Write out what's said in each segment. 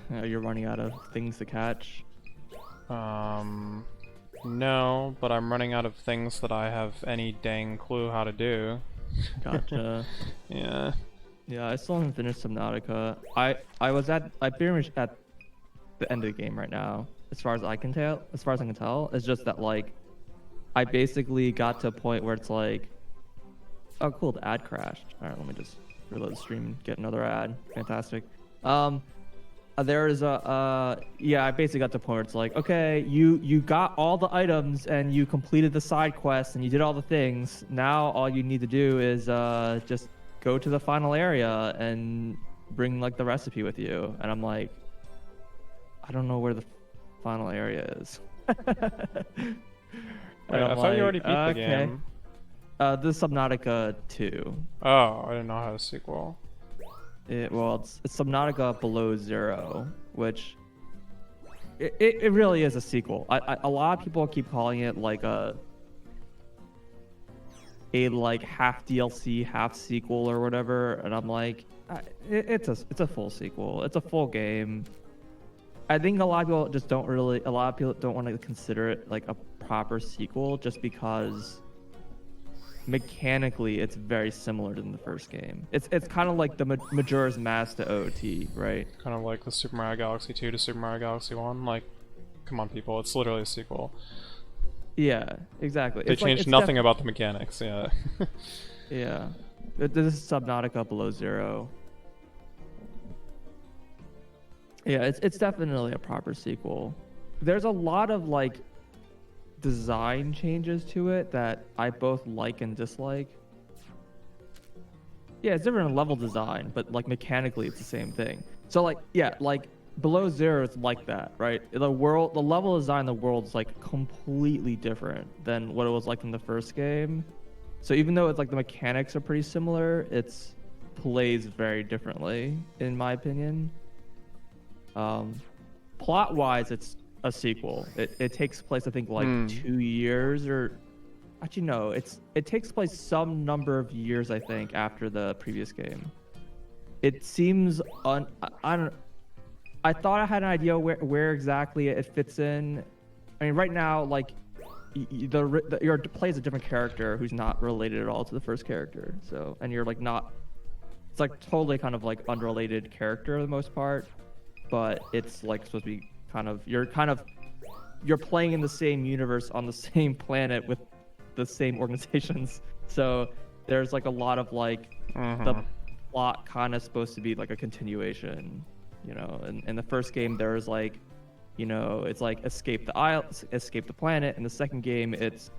You're running out of things to catch. No, but I'm running out of things that I have any dang clue how to do. Gotcha. Yeah. Yeah, I still haven't finished Subnautica. I pretty much at the end of the game right now, as far as I can tell. As far as I can tell, it's just that like I basically got to a point where it's like, oh cool, the ad crashed. All right, let me just reload the stream and get another ad. Fantastic. There is yeah, I basically got to the point where it's like, okay, you got all the items and you completed the side quest and you did all the things. Now all you need to do is just go to the final area and bring like the recipe with you. And I'm like, I don't know where the final area is. And Wait, I I'm thought you like, already beat the okay. game. This is Subnautica 2. Oh, I didn't know how to sequel. It's Subnautica Below Zero, which it really is a sequel. A lot of people keep calling it like a like half DLC, half sequel or whatever, and I'm like, it's a full sequel. It's a full game. I think a lot of people just don't really. A lot of people don't want to consider it like a proper sequel just because mechanically it's very similar to the first game. It's kind of like the Majora's Mask to OOT, right? Kind of like the Super Mario Galaxy 2 to Super Mario Galaxy 1. Like, come on, people, it's literally a sequel. Yeah, exactly. They It's like changed nothing about the mechanics, yeah. yeah. This is Subnautica Below Zero. Yeah, it's definitely a proper sequel. There's a lot of like design changes to it that I both like and dislike. Yeah, it's different in level design, but like mechanically it's the same thing. So like yeah, like Below Zero is like that, right? The level design of the world is like completely different than what it was like in the first game. So even though it's like the mechanics are pretty similar, it's plays very differently in my opinion. Plot wise, it's a sequel. It takes place, I think, like 2 years or actually no, it takes place some number of years, I think, after the previous game. It seems I don't. I thought I had an idea where exactly it fits in. I mean, right now, like you're plays a different character who's not related at all to the first character. So, and you're like not. It's like totally kind of like unrelated character for the most part, but it's like supposed to be you're playing in the same universe on the same planet with the same organizations. So there's like a lot of like the plot kind of supposed to be like a continuation, you know. And in the first game there's like, you know, it's like escape the isle, escape the planet. In the second game it's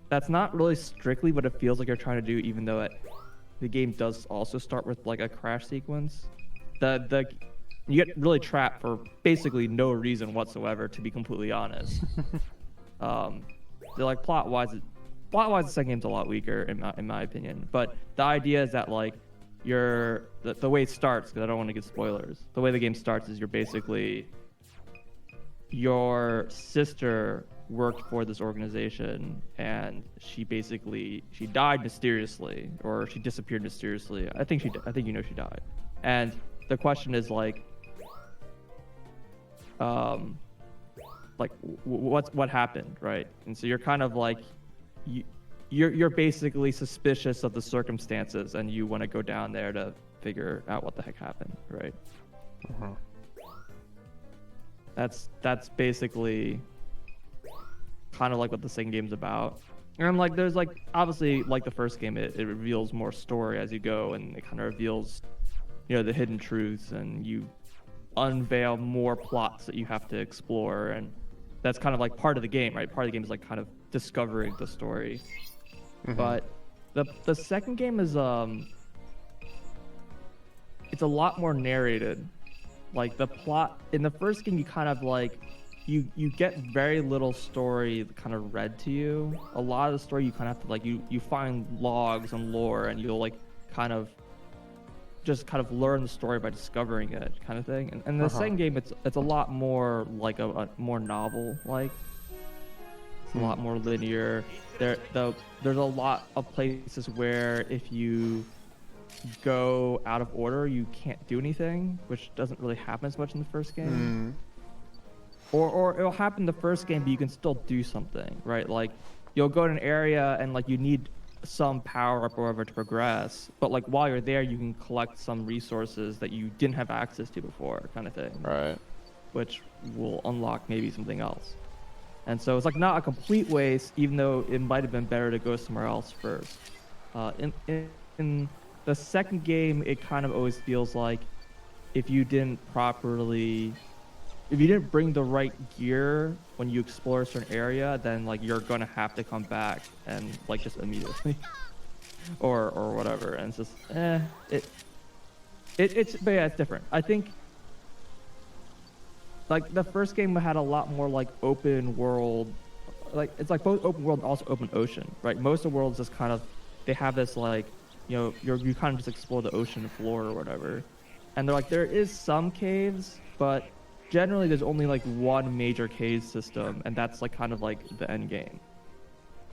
that's not really strictly what it feels like you're trying to do, even though the game does also start with like a crash sequence. The you get really trapped for basically no reason whatsoever, to be completely honest. They're like plot wise, the second game's a lot weaker in my opinion. But the idea is that like the way it starts, because I don't want to give spoilers. The way the game starts is you're basically your sister worked for this organization and she died mysteriously, or she disappeared mysteriously. I think you know she died. And the question is like what happened, right? And so you're kind of like you're basically suspicious of the circumstances and you want to go down there to figure out what the heck happened, right? That's basically kind of like what the second game's about. And I'm like, there's like obviously like the first game, it reveals more story as you go, and it kind of reveals, you know, the hidden truths, and you unveil more plots that you have to explore, and that's kind of like part of the game, right? Part of the game is like kind of discovering the story. But the second game is it's a lot more narrated. Like the plot in the first game, you kind of like you get very little story kind of read to you. A lot of the story you kind of have to like you find logs and lore, and you'll like kind of learn the story by discovering it, kind of thing. And the second game, it's a lot more like a more novel like. It's a lot more linear. There's a lot of places where if you go out of order, you can't do anything, which doesn't really happen as much in the first game. Or it'll happen in the first game, but you can still do something, right? Like you'll go to an area and like you need some power up or whatever to progress, but like while you're there, you can collect some resources that you didn't have access to before, kind of thing. Right. Which will unlock maybe something else. And so it's like not a complete waste, even though it might have been better to go somewhere else first. In the second game, it kind of always feels like if you didn't bring the right gear when you explore a certain area, then like you're gonna have to come back and like just immediately, or whatever. And it's just but yeah, it's different. I think like the first game had a lot more like open world, like it's like both open world and also open ocean, right? Most of the worlds just kind of they have this like you kind of just explore the ocean floor or whatever, and they're like there is some caves, but generally there's only like one major cave system, and that's like kind of like the end game.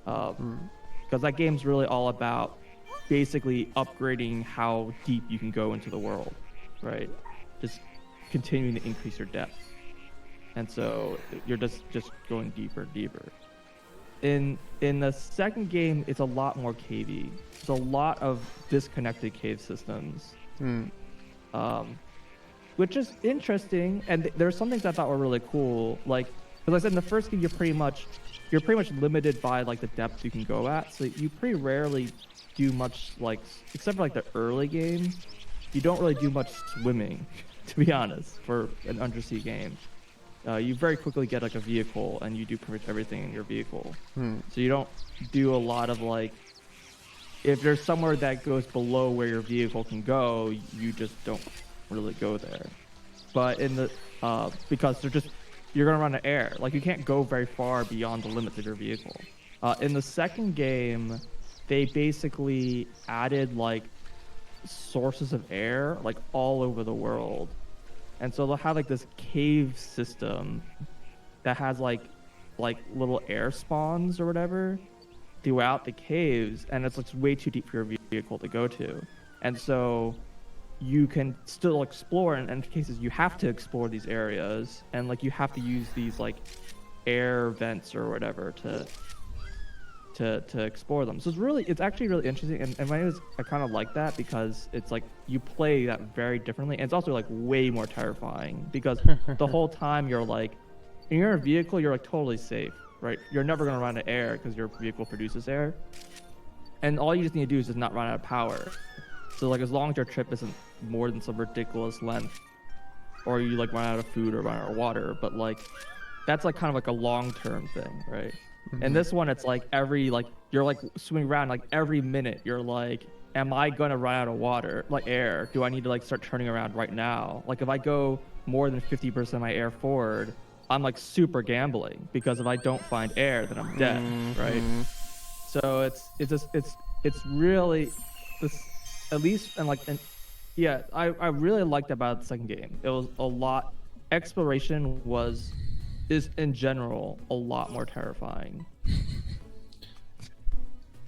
Because that game's really all about basically upgrading how deep you can go into the world, right? Just continuing to increase your depth. And so you're just going deeper and deeper. In the second game, it's a lot more cavey. There's a lot of disconnected cave systems. Which is interesting, and there's some things I thought were really cool. Like, because I said in the first game, you're pretty much limited by like the depth you can go at. So you pretty rarely do much, like, except for like the early game, you don't really do much swimming, to be honest, for an undersea game. You very quickly get like a vehicle, and you do pretty much everything in your vehicle. So you don't do a lot of like. If there's somewhere that goes below where your vehicle can go, you just don't really go there. But in the because you're gonna run out of air, like you can't go very far beyond the limits of your vehicle. In the second game, they basically added like sources of air like all over the world, and so they'll have like this cave system that has like little air spawns or whatever throughout the caves, and it's like way too deep for your vehicle to go to, and so you can still explore, and in cases you have to explore these areas, and like you have to use these like air vents or whatever to explore them. So it's actually really interesting, and I kind of like that because it's like you play that very differently, and it's also like way more terrifying because the whole time you're like in your vehicle, you're like totally safe, right? You're never gonna run out of air because your vehicle produces air, and all you just need to do is just not run out of power. So like as long as your trip isn't more than some ridiculous length, or you like run out of food or run out of water, but like that's like kind of like a long-term thing, right? And this one, it's like you're like swimming around, like every minute you're like, am I gonna run out of water, like air? Do I need to like start turning around right now? Like if I go more than 50% of my air forward, I'm like super gambling, because if I don't find air, then I'm dead, right? So it's really this, at least, and yeah, I really liked about the second game. It was a lot, exploration is in general a lot more terrifying,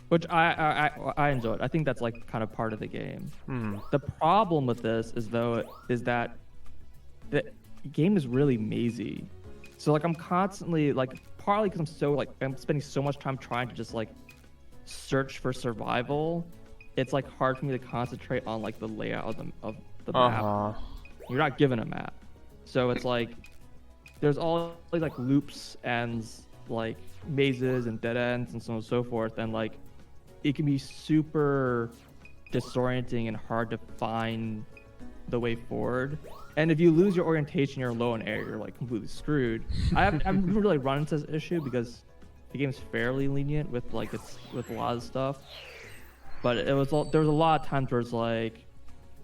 which I enjoyed. I think that's like kind of part of the game. The problem with this is that the game is really mazy. So like I'm constantly like, partly because I'm spending so much time trying to just like search for survival, it's like hard for me to concentrate on like the layout of the map. You're not given a map, so it's like there's all like loops and like mazes and dead ends and so on and so forth, and like it can be super disorienting and hard to find the way forward. And if you lose your orientation, you're low in air, you're like completely screwed. I've never really run into this issue because the game's fairly lenient with like with a lot of stuff. But there was a lot of times where it's like,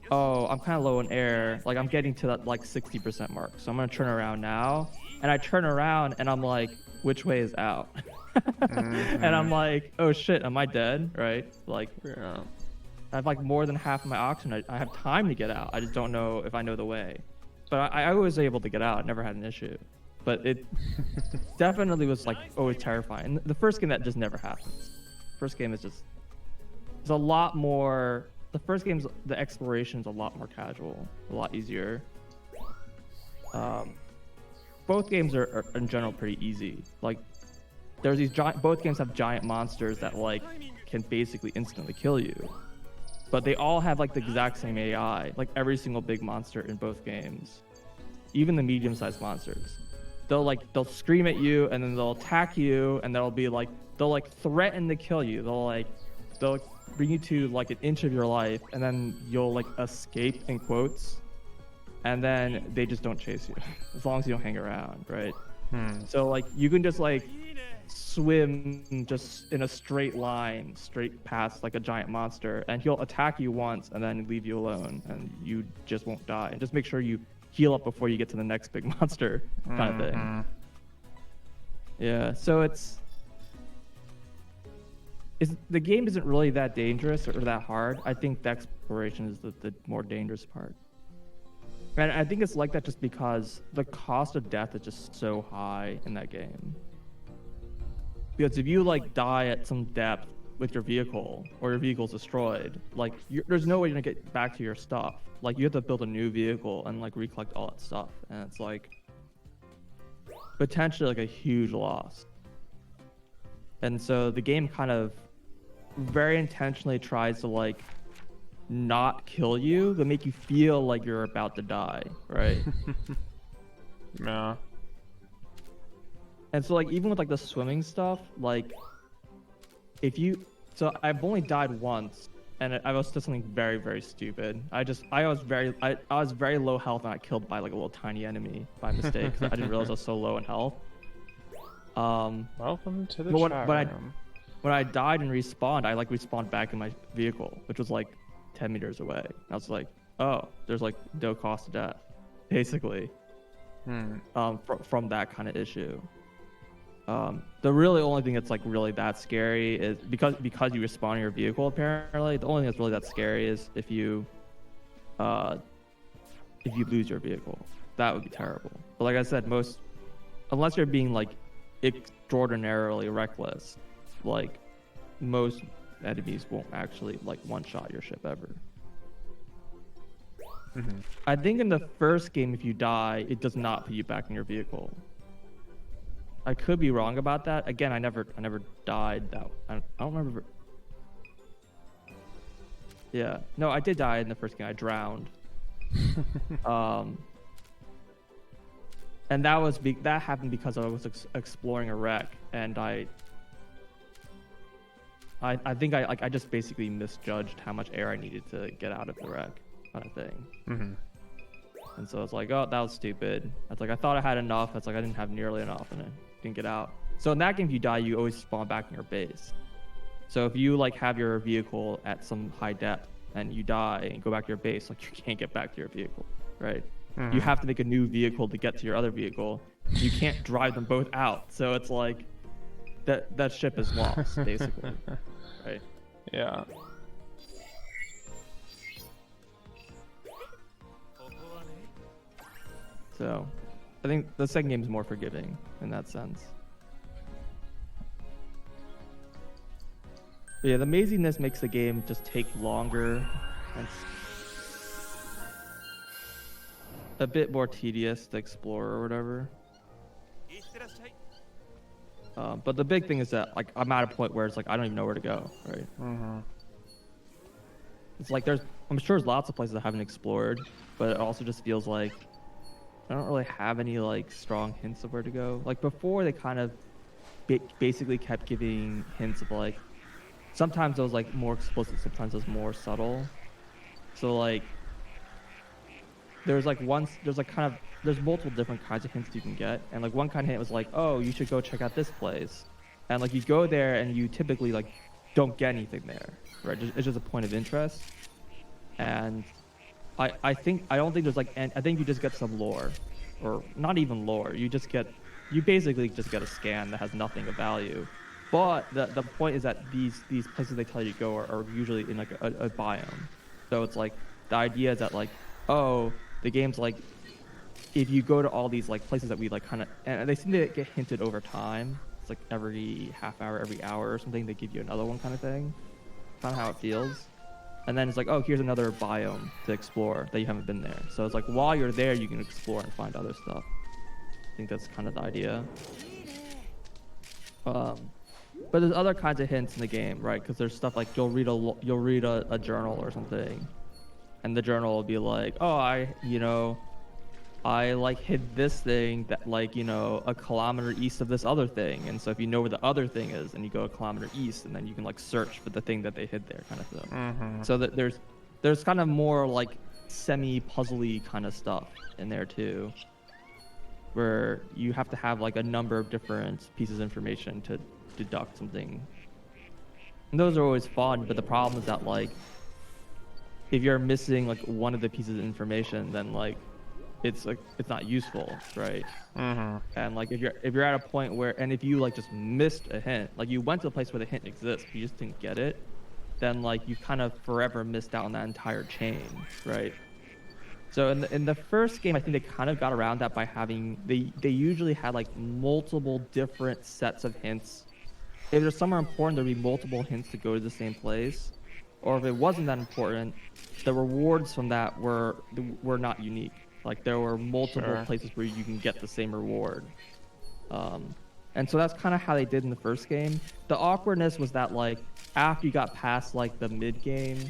oh, I'm kind of low in air, like I'm getting to that like 60% mark, so I'm gonna turn around now. And I turn around and I'm like, which way is out? And I'm like, oh shit, am I dead? Right? Like, yeah. I have like more than half of my oxygen. I have time to get out. I just don't know if I know the way. But I was able to get out. I never had an issue. But it definitely was like always terrifying. The first game, that just never happens. First game is just, it's a lot more the first game's the exploration's a lot more casual, a lot easier. Both games are in general pretty easy. Like there's these giant. Both games have giant monsters that like can basically instantly kill you, but they all have like the exact same AI. Like every single big monster in both games, even the medium-sized monsters, they'll scream at you and then they'll attack you and they'll like threaten to kill you. They'll bring you to like an inch of your life and then you'll like escape in quotes, and then they just don't chase you as long as you don't hang around, right? So like you can just like swim just in a straight line straight past like a giant monster and he'll attack you once and then leave you alone and you just won't die. And just make sure you heal up before you get to the next big monster kind of thing. Yeah, so the game isn't really that dangerous or that hard. I think the exploration is the more dangerous part. And I think it's like that just because the cost of death is just so high in that game. Because if you like die at some depth with your vehicle or your vehicle's destroyed, like there's no way you're gonna get back to your stuff. Like you have to build a new vehicle and like recollect all that stuff, and it's like potentially like a huge loss. And so the game kind of very intentionally tries to like not kill you but make you feel like you're about to die, right? Yeah. And so like even with like the swimming stuff, like so I've only died once and I was just something very, very stupid. I was very low health and I got killed by like a little tiny enemy by mistake because I didn't realize I was so low in health. Welcome to the chat room. When I died and respawned, I like respawned back in my vehicle, which was like 10 meters away. I was like, oh, there's like no cost of death, basically, from that kind of issue. The really only thing that's like really that scary is because you respawn in your vehicle. Apparently, the only thing that's really that scary is if you lose your vehicle. That would be terrible. But like I said, unless you're being like extraordinarily reckless, like most enemies won't actually like one-shot your ship ever. I think in the first game, if you die, it does not put you back in your vehicle. I could be wrong about that. Again, I never died. I don't remember. Yeah, no, I did die in the first game. I drowned. And that happened because I was exploring a wreck, and I think I just basically misjudged how much air I needed to get out of the wreck, kind of thing. And so it's like, oh, that was stupid. It's like I thought I had enough. It's like I didn't have nearly enough, and I didn't get out. So in that game, if you die, you always spawn back in your base. So if you like have your vehicle at some high depth and you die and go back to your base, like you can't get back to your vehicle, right? You have to make a new vehicle to get to your other vehicle. You can't drive them both out. So it's like that ship is lost, basically, right? Yeah. So I think the second game is more forgiving in that sense. But yeah, the amazingness makes the game just take longer and a bit more tedious to explore or whatever. But the big thing is that like I'm at a point where it's like I don't even know where to go, right? It's like I'm sure there's lots of places I haven't explored, but it also just feels like I don't really have any like strong hints of where to go. Like before, they kind of basically kept giving hints of like sometimes it was like more explicit, sometimes it was more subtle. So like there's multiple different kinds of hints you can get, and like one kind of hint was like, oh, you should go check out this place, and like you go there and you typically like don't get anything there, right? It's just a point of interest, and I don't think there's like, and I think you just get some lore, or not even lore. You basically just get a scan that has nothing of value. But the point is that these places they tell you to go are usually in like a biome. So it's like the idea is that like, oh, the game's like, if you go to all these like places that we like kind of, and they seem to get hinted over time. It's like every half hour, every hour or something, they give you another one kind of thing. Kind of how it feels. And then it's like, oh, here's another biome to explore that you haven't been there. So it's like while you're there, you can explore and find other stuff. I think that's kind of the idea. But there's other kinds of hints in the game, right? Because there's stuff like you'll read a journal or something, and the journal will be like, oh, I like hid this thing that like, a kilometer east of this other thing. And so if you know where the other thing is, and you go a kilometer east, and then you can like search for the thing that they hid there, kind of thing. Mm-hmm. So that there's kind of more like semi-puzzly kind of stuff in there too, where you have to have like a number of different pieces of information to deduct something. And those are always fun, but the problem is that like if you're missing like one of the pieces of information, then like it's not useful, right? Mm-hmm. And like if you're at a point where, and if you like just missed a hint, like you went to a place where the hint exists, but you just didn't get it, then like you kind of forever missed out on that entire chain, right? So in the first game, I think they kind of got around that by having they usually had like multiple different sets of hints. If there's somewhere important, there'd be multiple hints to go to the same place, or if it wasn't that important, the rewards from that were not unique. Like there were multiple places where you can get the same reward. And so that's kind of how they did in the first game. The awkwardness was that like after you got past like the mid game,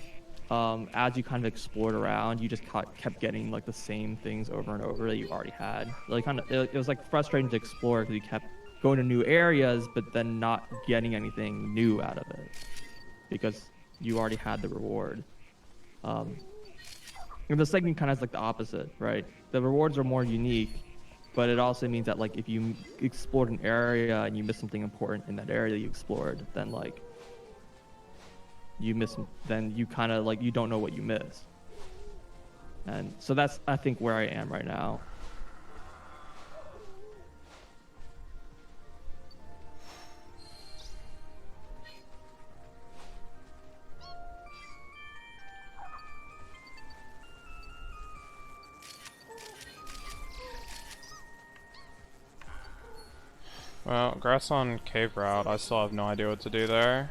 as you kind of explored around, you just kept getting like the same things over and over that you already had. Like it was like frustrating to explore because you kept going to new areas, but then not getting anything new out of it because you already had the reward. And the second kind of is like the opposite, right? The rewards are more unique, but it also means that like if you explored an area and you missed something important in that area that you explored, then like then you kind of like you don't know what you missed. And so that's I think where I am right now. Well, grass on cave route, I still have no idea what to do there.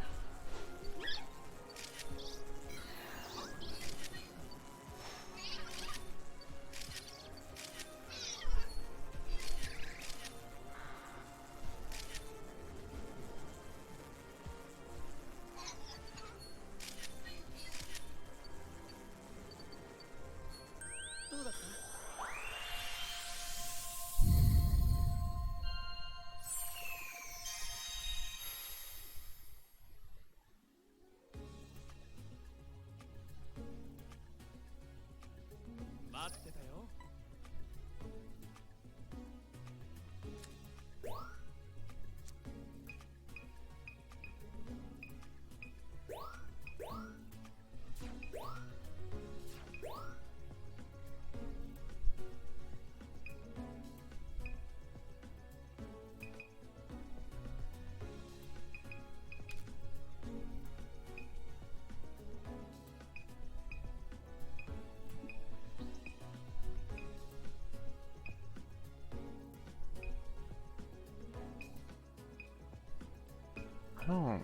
I don't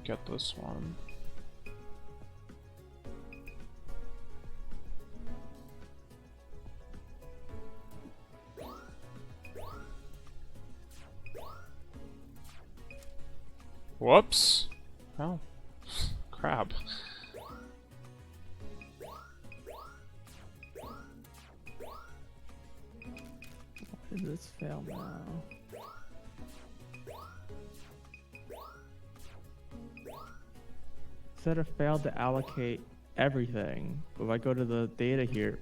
get this one. Whoops. Oh, crap. Why did this fail now? Said it failed to allocate everything. If I go to the data here,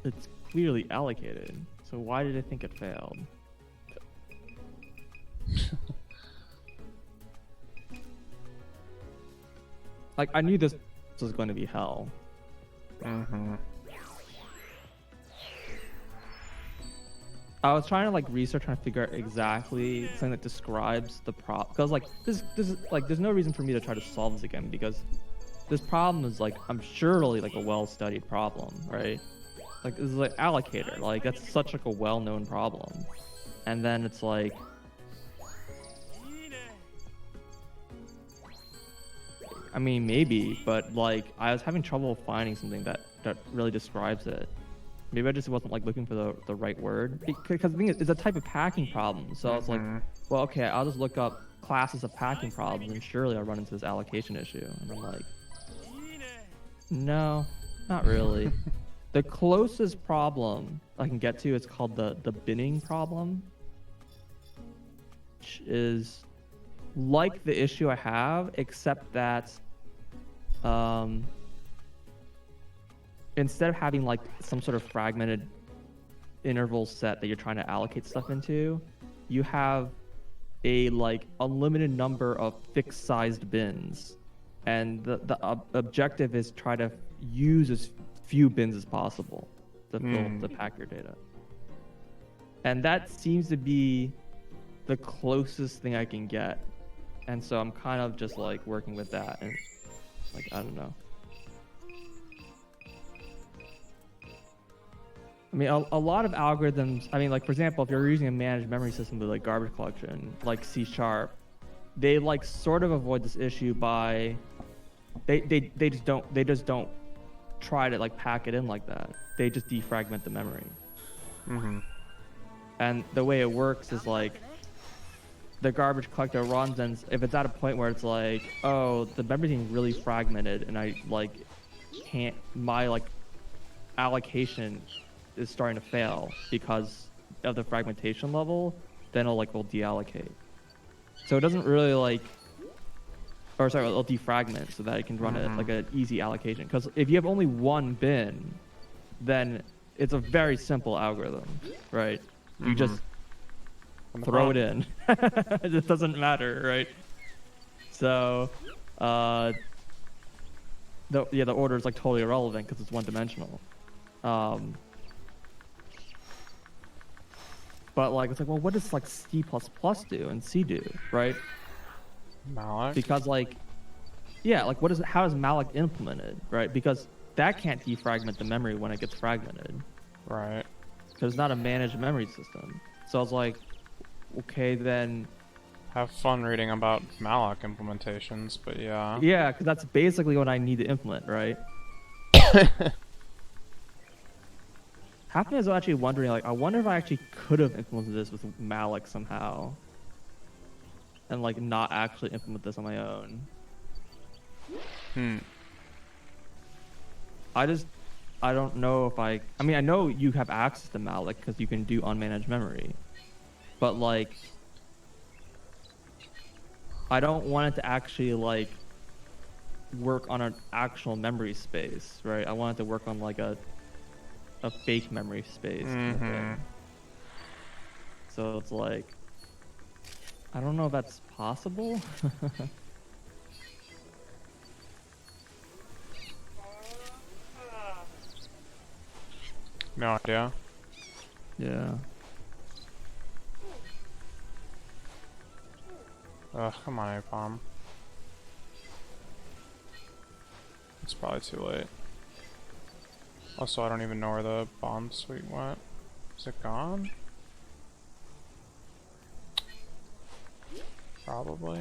it's clearly allocated. So why did I think it failed? Like I knew this was going to be hell. Mm-hmm. I was trying to like research, trying to figure out exactly something that describes the problem. Because like this is like there's no reason for me to try to solve this again because this problem is like I'm surely like a well-studied problem, right? Like this is like allocator, like that's such like a well-known problem, and then it's like I mean, maybe, but like I was having trouble finding something that really describes it. Maybe I just wasn't like looking for the right word because the thing is, it's a type of packing problem. So I was like, well, okay, I'll just look up classes of packing problems, and surely I'll run into this allocation issue. And I'm like, no, not really. The closest problem I can get to is called the binning problem, which is like the issue I have, except that instead of having like some sort of fragmented interval set that you're trying to allocate stuff into, you have a like unlimited number of fixed sized bins, and the objective is try to use as few bins as possible to fill to pack your data. And that seems to be the closest thing I can get, and so I'm kind of just like working with that, and like I don't know. I mean, a lot of algorithms, I mean, like, for example, if you're using a managed memory system with, like, garbage collection, like C#, they, like, sort of avoid this issue by, they just don't try to, like, pack it in like that. They just defragment the memory. And the way it works is, like, the garbage collector runs, and if it's at a point where it's like, oh, the memory's being really fragmented, and I, like, can't, my, like, allocation is starting to fail because of the fragmentation level, then it'll deallocate. So it doesn't really it'll defragment so that it can run it like an easy allocation. Because if you have only one bin, then it's a very simple algorithm, right? You just throw it in. It doesn't matter, right? So, the order is like totally irrelevant because it's one dimensional. But like it's like, well, what does like C++ do and C do, right? Malloc? Because like, yeah, like how is malloc implemented, right? Because that can't defragment the memory when it gets fragmented, Right. because it's not a managed memory system. So I was like, okay, then. Have fun reading about malloc implementations, but yeah. Yeah, because that's basically what I need to implement, right? Half of me is actually wondering, like, I wonder if I actually could have implemented this with malloc somehow, and like not actually implement this on my own. I don't know if I mean, I know you have access to malloc because you can do unmanaged memory, but like, I don't want it to actually like work on an actual memory space, right? I want it to work on like a fake memory space kind of thing. So it's like, I don't know if that's possible. No idea. Yeah. Ugh, come on, APOM. It's probably too late. Also, I don't even know where the bomb suite went. Is it gone? Probably.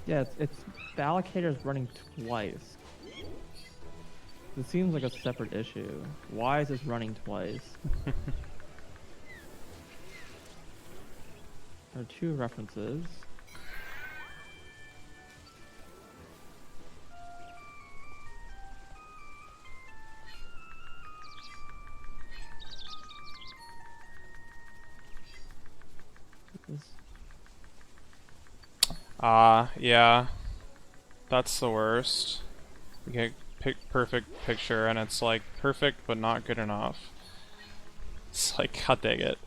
Yeah, it's the allocator is running twice. It seems like a separate issue. Why is this running twice? There are two references. Yeah. That's the worst. You get perfect picture and it's like perfect but not good enough. It's like, god dang it.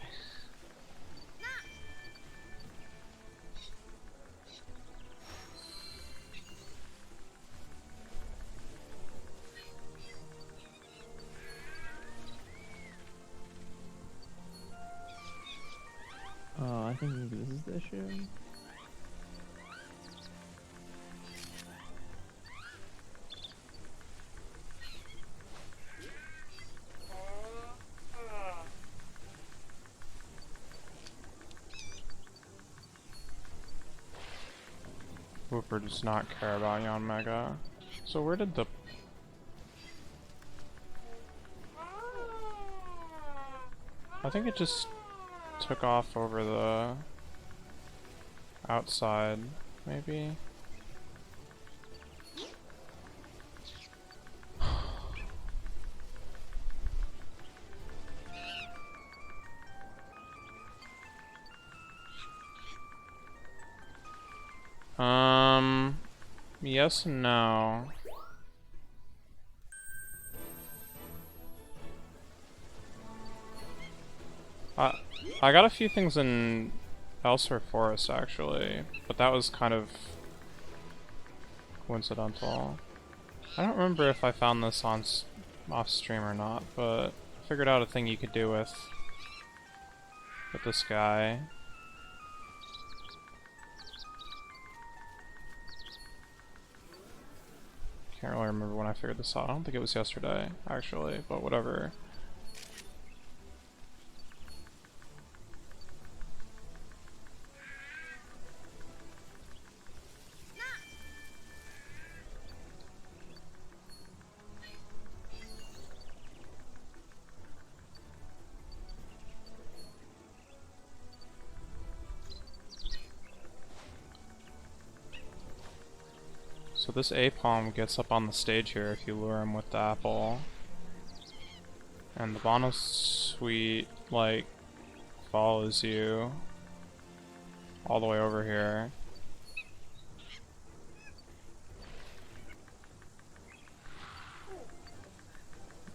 Oh, I think maybe this is the issue. Whooper does not care about Yanmega. So where did the... I think it just took off over the outside, maybe? Yes and no. I got a few things in Elsewhere Forest, actually, but that was kind of coincidental. I don't remember if I found this on off stream or not, but I figured out a thing you could do with this guy. Can't really remember when I figured this out. I don't think it was yesterday, actually, but whatever. So this Apalm gets up on the stage here if you lure him with the apple. And the Bonasuite, like, follows you all the way over here.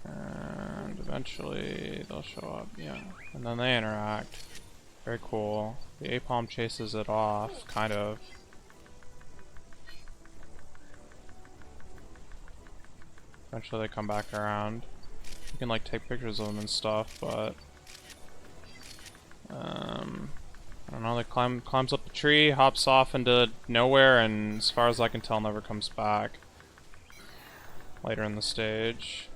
And eventually they'll show up, yeah. And then they interact. Very cool. The Apalm chases it off, kind of. Eventually they come back around. You can like take pictures of them and stuff, but I don't know, they climbs up the tree, hops off into nowhere, and as far as I can tell never comes back later in the stage.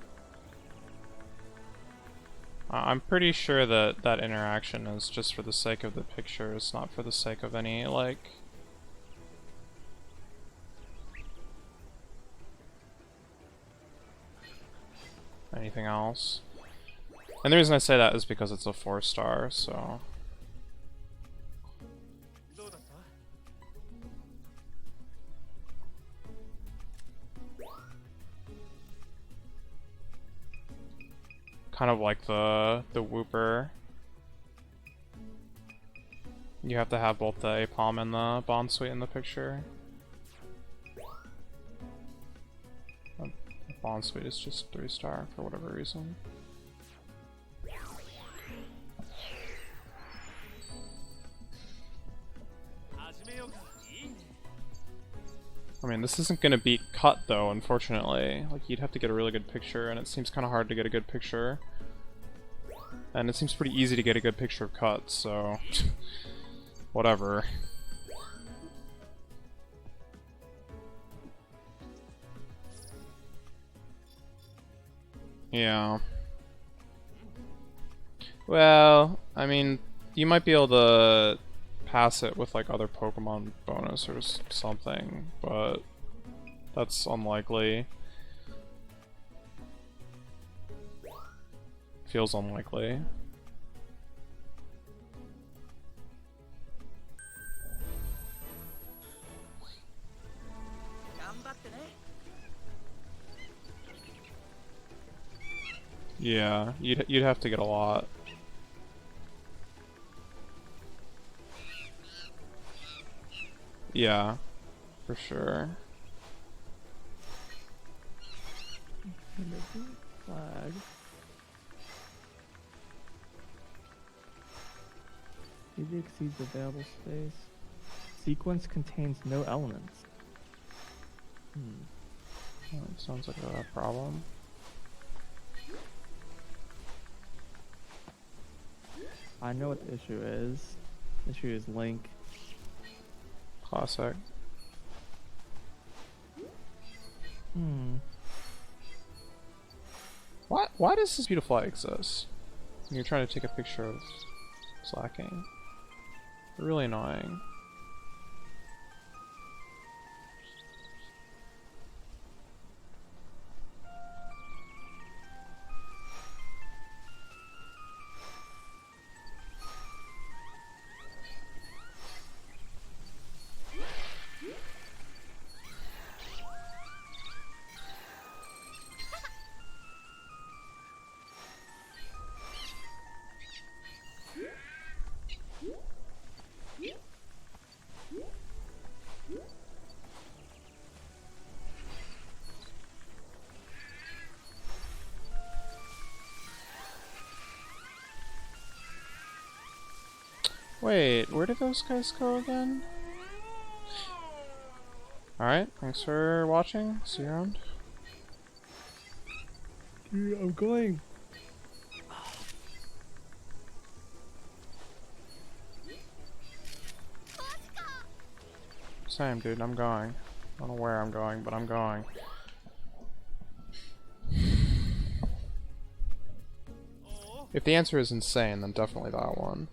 I'm pretty sure that that interaction is just for the sake of the pictures, not for the sake of any, like, anything else. And the reason I say that is because it's a 4-star, so... Kind of like the Whooper. You have to have both the Apalm and the Bonasuite in the picture. Bonasuite is just 3-star for whatever reason. I mean, this isn't gonna beat Cut though, unfortunately. Like, you'd have to get a really good picture, and it seems kind of hard to get a good picture. And it seems pretty easy to get a good picture of Cut, so... whatever. Yeah. Well, I mean, you might be able to pass it with like other Pokemon bonus or something, but that's unlikely. Feels unlikely. Yeah, you'd have to get a lot. Yeah, for sure. Flag. It exceeds available space. Sequence contains no elements. That sounds like a problem. I know what the issue is. The issue is Link. Classic. Why does this beautiful eye exist? When you're trying to take a picture of Slacking. Really annoying. Wait, where did those guys go again? Alright, thanks for watching. See you around. Dude, I'm going. Same, dude, I'm going. I don't know where I'm going, but I'm going. If the answer is insane, then definitely that one.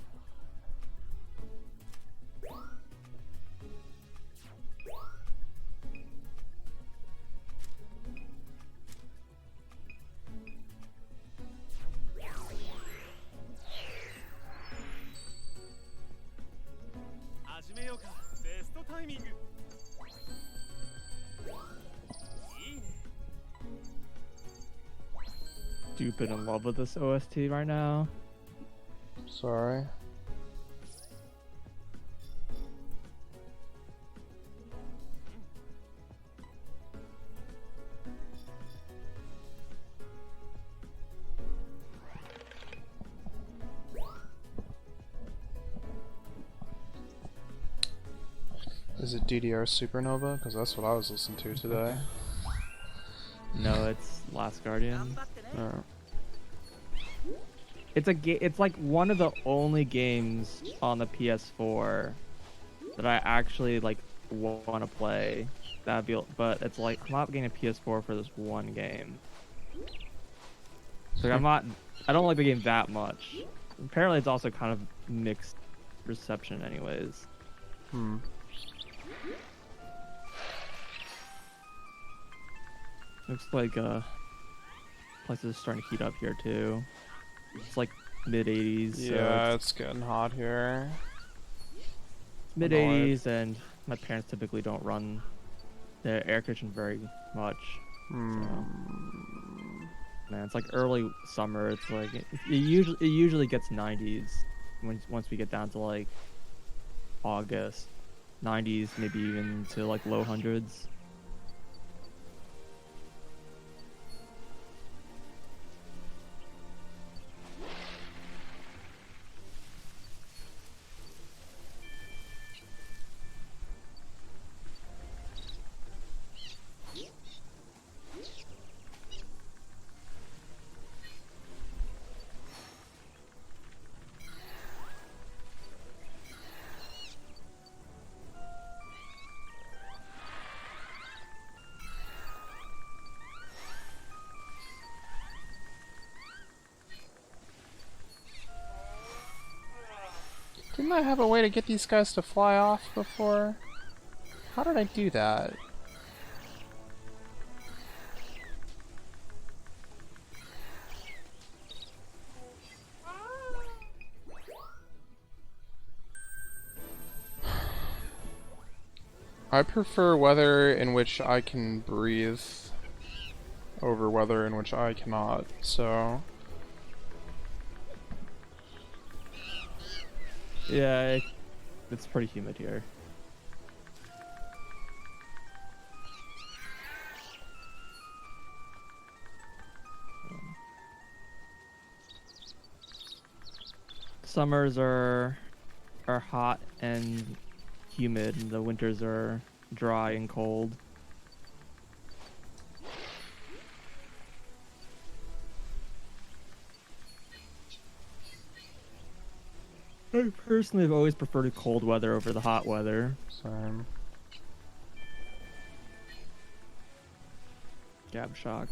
Stupid in love with this OST right now. Sorry. Is it DDR Supernova? Because that's what I was listening to today. No, it's Last Guardian. Oh. It's like one of the only games on the PS4 that I actually like want to play. But it's like I'm not getting a PS4 for this one game. So I don't like the game that much. Apparently, it's also kind of mixed reception, anyways. Hmm. Looks like places are starting to heat up here too. It's like mid 80s. Yeah, so it's getting hot here. mid 80s, and my parents typically don't run their air conditioning very much. Hmm. So, man, it's like early summer. It's like it usually gets 90s once we get down to like August. 90s, maybe even to like low hundreds. Didn't I have a way to get these guys to fly off before? How did I do that? I prefer weather in which I can breathe over weather in which I cannot, so... Yeah, it's pretty humid here. Summers are hot and humid, and the winters are dry and cold. I personally have always preferred cold weather over the hot weather. Same. Gab shock.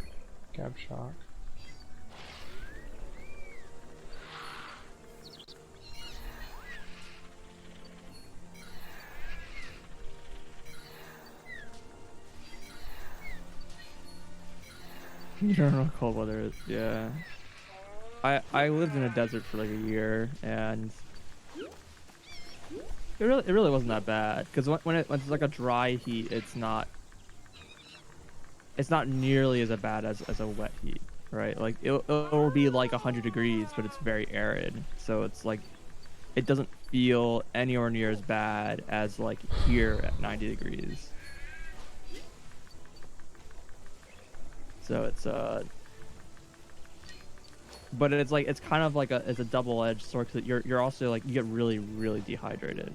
Gab shock. You don't know what cold weather is. Yeah. I lived in a desert for like a year, and it really wasn't that bad. Because when it's like a dry heat, it's not nearly as bad as a wet heat, right? Like it'll be like 100 degrees, but it's very arid, so it's like it doesn't feel anywhere near as bad as like here at 90 degrees. So it's but it's kind of like it's a double-edged sword because you're also like you get really dehydrated.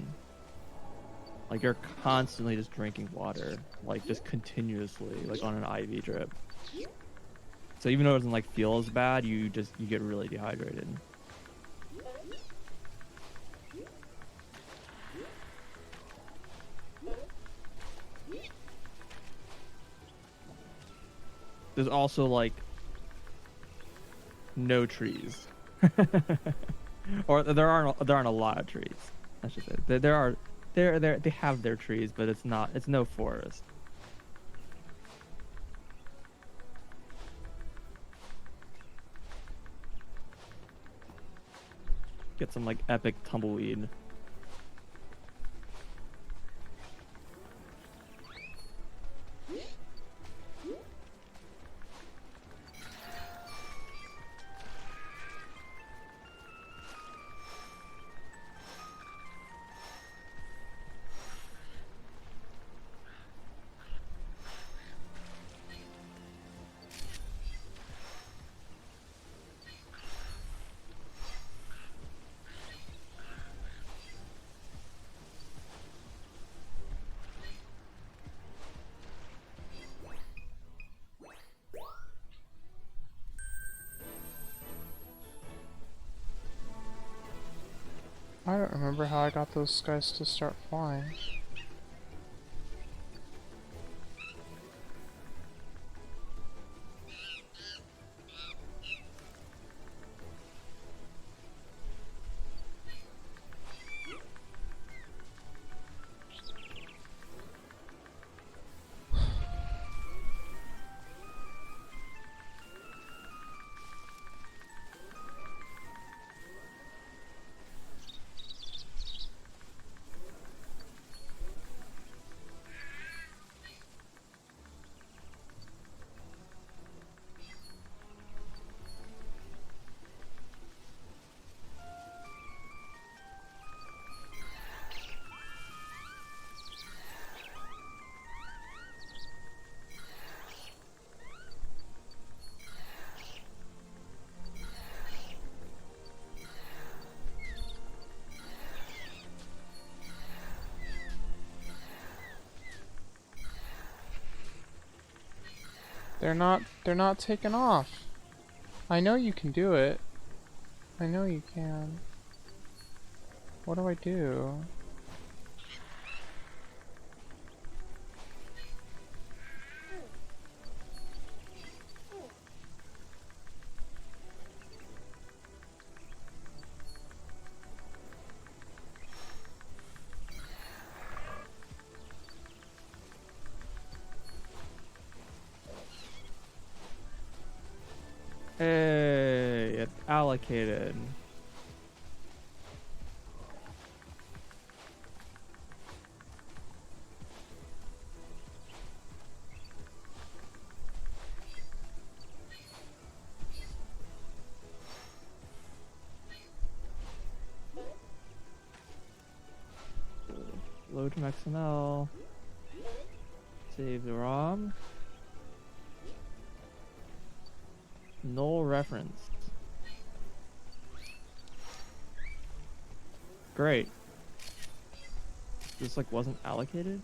Like you're constantly just drinking water, like just continuously, like on an IV drip. So even though it doesn't like feel as bad, you get really dehydrated. There's also like no trees, or there aren't a lot of trees. I should say there are they have their trees, but it's no forest. Get some like epic tumbleweed. I don't remember how I got those guys to start flying. They're not taking off. I know you can do it. I know you can. What do I do? Hey, it's allocated. Load from XML. Save the ROM. Null reference. Great. This like wasn't allocated?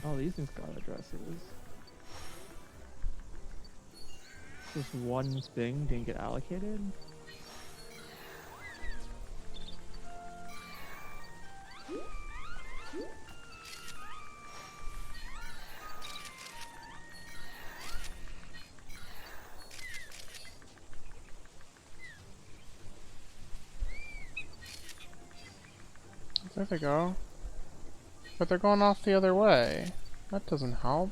Oh, these things got addresses. Just one thing didn't get allocated? There they go. But they're going off the other way. That doesn't help.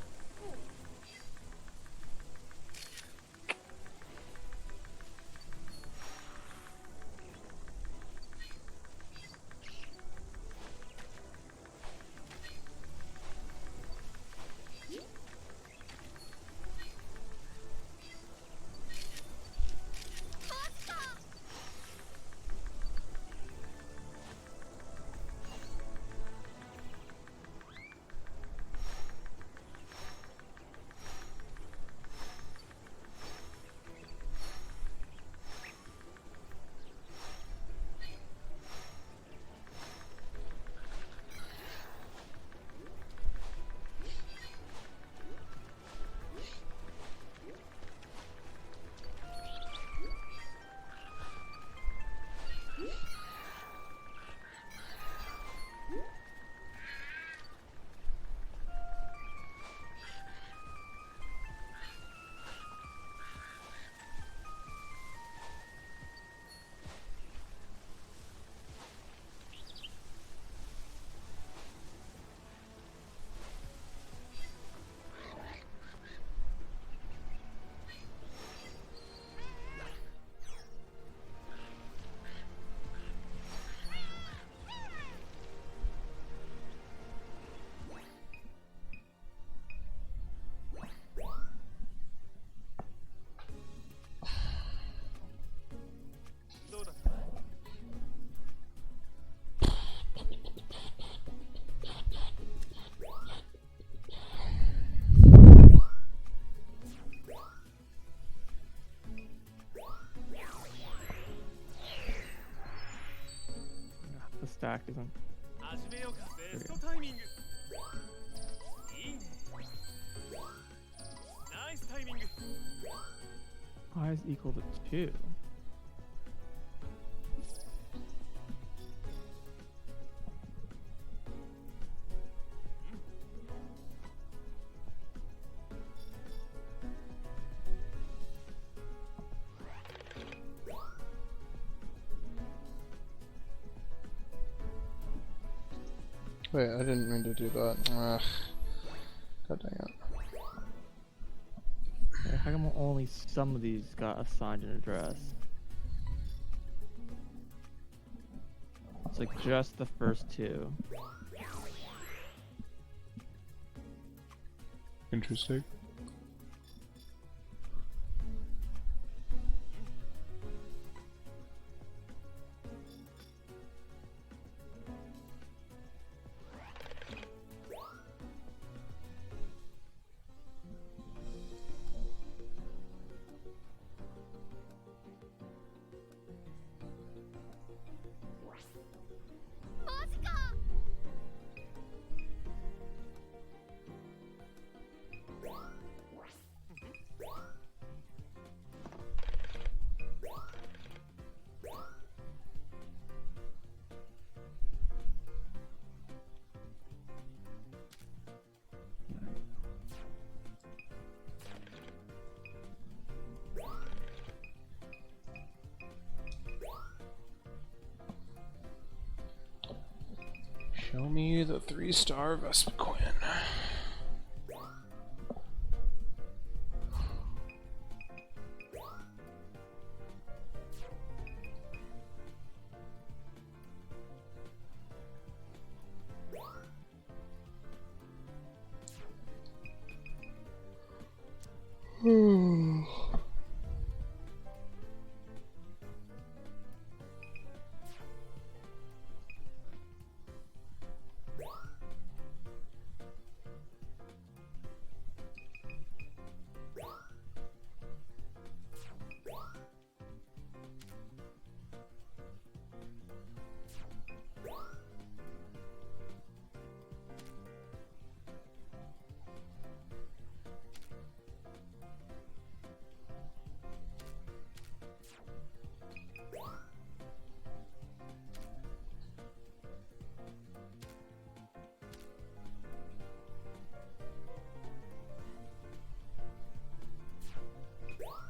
The stack isn't. I is equal to 2. Wait, I didn't mean to do that. Ugh. God dang it. Yeah, how come only some of these got assigned an address? It's like just the first 2. Interesting. Show me the 3-star Vespiquen.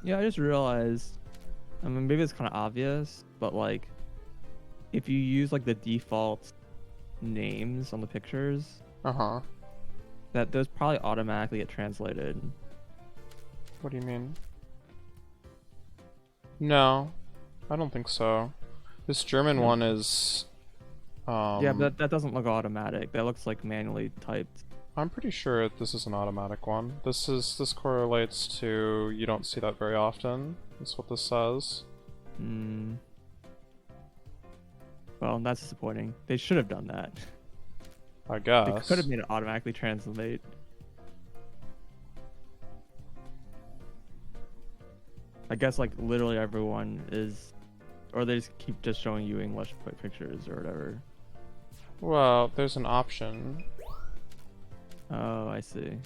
Yeah, I just realized. I mean, maybe it's kind of obvious, but like, if you use like the default names on the pictures, Uh-huh. that those probably automatically get translated. What do you mean? No, I don't think so. This German Yeah, one is, yeah, but that doesn't look automatic. That looks like manually typed. I'm pretty sure this is an automatic one. This correlates to you don't see that very often. That's what this says. Hmm. Well, that's disappointing. They should have done that. I They could guess. have made it automatically translate. I guess like literally everyone is, or they just keep just showing you English pictures or whatever. Well, there's an option. Oh, I see.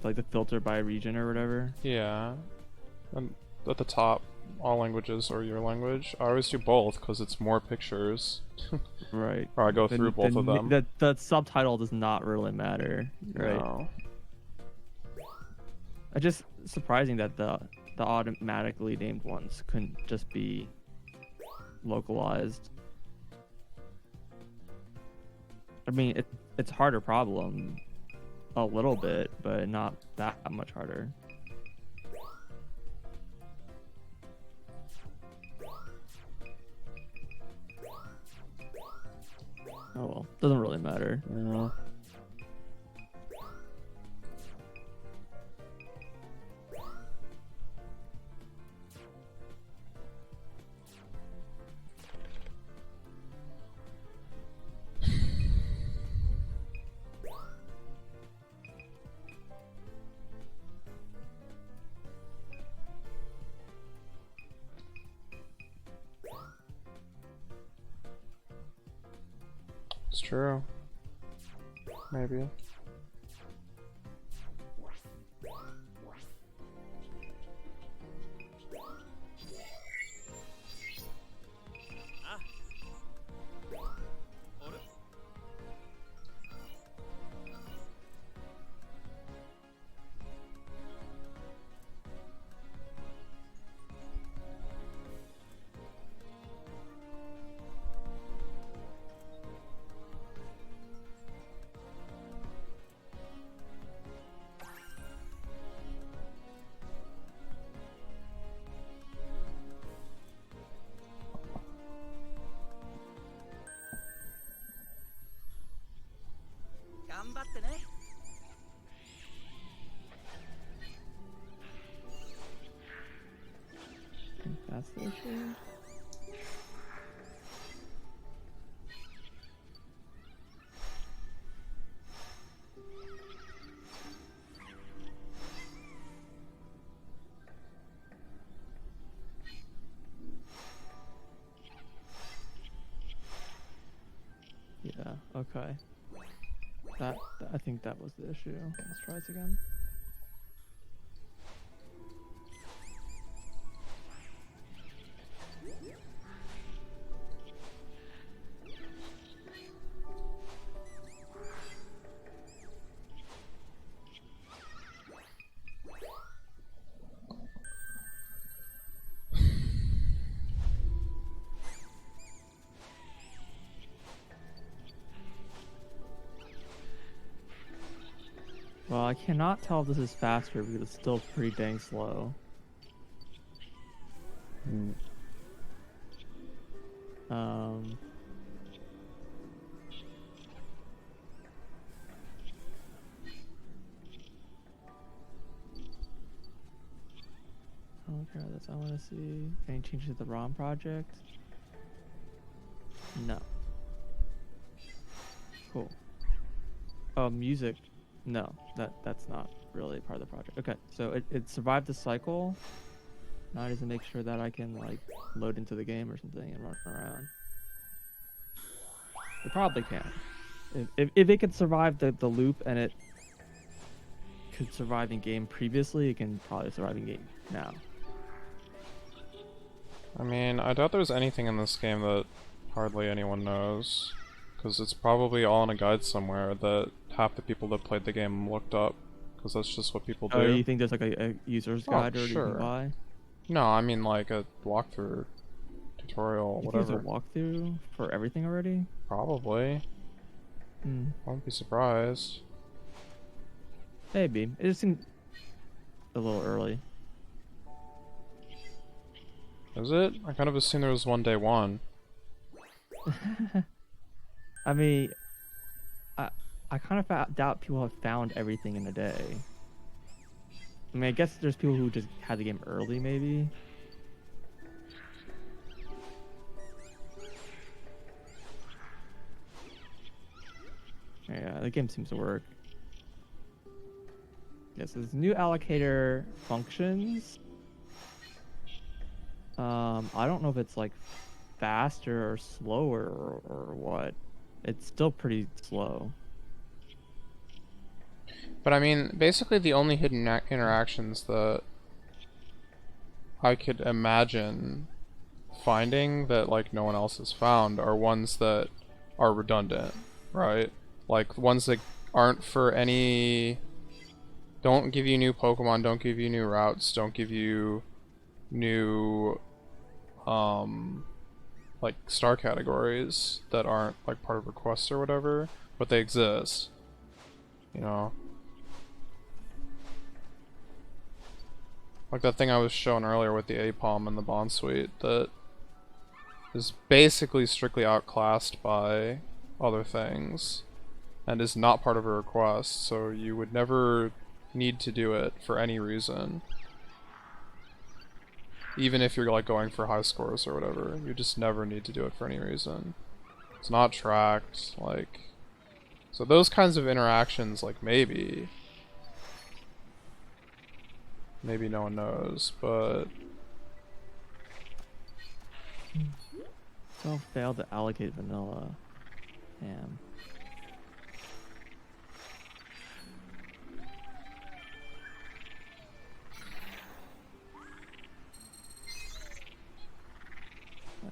Like the filter by region or whatever. Yeah. And at the top, all languages or your language. I always do both because it's more pictures. Right. Or I go through both of them. The subtitle does not really matter, right? No. It's just surprising that the automatically named ones couldn't just be localized. I mean, it's harder problem a little bit, but not that much harder. Oh well, doesn't really matter. Yeah. It's true. Maybe. I think that's the issue. Yeah, okay. I think that was the issue. Let's try this again. Well, I cannot tell if this is faster because it's still pretty dang slow. Um, I don't care about this. I want to see any changes to the ROM project. No. Cool. Oh, music. No, that's not really part of the project. Okay, so it survived the cycle. Now I need to make sure that I can like load into the game or something and run around. It probably can. If it could survive the loop and it could survive in game previously, it can probably survive in game now. I mean, I doubt there's anything in this game that hardly anyone knows. Because it's probably all in a guide somewhere that half the people that played the game looked up. Because because that's just what people Oh, do. you think there's like a user's Oh, guide or you sure. can buy? No, I mean like a walkthrough, tutorial, You think there's whatever. a walkthrough for everything already? Probably. Hmm. I won't be surprised. Maybe. It just seemed a little early. Is it? I kind of assumed there was one day one. I mean, I I kind of doubt people have found everything in a day. I mean, I guess there's people who just had the game early, maybe. Yeah, the game seems to work. Yes, this new allocator functions. I don't know if it's like faster or slower or what. It's still pretty slow. But I mean, basically the only hidden interactions that I could imagine finding that like no one else has found are ones that are redundant, right? Like ones that aren't for any, don't give you new Pokemon, don't give you new routes, don't give you new like star categories that aren't like part of requests or whatever, but they exist. You know? Like that thing I was shown earlier with the Apom and the Bond Suite that is basically strictly outclassed by other things and is not part of a request, so you would never need to do it for any reason. Even if you're like going for high scores or whatever, you just never need to do it for any reason. It's not tracked, like... So those kinds of interactions, like maybe no one knows, but... So failed to allocate vanilla. Damn.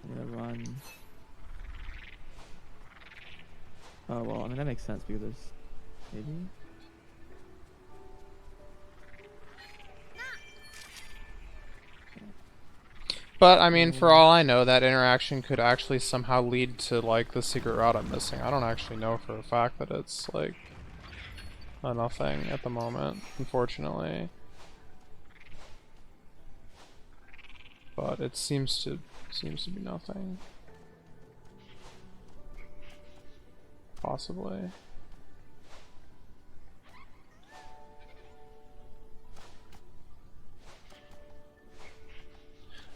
I'm gonna run. Oh well, I mean that makes sense because there's maybe. But, I mean, for all I know, that interaction could actually somehow lead to, like, the secret route I'm missing. I don't actually know for a fact that it's, like, a nothing at the moment, unfortunately. But it seems to be nothing. Possibly.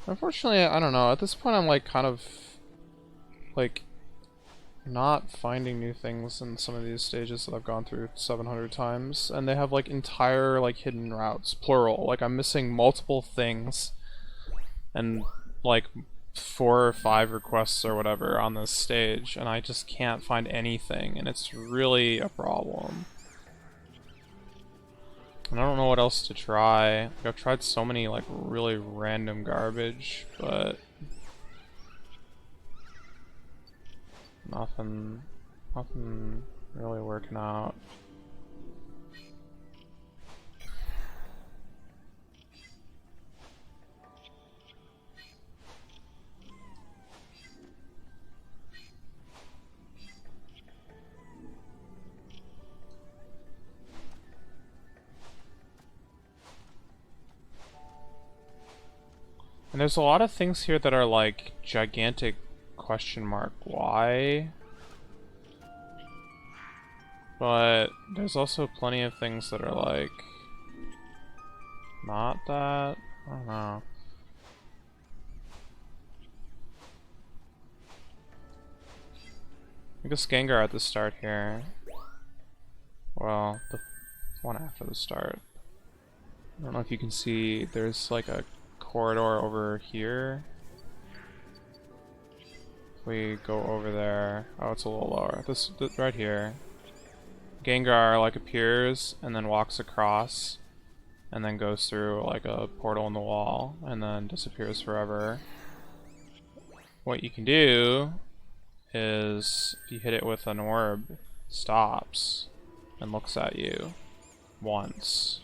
Unfortunately, I don't know. At this point, I'm like kind of like not finding new things in some of these stages that I've gone through 700 times, and they have like entire like hidden routes, plural. Like I'm missing multiple things, and like 4 or 5 requests or whatever on this stage, and I just can't find anything, and it's really a problem. And I don't know what else to try. Like, I've tried so many like really random garbage, but nothing really working out. And there's a lot of things here that are like gigantic question mark why. But there's also plenty of things that are like not that. I don't know. I guess Gengar at the start here. Well, the one after the start. I don't know if you can see, there's like a corridor over here. If we go over there, oh, it's a little lower. This right here. Gengar like appears and then walks across and then goes through like a portal in the wall and then disappears forever. What you can do is if you hit it with an orb, it stops and looks at you. once.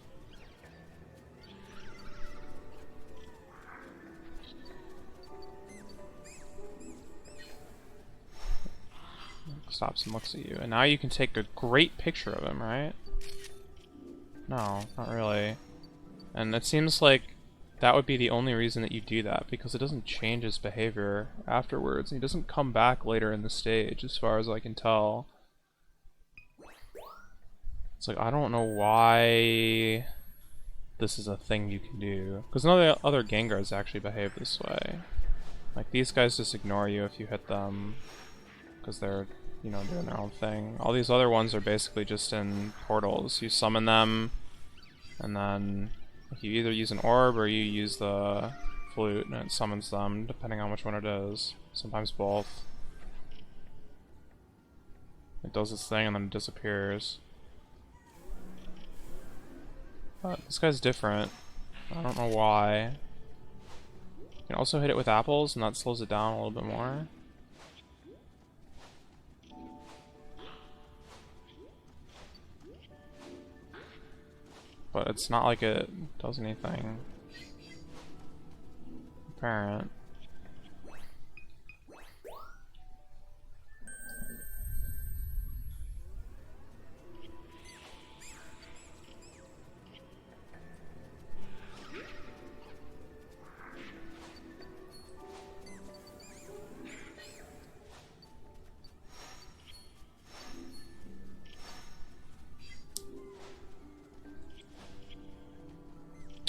Stops and looks at you, and now you can take a great picture of him, right? No, not really. And it seems like that would be the only reason that you do that, because it doesn't change his behavior afterwards. He doesn't come back later in the stage, as far as I can tell. It's like, I don't know why this is a thing you can do. Because none of the other Gengars actually behave this way. Like, these guys just ignore you if you hit them, because they're, you know, doing their own thing. All these other ones are basically just in portals. You summon them, and then you either use an orb or you use the flute, and it summons them, depending on which one it is. Sometimes both. It does its thing and then it disappears. But this guy's different. I don't know why. You can also hit it with apples, and that slows it down a little bit more. But it's not like it does anything apparent.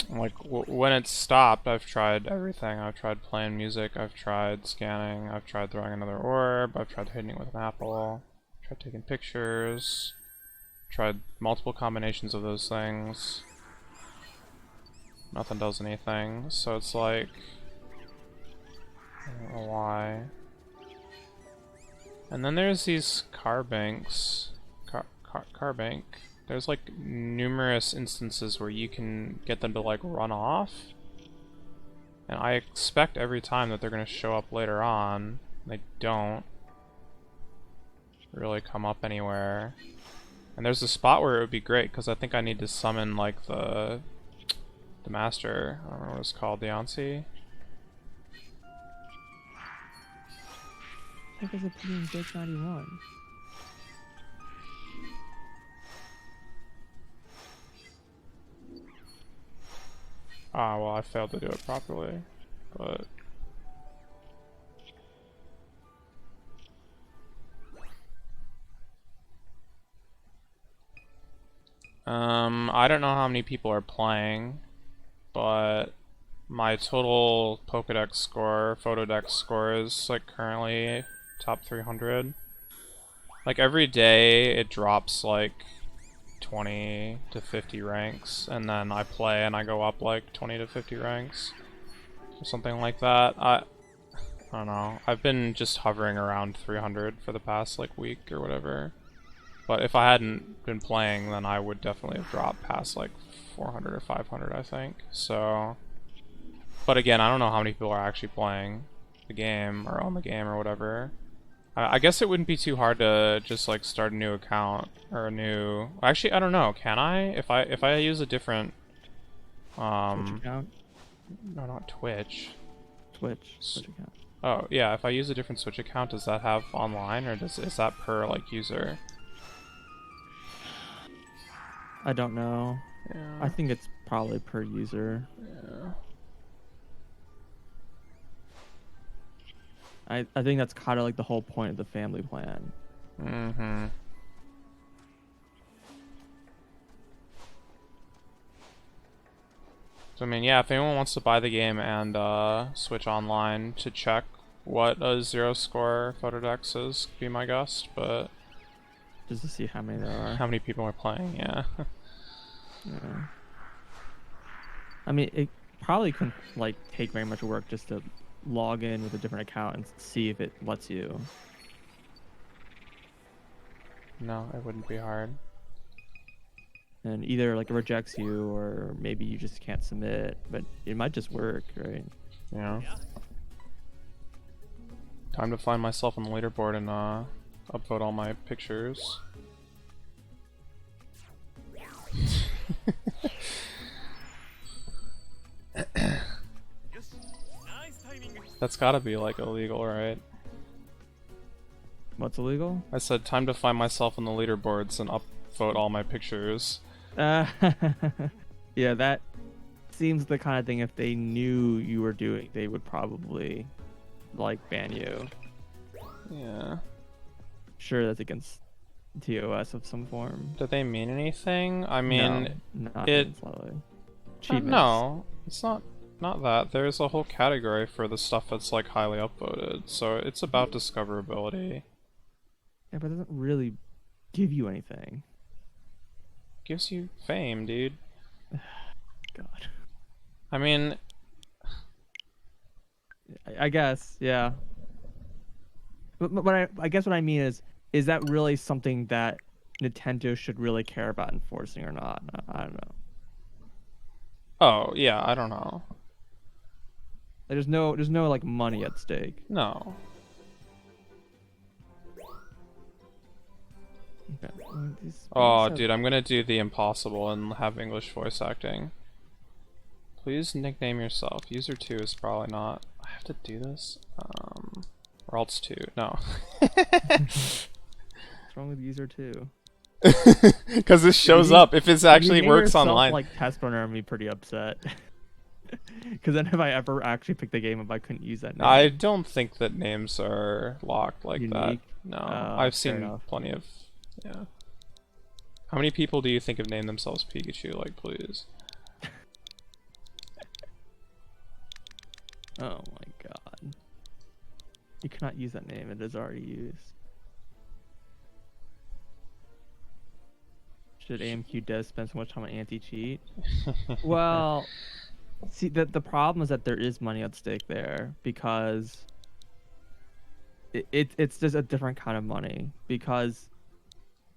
Like, when it stopped, I've tried everything. I've tried playing music, I've tried scanning, I've tried throwing another orb, I've tried hitting it with an apple, I've tried taking pictures, tried multiple combinations of those things. Nothing does anything, so it's like, I don't know why. And then there's these carbanks. Carbank. There's like numerous instances where you can get them to like run off. And I expect every time that they're going to show up later on. They don't really come up anywhere. And there's a spot where it would be great, because I think I need to summon like the master. I don't know what it's called, the Yancy. I think it's a putting Jake 91. Ah, well, I failed to do it properly, but... I don't know how many people are playing, but my total Pokédex score, Photodex score is like currently top 300. Like every day it drops like 20 to 50 ranks, and then I play and I go up like 20 to 50 ranks or something like that. I don't know. I've been just hovering around 300 for the past like week or whatever. But if I hadn't been playing, then I would definitely have dropped past like 400 or 500, I think. So, but again, I don't know how many people are actually playing the game or on the game or whatever. I guess it wouldn't be too hard to just like start a new account or a new. Actually, I don't know. Can I? If I use a different Twitch account? No, not Twitch. Twitch account. Oh yeah, if I use a different Switch account, does that have online, or is that per like user? I don't know. Yeah. I think it's probably per user. Yeah. I think that's kind of like the whole point of the family plan. Mm-hmm. So I mean, yeah, if anyone wants to buy the game and Switch Online to check what a 0 score Photodex is, be my guest, but... Just to see how many there are. How many people are playing, yeah. Yeah. I mean, it probably couldn't like take very much work just to log in with a different account and see if it lets you. No, it wouldn't be hard. And either like it rejects you, or maybe you just can't submit, but it might just work, right? Yeah. Time to find myself on the leaderboard and upvote all my pictures. That's gotta be like illegal, right? What's illegal? I said time to find myself on the leaderboards and upvote all my pictures. Uh, yeah, that seems the kind of thing if they knew you were doing, they would probably like ban you. Yeah. Sure, that's against TOS of some form. Do they mean anything? I mean, no, not it. Achievements. No, it's not. Not that. There's a whole category for the stuff that's like highly upvoted, so it's about discoverability. Yeah, but it doesn't really give you anything. Gives you fame, dude. God. I mean, I guess, yeah. But I guess what I mean is that really something that Nintendo should really care about enforcing or not? I don't know. oh yeah, I don't know. There's no like money at stake. No. Okay. Oh, dude, I'm gonna do the impossible and have English voice acting. Please nickname yourself. User 2 is probably not. I have to do this? Or else 2. No. What's wrong with user 2? Because this shows up. If it actually works online. Like test runner, I'd be pretty upset. Because then if I ever actually picked the game up, I couldn't use that name. I don't think that names are locked like Unique? that. No. I've seen enough. plenty of... Yeah. How many people do you think have named themselves Pikachu? Like, please. Oh my god. You cannot use that name, it is already used. Should AMQ devs spend so much time on anti-cheat? Well, see, the problem is that there is money at stake there, because it's just a different kind of money. Because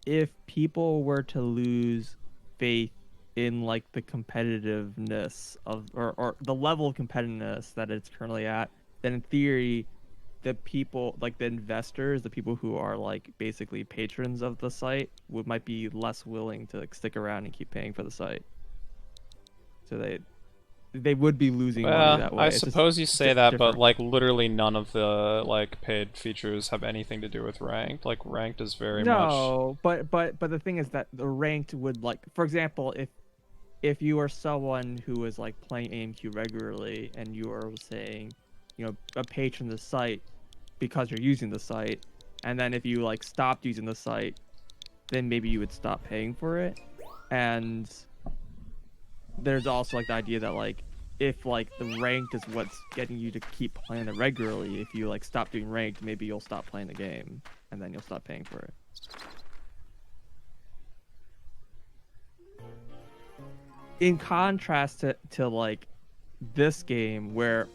if people were to lose faith in like the competitiveness of or the level of competitiveness that it's currently at, then in theory the people, like the investors, the people who are like basically patrons of the site, might be less willing to like stick around and keep paying for the site. So they would be losing money that way. I suppose you say that, but like literally none of the like paid features have anything to do with ranked. Like ranked is very much. No, but the thing is that the ranked would, like, for example, if you are someone who is like playing AMQ regularly and you are saying, you know, a patron of the site because you're using the site, and then if you like stopped using the site, then maybe you would stop paying for it. And there's also like the idea that like if like the ranked is what's getting you to keep playing it regularly, if you like stop doing ranked, maybe you'll stop playing the game and then you'll stop paying for it. In contrast to like this game, where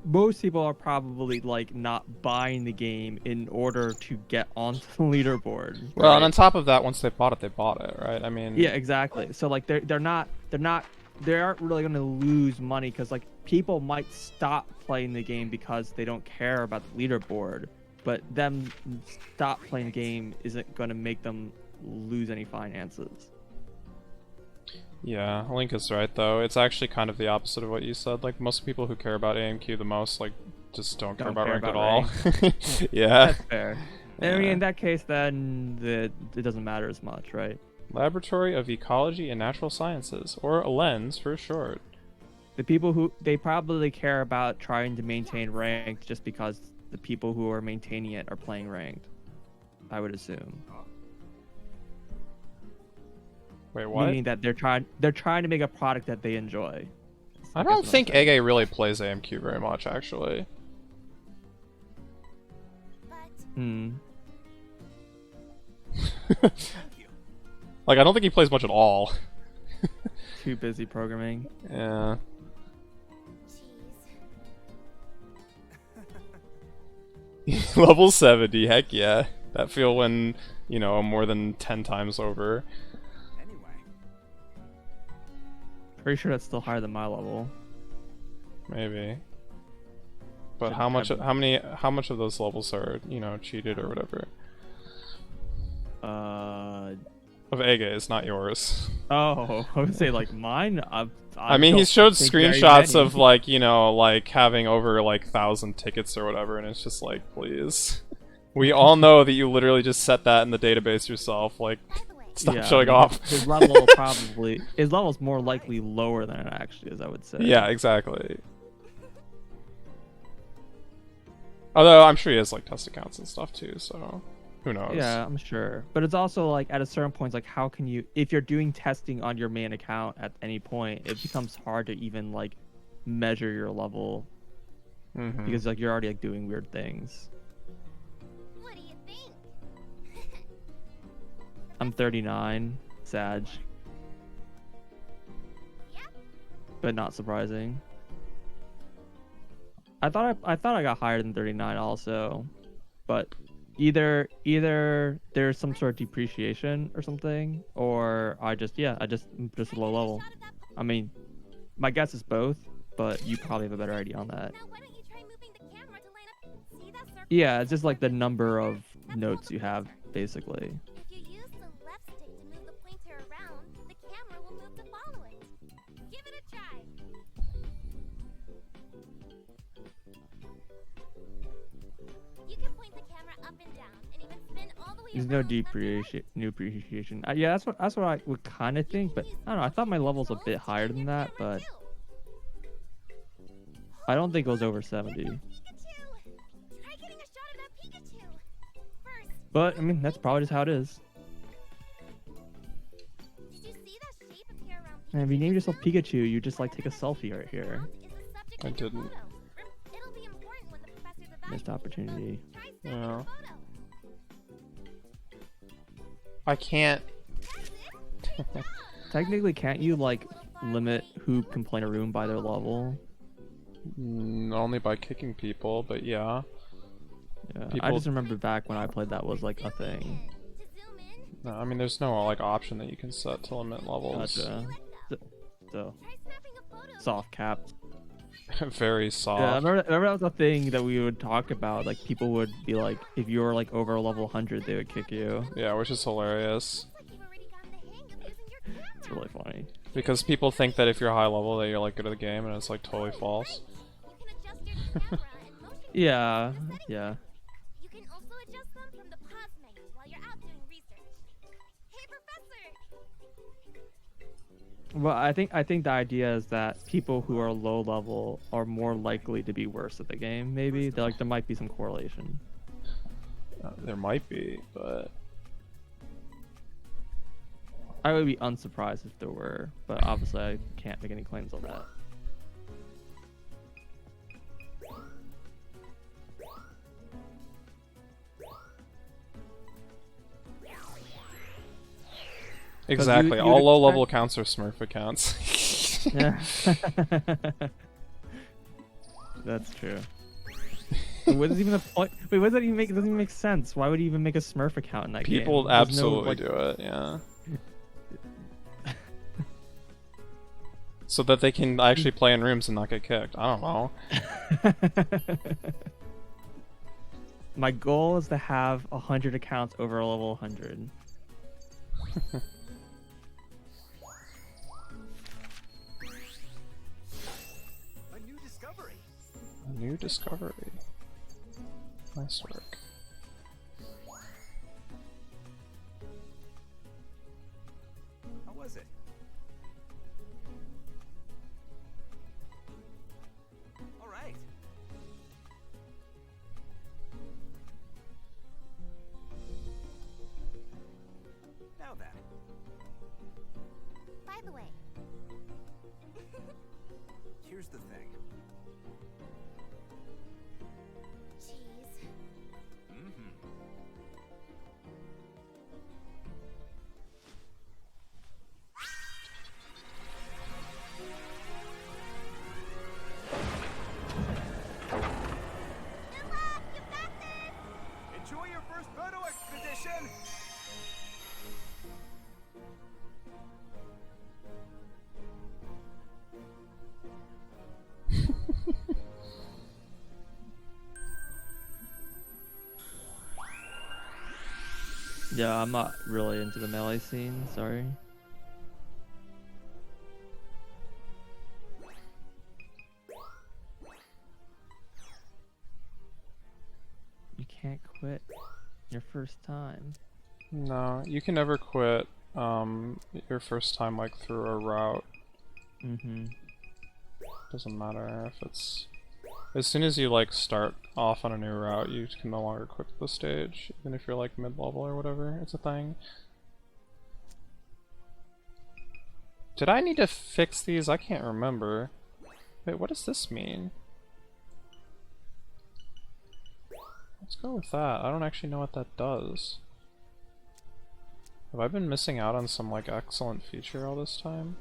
most people are probably like not buying the game in order to get onto the leaderboard. Right? Well, and on top of that, once they bought it, right? I mean, yeah, exactly. So like they aren't really going to lose money, because like people might stop playing the game because they don't care about the leaderboard, but them stop playing the game isn't going to make them lose any finances. Yeah, Link is right though. It's actually kind of the opposite of what you said. Like most people who care about AMQ the most, like just don't care about rank at all. Yeah. That's fair. I mean, in that case, then it doesn't matter as much, right? Laboratory of Ecology and Natural Sciences, or LENS for short. The people who they probably care about trying to maintain ranked just because the people who are maintaining it are playing ranked, I would assume. Wait, what? Meaning that they're trying to make a product that they enjoy. I don't think Ege really plays AMQ very much, actually. Like, I don't think he plays much at all. Too busy programming. Yeah. Level 70, heck yeah. That feel when, you know, more than 10 times over. Pretty sure that's still higher than my level. Maybe. But how much of those levels are, you know, cheated or whatever? Of Ege's, not yours. Oh, I would say like mine. I mean, he don't showed think very screenshots many. of like, you know, like having over like 1,000 tickets or whatever, and it's just like, please. We all know that you literally just set that in the database yourself. Like, stop Yeah, I showing mean, off. his level probably his level's more likely lower than it actually is, I would say. Yeah, exactly. Although I'm sure he has like test accounts and stuff too, so who knows? Yeah, I'm sure. But it's also like at a certain point, like how can you, if you're doing testing on your main account at any point, it becomes hard to even like measure your level because like you're already like doing weird things. What do you think? I'm 39, Sag, Yep. but not surprising. I thought I got higher than 39 also, but either there's some sort of depreciation or something, or I just low level. I mean, my guess is both, but you probably have a better idea on that. Now why don't you try moving the camera to line up? See that circle? Yeah, it's just like the number of notes you have, basically. If you use the left stick to move the pointer around, the camera will move to follow it. Give it a try. You can point the camera up and down, and even spin all the way There's around. no depreciation. Yeah, that's what I would kind of think, but I don't know. I thought my level's a bit higher than that, but I don't think it was over 70. Pikachu! Try getting a shot of that Pikachu. First, But I mean, that's probably just how it is. did you see that shape appear around And if you name yourself Pikachu, you just like take a selfie right here. I I didn't. It'll be important when the professor's Missed evaluating. opportunity. Try snapping Yeah. a photo. I can't. That's it. Great job. Technically, can't you like limit who can play in a room by their level? Only by kicking people, but yeah. Yeah, I People- just remember back when I played that was like a thing. To zoom in, No, I mean, there's no like option that you can set to limit levels. Gotcha. So try snapping a photo. soft cap. Very soft. Yeah, I remember that was a thing that we would talk about. Like people would be like, if you were like over level 100, they would kick you. Yeah, which is hilarious. Looks like you've already gotten the hang of using your camera. It's really funny. Because people think that if you're high level that you're like good at the game, and it's like totally false. You can adjust your camera and motion. Yeah, yeah. You can also adjust them from the pause menu while you're out doing research. Hey, Professor! Well, I think the idea is that people who are low level are more likely to be worse at the game. Maybe there might be some correlation. There might be, but I would be unsurprised if there were, but obviously I can't make any claims on that. exactly. you'd All low level expect- accounts are Smurf accounts. Yeah. That's true. What is even the point? Wait, what does that even make? It doesn't even make sense. Why would he even make a Smurf account in that game? People There's no, absolutely like- do it, yeah. So that they can actually play in rooms and not get kicked. I don't know. My goal is to have 100 accounts over a level 100. A new discovery. A new discovery. Nice work. How was it? All right. Now then. By the way, Here's the thing. jeez. Yeah, I'm not really into the melee scene. Sorry. You can't quit your first time. No, you can never quit your first time like through a route. Mm-hmm. Doesn't matter if it's... As soon as you like start off on a new route, you can no longer quit the stage, even if you're like mid-level or whatever. It's a thing. Did I need to fix these? I can't remember. Wait, what does this mean? Let's go with that. I don't actually know what that does. Have I been missing out on some like excellent feature all this time?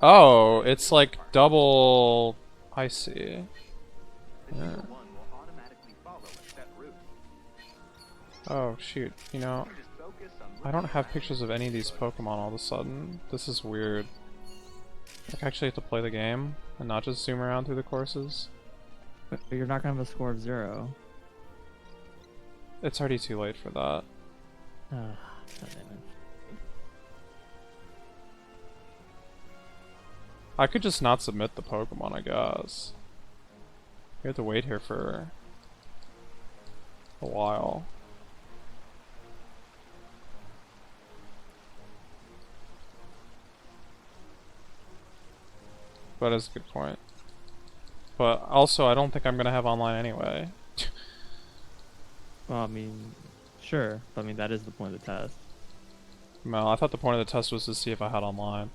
Oh, it's like double... I see. Yeah. Oh shoot, you know, I don't have pictures of any of these Pokemon all of a sudden. This is weird. Like, I actually have to play the game and not just zoom around through the courses. But you're not gonna have a score of 0. It's already too late for that. God damn it. I could just not submit the Pokemon, I guess. We have to wait here for a while. But that's a good point. But also, I don't think I'm gonna have online anyway. Well, I mean, sure. But I mean, that is the point of the test. No, I thought the point of the test was to see if I had online.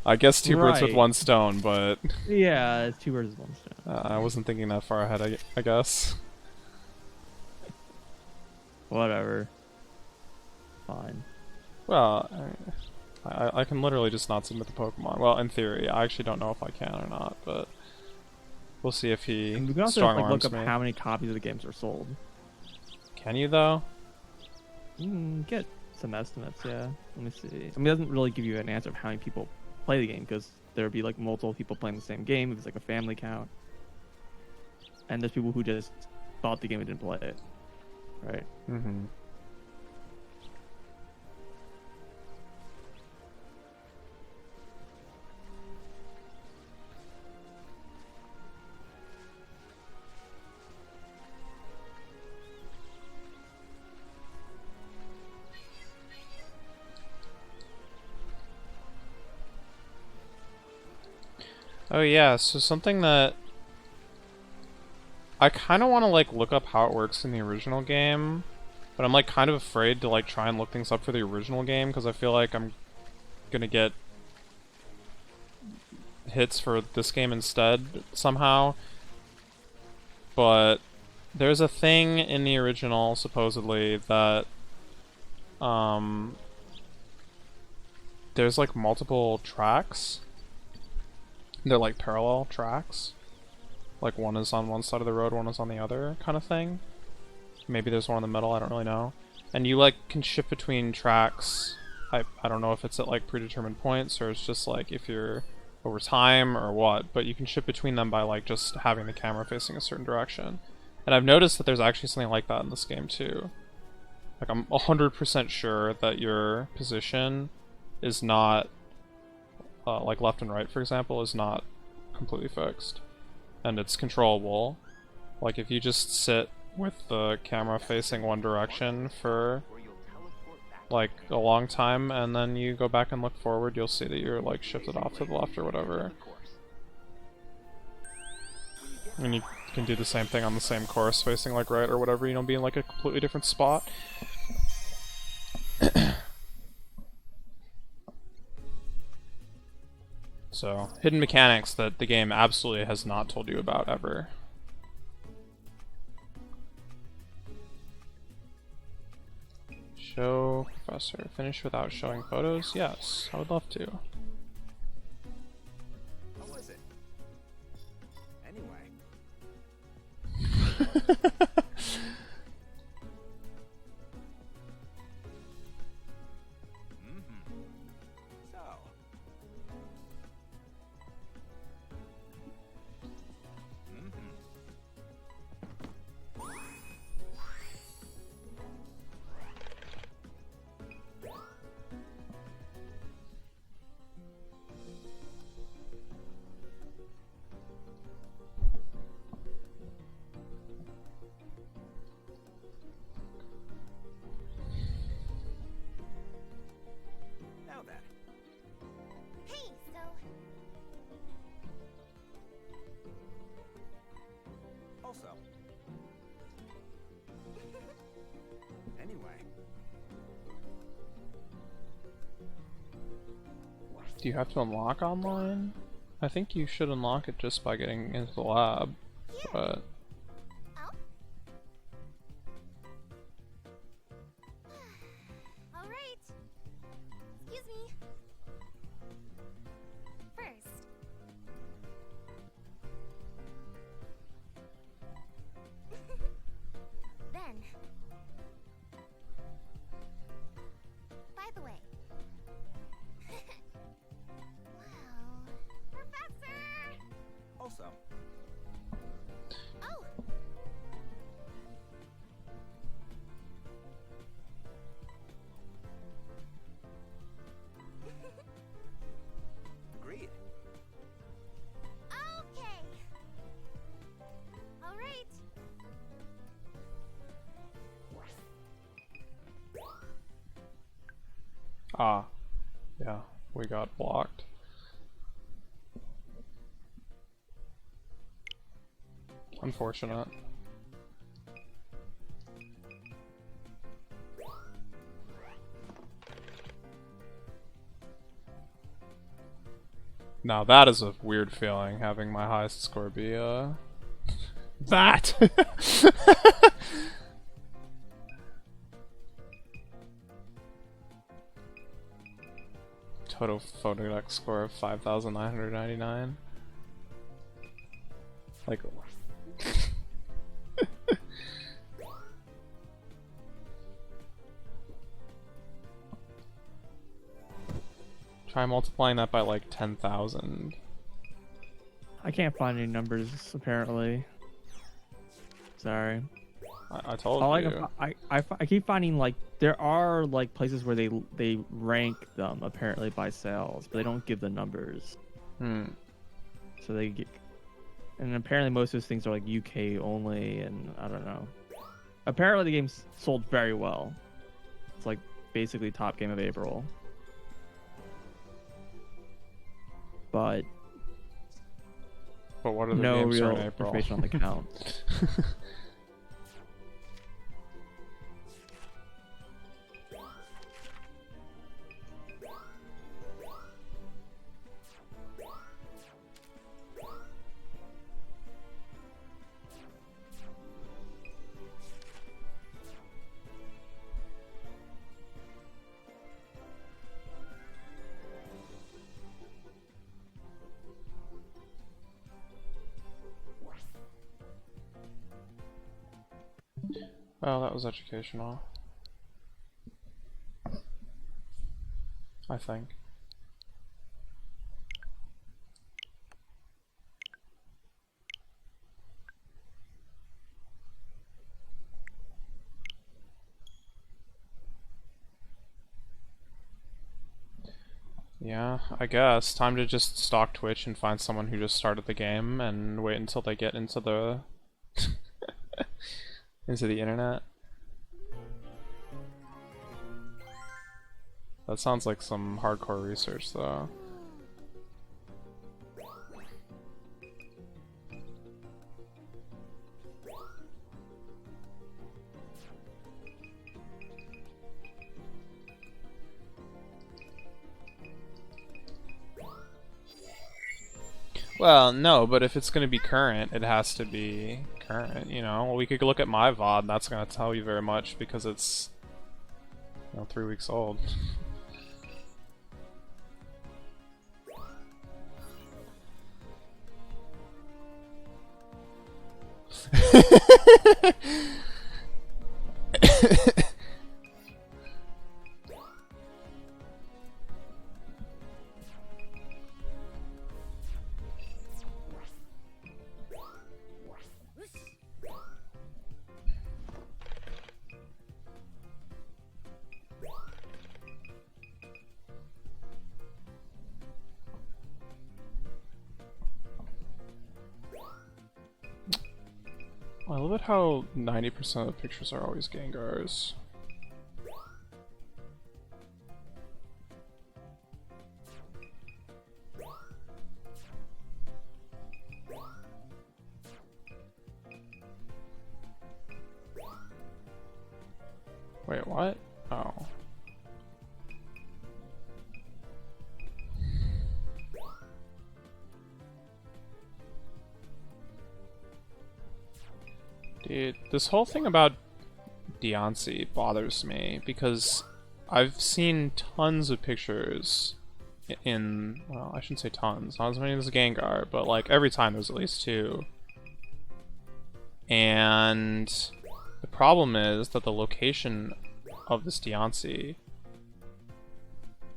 I guess two birds with Right. one stone, but Yeah, it's 2 birds with 1 stone. I wasn't thinking that far ahead, I guess. Whatever. Fine. Well, I can literally just not submit the Pokemon. Well, in theory. I actually don't know if I can or not, but we'll see if he And we can also strong like, arms look up me. how many copies of the games are sold. Can you, though? You can get some estimates, yeah. Let me see. I mean, it doesn't really give you an answer of how many people play the game, because there would be like multiple people playing the same game if it's like a family count. And there's people who just bought the game and didn't play it. Right? Mm-hmm. Oh yeah, so something that I kind of want to like look up how it works in the original game, but I'm like kind of afraid to like try and look things up for the original game because I feel like I'm gonna get hits for this game instead somehow. But there's a thing in the original supposedly that there's like multiple tracks. They're like parallel tracks. Like one is on one side of the road, one is on the other, kind of thing. Maybe there's one in the middle, I don't really know. And you like can shift between tracks. I don't know if it's at like predetermined points or it's just like if you're over time or what, but you can shift between them by like just having the camera facing a certain direction. And I've noticed that there's actually something like that in this game too. Like I'm 100% sure that your position is not like left and right, for example, is not completely fixed. And it's controllable. Like if you just sit with the camera facing one direction for like a long time and then you go back and look forward, you'll see that you're like shifted off to the left or whatever. And you can do the same thing on the same course facing like right or whatever, you know, be in like a completely different spot. So, hidden mechanics that the game absolutely has not told you about ever. Show Professor. Finish without showing photos? Yes, I would love to. How was it? Anyway. So. Do you have to unlock online? I think you should unlock it just by getting into the lab, but... Oh? Alright. Excuse me. First. Then. By the way. Wow. Professor! Also, Oh! agreed. Okay. All right. Ah. Yeah, we got blocked. Unfortunate. Now that is a weird feeling, having my highest score be, that! Total photodeck score of 5,999. Like... Try multiplying that by like 10,000. I can't find any numbers apparently. Sorry. I told All you. I keep finding like there are like places where they rank them apparently by sales, but they don't give the numbers. Hmm. So they get, and apparently most of those things are like UK only, and I don't know. Apparently the game's sold very well. It's like basically top game of April. But But what are the no games real for in April? information on the count. Well, that was educational. I think. Yeah, I guess. Time to just stalk Twitch and find someone who just started the game and wait until they get into the into the internet. That sounds like some hardcore research though. Well, no, but if it's going to be current, it has to be current, you know? We could look at my VOD, that's going to tell you very much because it's, you know, 3 weeks old. I love it how 90% of the pictures are always Gengars. Wait, what? Oh. Dude, this whole thing about Deontay bothers me because I've seen tons of pictures in, well, I shouldn't say tons, not as many as Gengar, but like every time there's at least 2. And the problem is that the location of this Deontay,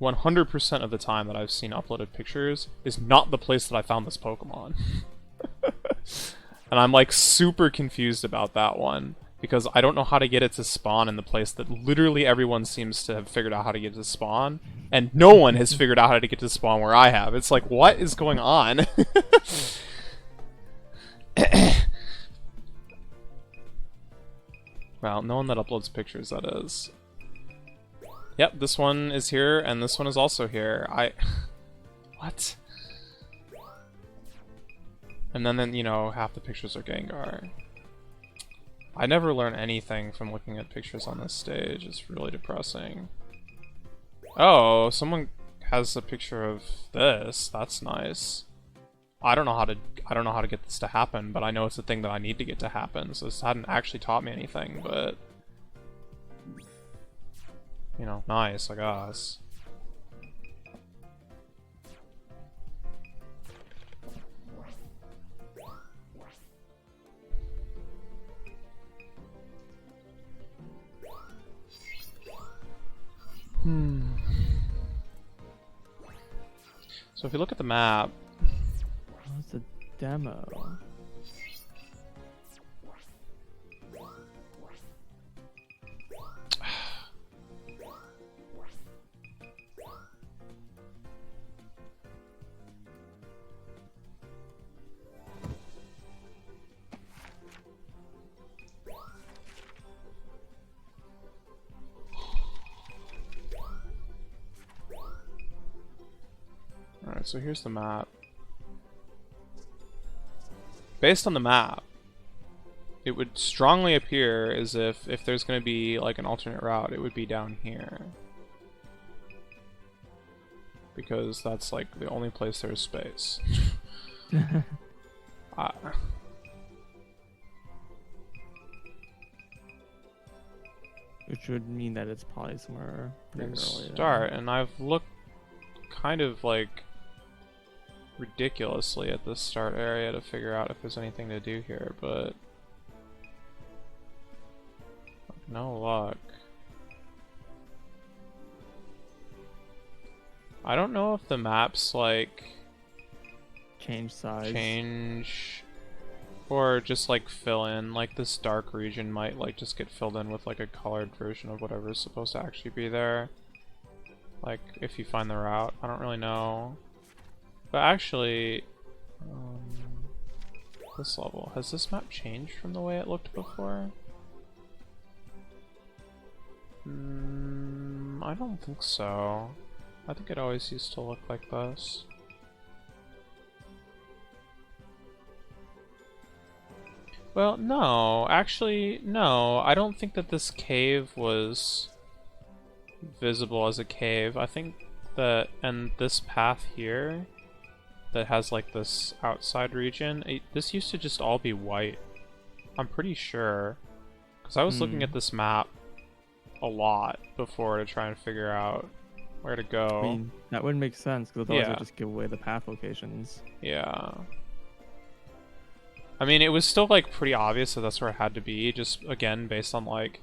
100% of the time that I've seen uploaded pictures, is not the place that I found this Pokemon. And I'm like super confused about that one, because I don't know how to get it to spawn in the place that literally everyone seems to have figured out how to get it to spawn, and no one has figured out how to get to spawn where I have. It's like, what is going on? Well, no one that uploads pictures, that is. Yep, this one is here, and this one is also here. What? And then, you know, half the pictures are Gengar. I never learn anything from looking at pictures on this stage. It's really depressing. Oh, someone has a picture of this. That's nice. I don't know how to get this to happen, but I know it's a thing that I need to get to happen. So this hadn't actually taught me anything, but you know, nice, I guess. So if you look at the map, What's a demo? alright, so here's the map. Based on the map, it would strongly appear as if there's going to be like an alternate route, it would be down here. Because that's like the only place there's space. Which would mean that it's probably somewhere pretty early. Start, and I've looked kind of like ridiculously at the start area to figure out if there's anything to do here, but no luck. I don't know if the maps like Change size. change or just like fill in, like this dark region might like just get filled in with like a colored version of whatever's supposed to actually be there. Like if you find the route, I don't really know. But actually, this level, has this map changed from the way it looked before? I don't think so. I think it always used to look like this. Well, no. Actually, no. I don't think that this cave was visible as a cave. I think that, and this path here that has like this outside region, this used to just all be white. I'm pretty sure. Because I was looking at this map a lot before to try and figure out where to go. I mean, that would make sense, because otherwise Yeah. it would just give away the path locations. Yeah. I mean, it was still like pretty obvious that that's where it had to be, just again based on like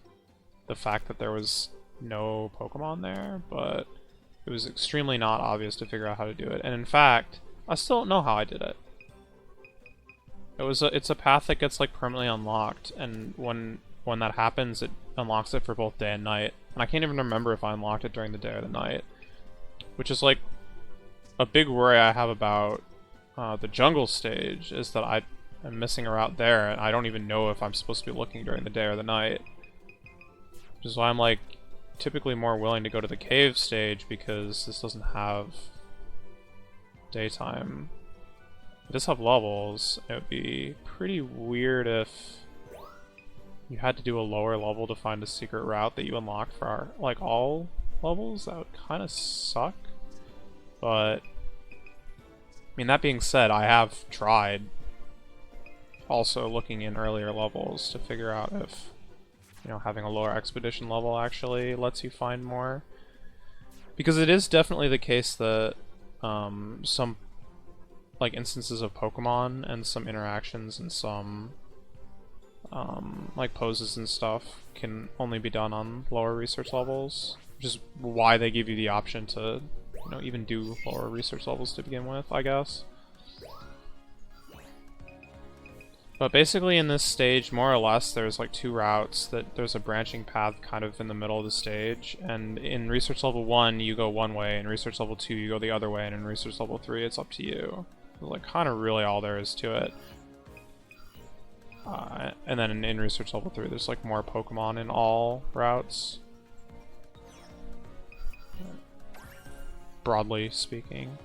the fact that there was no Pokemon there, but it was extremely not obvious to figure out how to do it. And in fact, I still don't know how I did it. It's a path that gets like permanently unlocked, and when that happens, it unlocks it for both day and night. And I can't even remember if I unlocked it during the day or the night, which is like a big worry I have about the jungle stage, is that I'm missing a route there, and I don't even know if I'm supposed to be looking during the day or the night. Which is why I'm like typically more willing to go to the cave stage, because this doesn't have daytime. It does have levels. It would be pretty weird if you had to do a lower level to find a secret route that you unlock for like all levels. That would kind of suck. But I mean, that being said, I have tried also looking in earlier levels to figure out if, you know, having a lower expedition level actually lets you find more. Because it is definitely the case that some like instances of Pokemon and some interactions and some like poses and stuff can only be done on lower research levels, which is why they give you the option to, you know, even do lower research levels to begin with, I guess. But basically in this stage, more or less, there's like two routes. That there's a branching path kind of in the middle of the stage, and in research level 1 you go one way, in research level 2 you go the other way, and in research level 3 it's up to you. It's like kind of really all there is to it. And then in research level 3 there's like more Pokemon in all routes. Broadly speaking.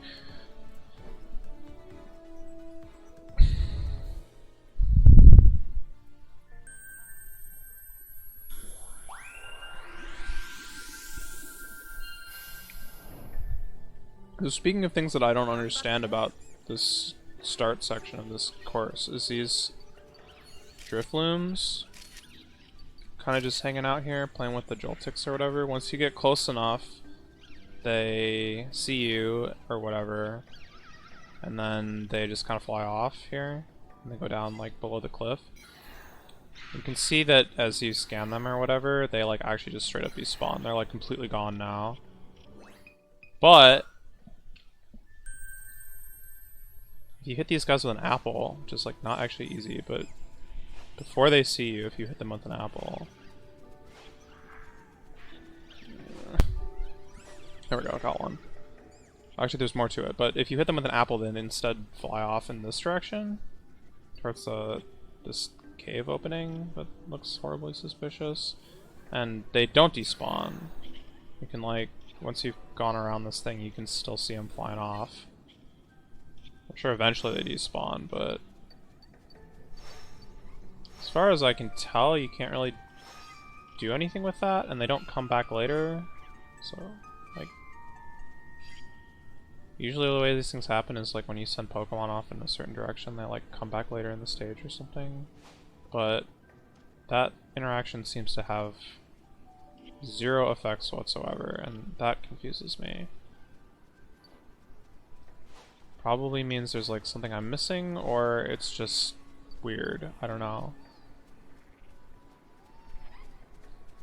So speaking of things that I don't understand about this start section of this course, is these Driflooms kind of just hanging out here, playing with the Joltix or whatever. Once you get close enough, they see you or whatever, and then they just kind of fly off here, and they go down like below the cliff. You can see that as you scan them or whatever, they like actually just straight up despawn. They're like completely gone now. But if you hit these guys with an apple, which is like not actually easy, but before they see you, if you hit them with an apple. There we go, got one. Actually, there's more to it, but if you hit them with an apple, then instead fly off in this direction, towards this cave opening that looks horribly suspicious, and they don't despawn. You can like, once you've gone around this thing, you can still see them flying off. I'm sure eventually they despawn, but as far as I can tell, you can't really do anything with that, and they don't come back later. So, like, usually the way these things happen is like when you send Pokemon off in a certain direction, they like come back later in the stage or something. But that interaction seems to have zero effects whatsoever, and that confuses me. Probably means there's like something I'm missing, or it's just weird. I don't know.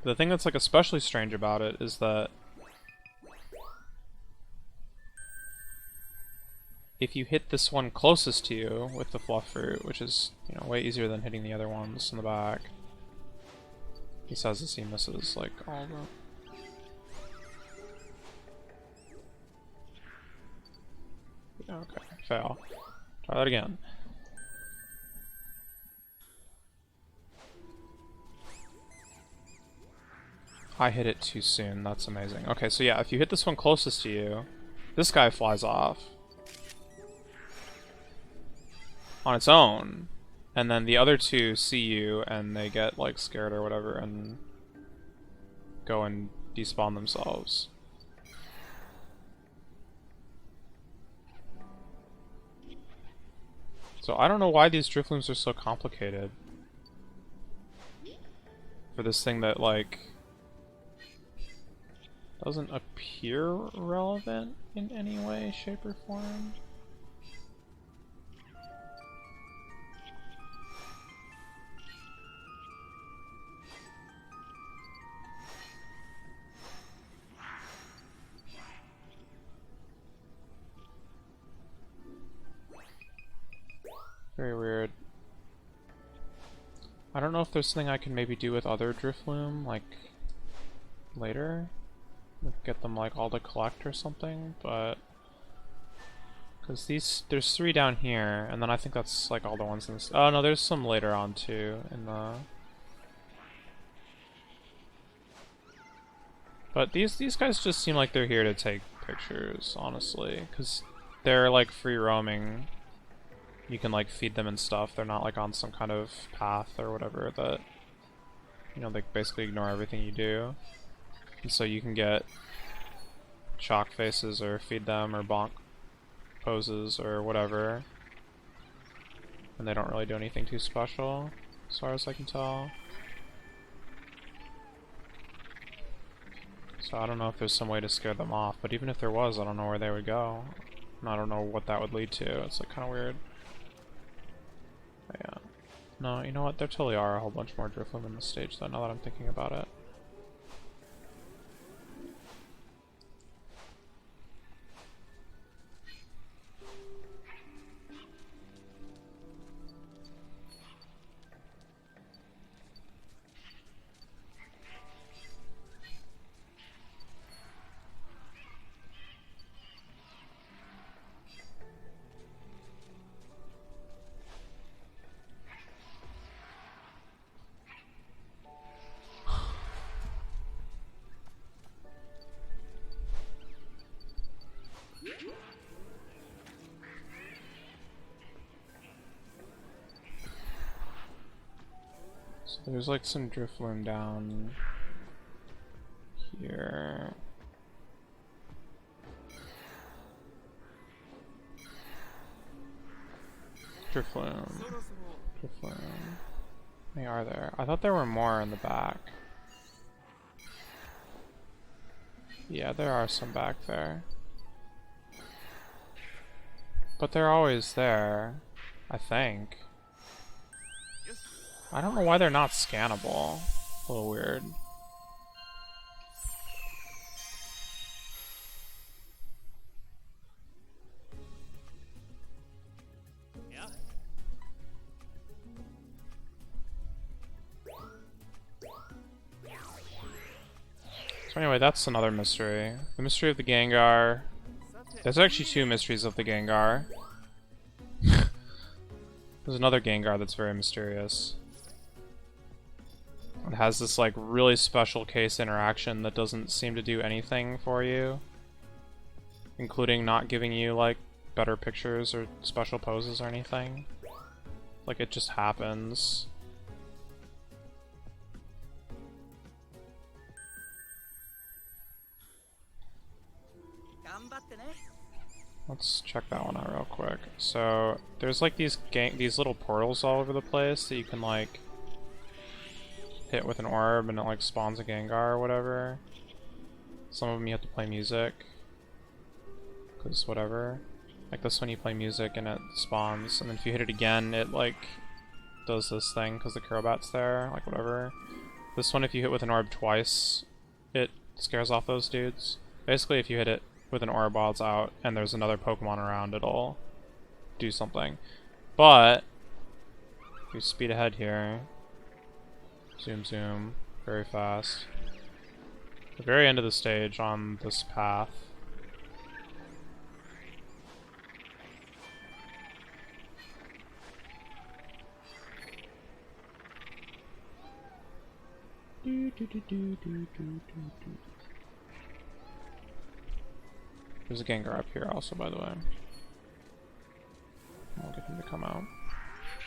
The thing that's like especially strange about it is that if you hit this one closest to you with the fluff fruit, which is, you know, way easier than hitting the other ones in the back. He says this, he misses like all of them. Okay, fail. Try that again. I hit it too soon, that's amazing. Okay, so yeah, if you hit this one closest to you, this guy flies off on its own, and then the other two see you and they get like scared or whatever and go and despawn themselves. So I don't know why these Driflooms are so complicated for this thing that like doesn't appear relevant in any way, shape, or form. Very weird. I don't know if there's something I can maybe do with other Drifloom, like, later? Like, get them, like, all to collect or something, but... Because there's 3 down here, and then I think that's, like, all the ones in this... Oh, no, there's some later on, too, in the... But these guys just seem like they're here to take pictures, honestly, because they're, like, free roaming. You can like feed them and stuff. They're not like on some kind of path or whatever that, you know, they basically ignore everything you do. And so you can get shock faces or feed them or bonk poses or whatever. And they don't really do anything too special, as far as I can tell. So I don't know if there's some way to scare them off, but even if there was, I don't know where they would go. And I don't know what that would lead to. It's like kind of weird. But yeah. No, you know what? There totally are a whole bunch more Drifloon in this stage, though, now that I'm thinking about it. So there's like some Drifloon down here. Drifloon. Drifloon. How many are there? I thought there were more in the back. Yeah, there are some back there. But they're always there, I think. I don't know why they're not scannable. A little weird. Yeah. So anyway, that's another mystery. The mystery of the Gengar. There's actually two mysteries of the Gengar. There's another Gengar that's very mysterious. It has this like really special case interaction that doesn't seem to do anything for you. Including not giving you like better pictures or special poses or anything. Like it just happens. Let's check that one out real quick. So there's like these little portals all over the place that you can like hit with an orb and it like spawns a Gengar or whatever. Some of them you have to play music. Cause whatever. Like this one you play music and it spawns, and then if you hit it again it like does this thing because the Crobat's there, like whatever. This one if you hit with an orb twice, it scares off those dudes. Basically if you hit it with an orb while it's out and there's another Pokemon around, it'll do something. But if you speed ahead here, zoom zoom, very fast. The very end of the stage on this path. There's a Gengar up here also, by the way. I'll get him to come out.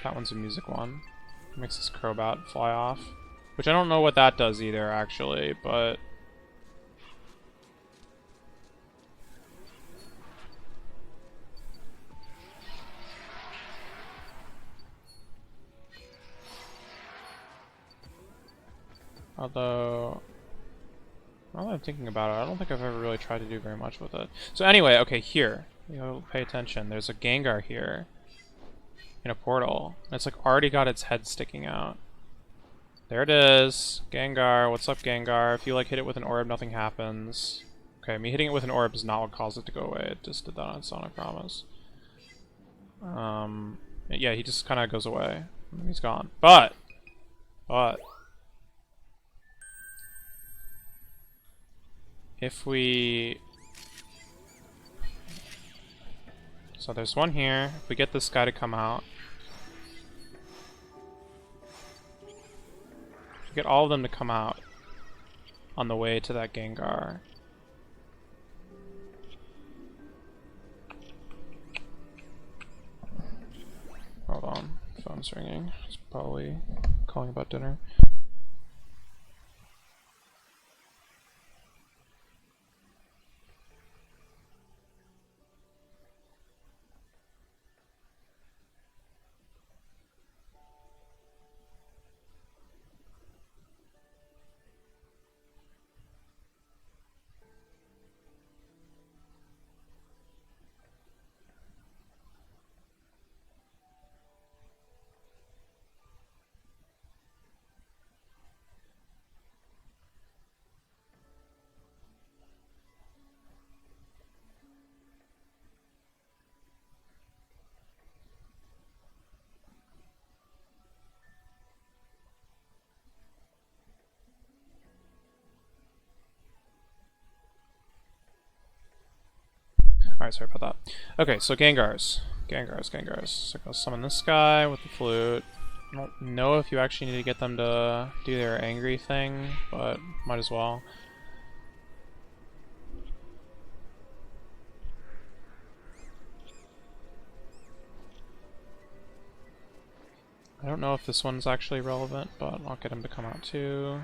That one's a music one. Makes this Crobat fly off. Which I don't know what that does either, actually, but... Although... now that I'm thinking about it, I don't think I've ever really tried to do very much with it. So anyway, okay, here. You know, pay attention. There's a Gengar here. In a portal. And it's like already got its head sticking out. There it is. Gengar. What's up, Gengar? If you like hit it with an orb, nothing happens. Okay, me hitting it with an orb is not what caused it to go away. It just did that on its own, I promise. Yeah, he just kind of goes away. And he's gone. But! If we... So there's one here. If we get this guy to come out. If we get all of them to come out on the way to that Gengar. Hold on. Phone's ringing. It's probably calling about dinner. Alright, sorry about that. Okay, so Gengars. Gengars. So I'll summon this guy with the flute. I don't know if you actually need to get them to do their angry thing, but might as well. I don't know if this one's actually relevant, but I'll get him to come out too.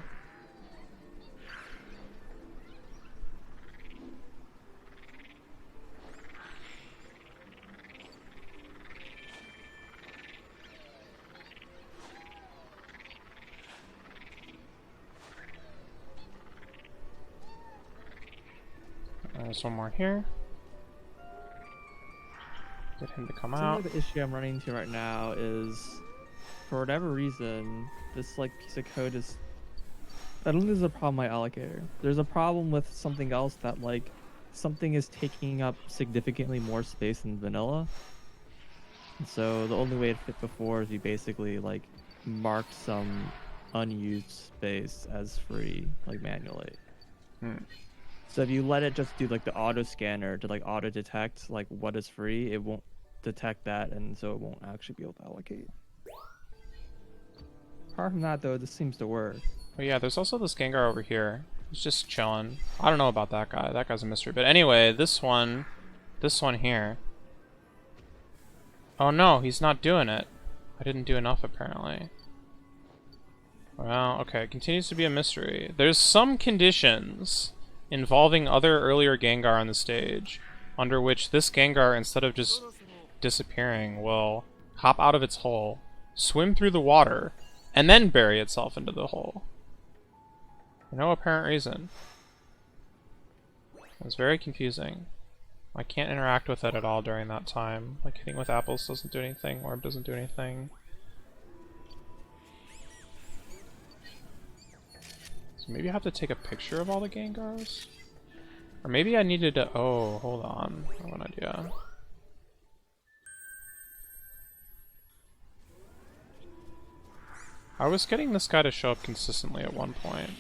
There's one more here. Get him to come out. The issue I'm running into right now is, for whatever reason, this like piece of code is. I don't think there's a problem with my allocator. There's a problem with something else that like something is taking up significantly more space than vanilla. And so the only way it fit before is you basically like mark some unused space as free, like manually. So if you let it just do like the auto scanner to like auto detect like what is free, it won't detect that, and so it won't actually be able to allocate. Apart from that though, this seems to work. Oh yeah, there's also this Gengar over here. He's just chilling. I don't know about that guy. That guy's a mystery. But anyway, this one here. Oh no, he's not doing it. I didn't do enough apparently. Well, okay, it continues to be a mystery. There's some conditions involving other earlier Gengar on the stage, under which this Gengar, instead of just disappearing, will hop out of its hole, swim through the water, and then bury itself into the hole. For no apparent reason. It's very confusing. I can't interact with it at all during that time. Like, hitting with apples doesn't do anything, orb doesn't do anything. So maybe I have to take a picture of all the Gengars? Or maybe I needed to... Oh, hold on. I have an idea. I was getting this guy to show up consistently at one point.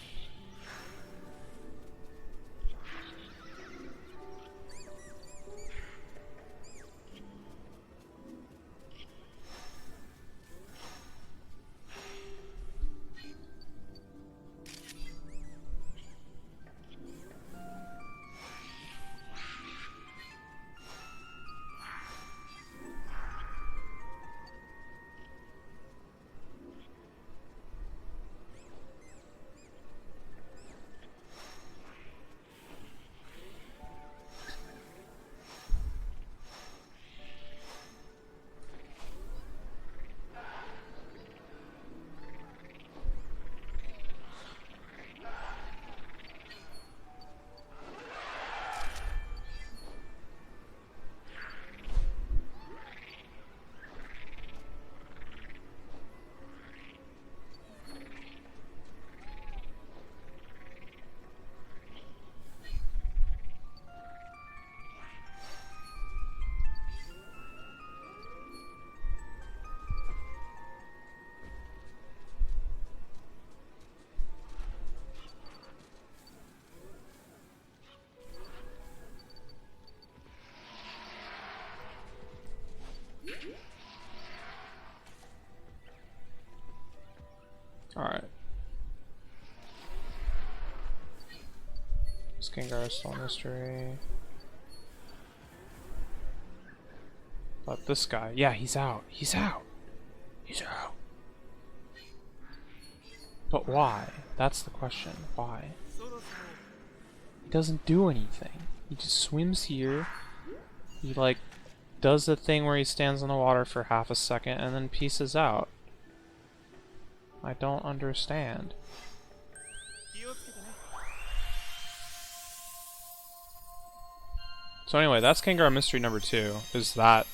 Alright. This Gengar is still a mystery. But this guy, yeah, he's out. He's out. He's out. But why? That's the question. Why? He doesn't do anything. He just swims here. He, like, does the thing where he stands in the water for half a second and then pieces out. I don't understand. So anyway, that's Gengar mystery number 2. Is that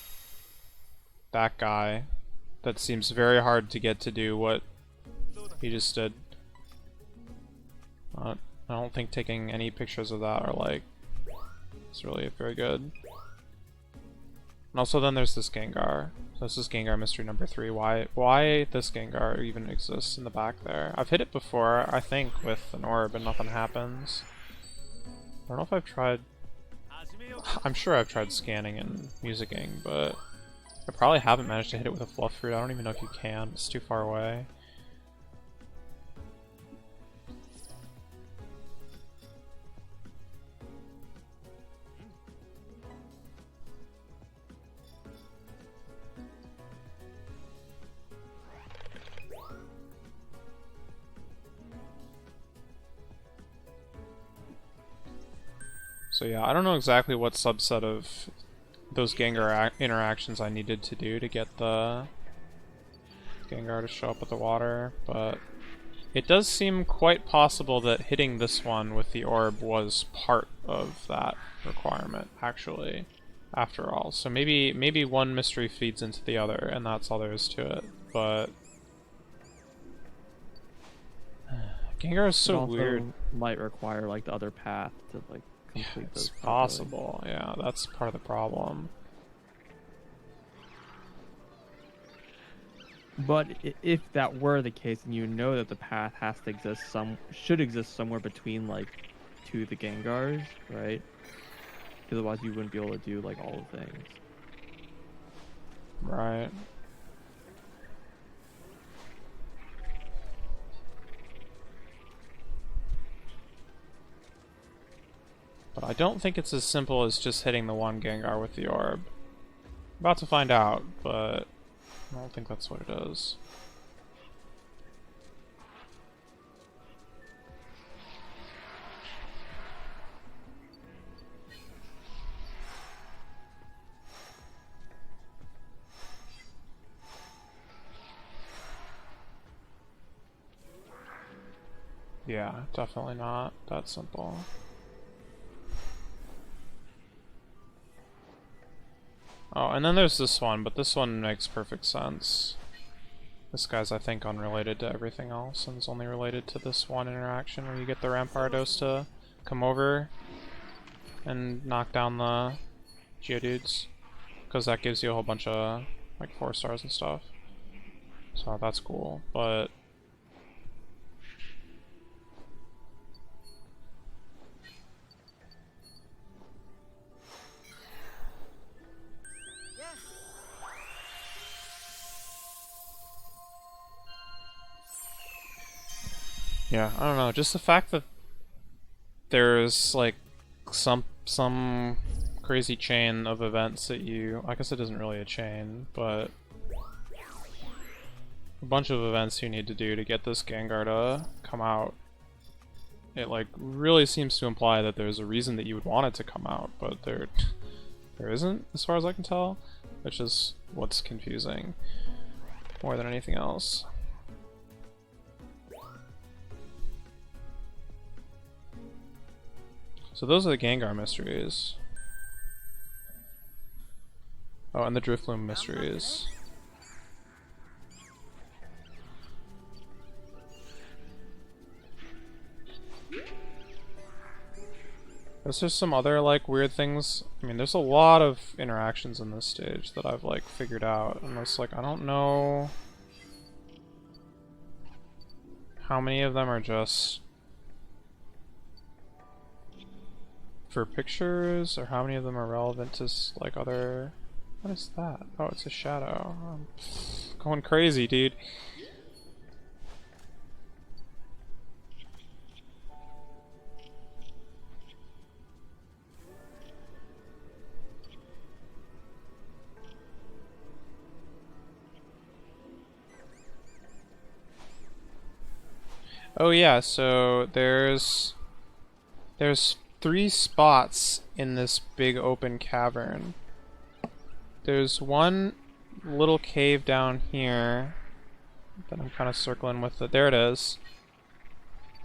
guy that seems very hard to get to do what he just did. I don't think taking any pictures of that are like, it's really very good. And also then there's this Gengar. So this is Gengar mystery number 3. Why this Gengar even exists in the back there? I've hit it before, I think, with an orb and nothing happens. I don't know if I've tried I'm sure I've tried scanning and musicking, but I probably haven't managed to hit it with a fluff fruit. I don't even know if you can. It's too far away. So yeah, I don't know exactly what subset of those Gengar interactions I needed to do to get the Gengar to show up with the water, but it does seem quite possible that hitting this one with the orb was part of that requirement, actually, after all. So maybe one mystery feeds into the other, and that's all there is to it, but Gengar is so weird. Might require like the other path to like complete It's those properly. possible, yeah, that's part of the problem. But if that were the case, and you know that the path has to exist should exist somewhere between like two of the Gengars, right? Because otherwise you wouldn't be able to do like all the things. Right. But I don't think it's as simple as just hitting the one Gengar with the orb. About to find out, but I don't think that's what it is. Yeah, definitely not that simple. Oh, and then there's this one, but this one makes perfect sense. This guy's, I think, unrelated to everything else, and is only related to this one interaction where you get the Rampardos to come over and knock down the Geodudes, because that gives you a whole bunch of, like, 4 stars and stuff. So that's cool, but yeah, I don't know, just the fact that there's like some crazy chain of events that I guess it isn't really a chain, but a bunch of events you need to do to get this Gengar to come out. It like really seems to imply that there's a reason that you would want it to come out, but there isn't, as far as I can tell, which is what's confusing more than anything else. So those are the Gengar mysteries. Oh, and the Drifloon mysteries. There's just some other like weird things. I mean, there's a lot of interactions in this stage that I've like figured out, and it's like I don't know how many of them are just for pictures, or how many of them are relevant to like other. What is that? Oh, it's a shadow. I'm going crazy, dude. Oh yeah, so there's 3 spots in this big open cavern. There's one little cave down here that I'm kind of circling with it. There it is.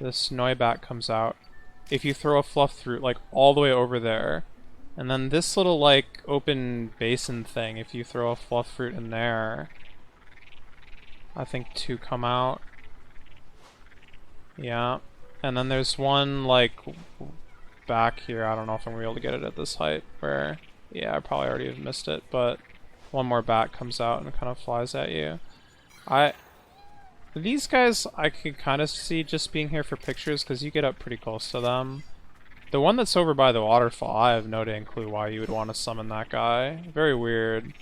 This Noibat comes out. If you throw a fluff through, like all the way over there, and then this little like open basin thing, if you throw a fluff fruit in there, I think 2 come out. Yeah, and then there's one like back here. I don't know if I'm gonna be able to get it at this height. Where, yeah, I probably already have missed it, but one more bat comes out and kind of flies at you. These guys I could kind of see just being here for pictures because you get up pretty close to them, The one that's over by the waterfall, I have no dang clue why you would want to summon that guy. Very weird.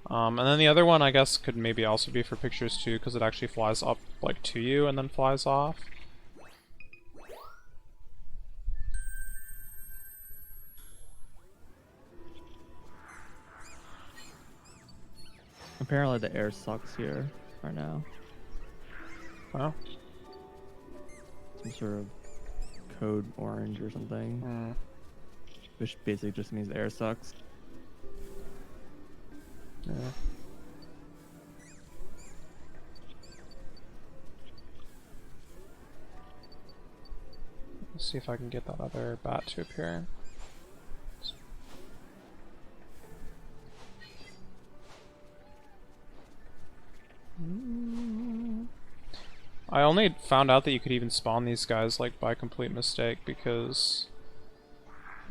And then the other one, I guess, could maybe also be for pictures too, because it actually flies up, like, to you and then flies off. Apparently the air sucks here right now. Well. Some sort of code orange or something. Which basically just means the air sucks. Yeah. Let's see if I can get that other bat to appear. I only found out that you could even spawn these guys like by complete mistake because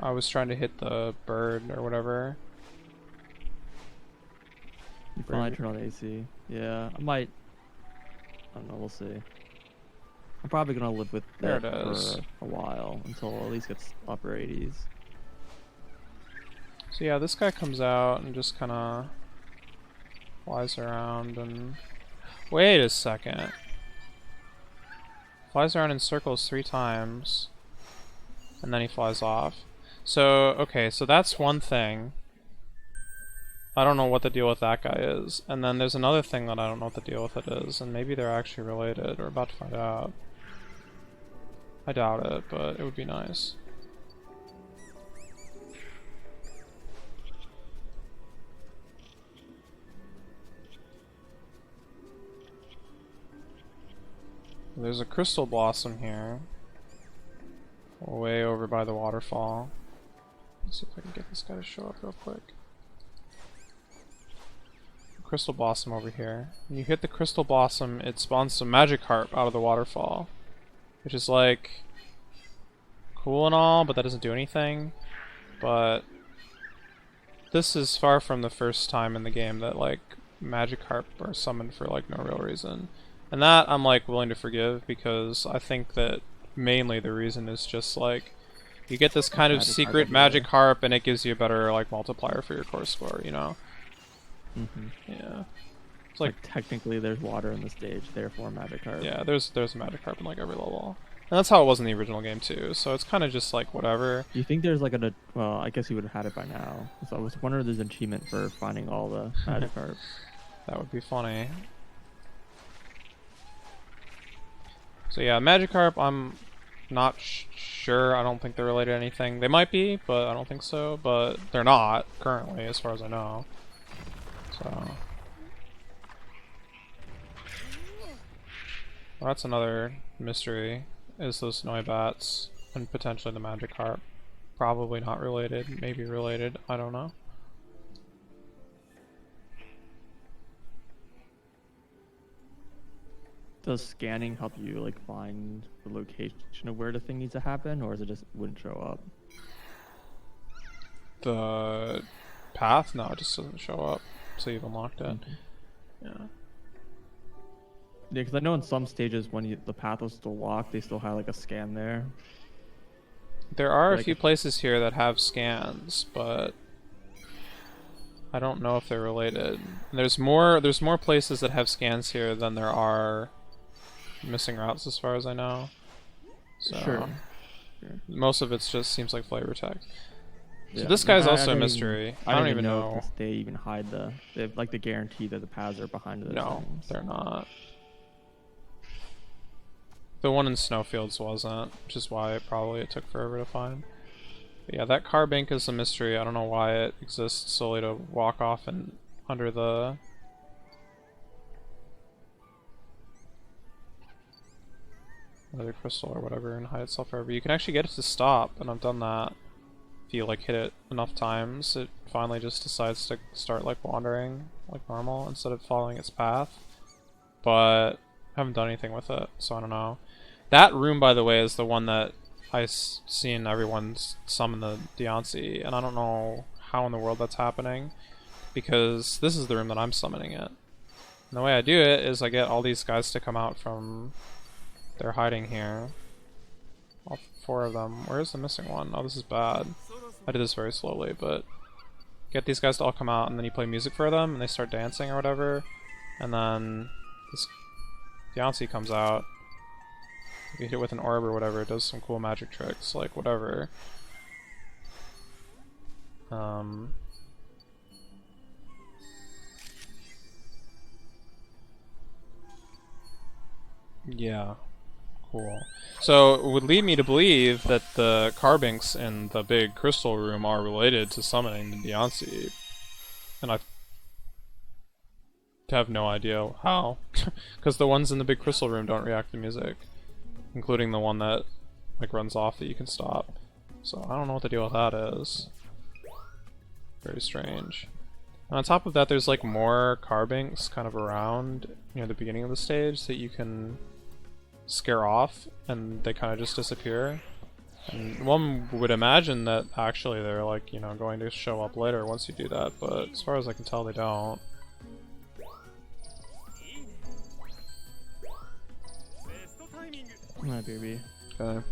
I was trying to hit the bird or whatever. You probably turn on the AC. Yeah, I might. I don't know. We'll see. I'm probably gonna live with There it it is. for a while until at least gets upper 80s. So yeah, this guy comes out and just kind of flies around and... Wait a second. Flies around in circles 3 times. And then he flies off. So, okay, so that's one thing. I don't know what the deal with that guy is. And then there's another thing that I don't know what the deal with it is. And maybe they're actually related. We're about to find out. I doubt it, but it would be nice. There's a crystal blossom here. Way over by the waterfall. Let's see if I can get this guy to show up real quick. Crystal blossom over here. When you hit the crystal blossom, it spawns some Magikarp out of the waterfall. Which is like... cool and all, but that doesn't do anything. But... this is far from the first time in the game that like Magikarp are summoned for like no real reason. And that I'm like willing to forgive because I think that mainly the reason is just like you get this kind of secret Magikarp and it gives you a better like multiplier for your core score, you know? Yeah. It's Like technically there's water in the stage, therefore Magikarp. yeah, there's a Magikarp in like every level. And that's how it was in the original game too, so it's kind of just like whatever. Do you think there's like a well, I guess you would have had it by now. So I was wondering if there's an achievement for finding all the Magikarp. That would be funny. So yeah, Magikarp, I'm not sure. I don't think they're related to anything. They might be, but I don't think so. But they're not, currently, as far as I know. So... well, that's another mystery, is those snowy bats, and potentially the Magikarp. Probably not related, maybe related, I don't know. Does scanning help you like find the location of where the thing needs to happen, or is it just wouldn't show up? The path? No, it just doesn't show up, so you've unlocked it. Yeah. Yeah, because I know in some stages when the path was still locked, they still had like a scan there. There are a Like few places here that have scans, but I don't know if they're related. There's more places that have scans here than there are missing routes, as far as I know. So Sure. most of it just seems like flavor text. So Yeah. this guy's I also a don't mystery. I don't even know. if they even hide they have like the guarantee that the paths are behind those No, things. they're not. The one in Snowfields wasn't, which is why it took forever to find. But yeah, that car bank is a mystery. I don't know why it exists solely to walk off and under the... another crystal or whatever and hide itself forever. You can actually get it to stop, and I've done that. If you like hit it enough times, it finally just decides to start like wandering like normal instead of following its path. But I haven't done anything with it, so I don't know. That room, by the way, is the one that I've seen everyone summon the Deontay, and I don't know how in the world that's happening, because this is the room that I'm summoning it. And the way I do it is I get all these guys to come out from their hiding here. All 4 of them. Where's the missing one? Oh, this is bad. I did this very slowly, but get these guys to all come out, and then you play music for them, and they start dancing or whatever, and then this Beyonce comes out. You hit it with an orb or whatever, it does some cool magic tricks, like whatever. Yeah. Cool. So it would lead me to believe that the carbinks in the big crystal room are related to summoning the Beyonce. And I have no idea how. Because the ones in the big crystal room don't react to music. Including the one that like runs off that you can stop. So I don't know what the deal with that is. Very strange. And on top of that, there's like more carbinks kind of around near the beginning of the stage that you can scare off, and they kind of just disappear. And one would imagine that actually they're like, you know, going to show up later once you do that, but as far as I can tell, they don't. My baby. Okay.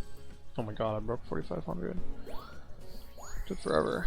Oh my god, I broke 4,500. Took forever.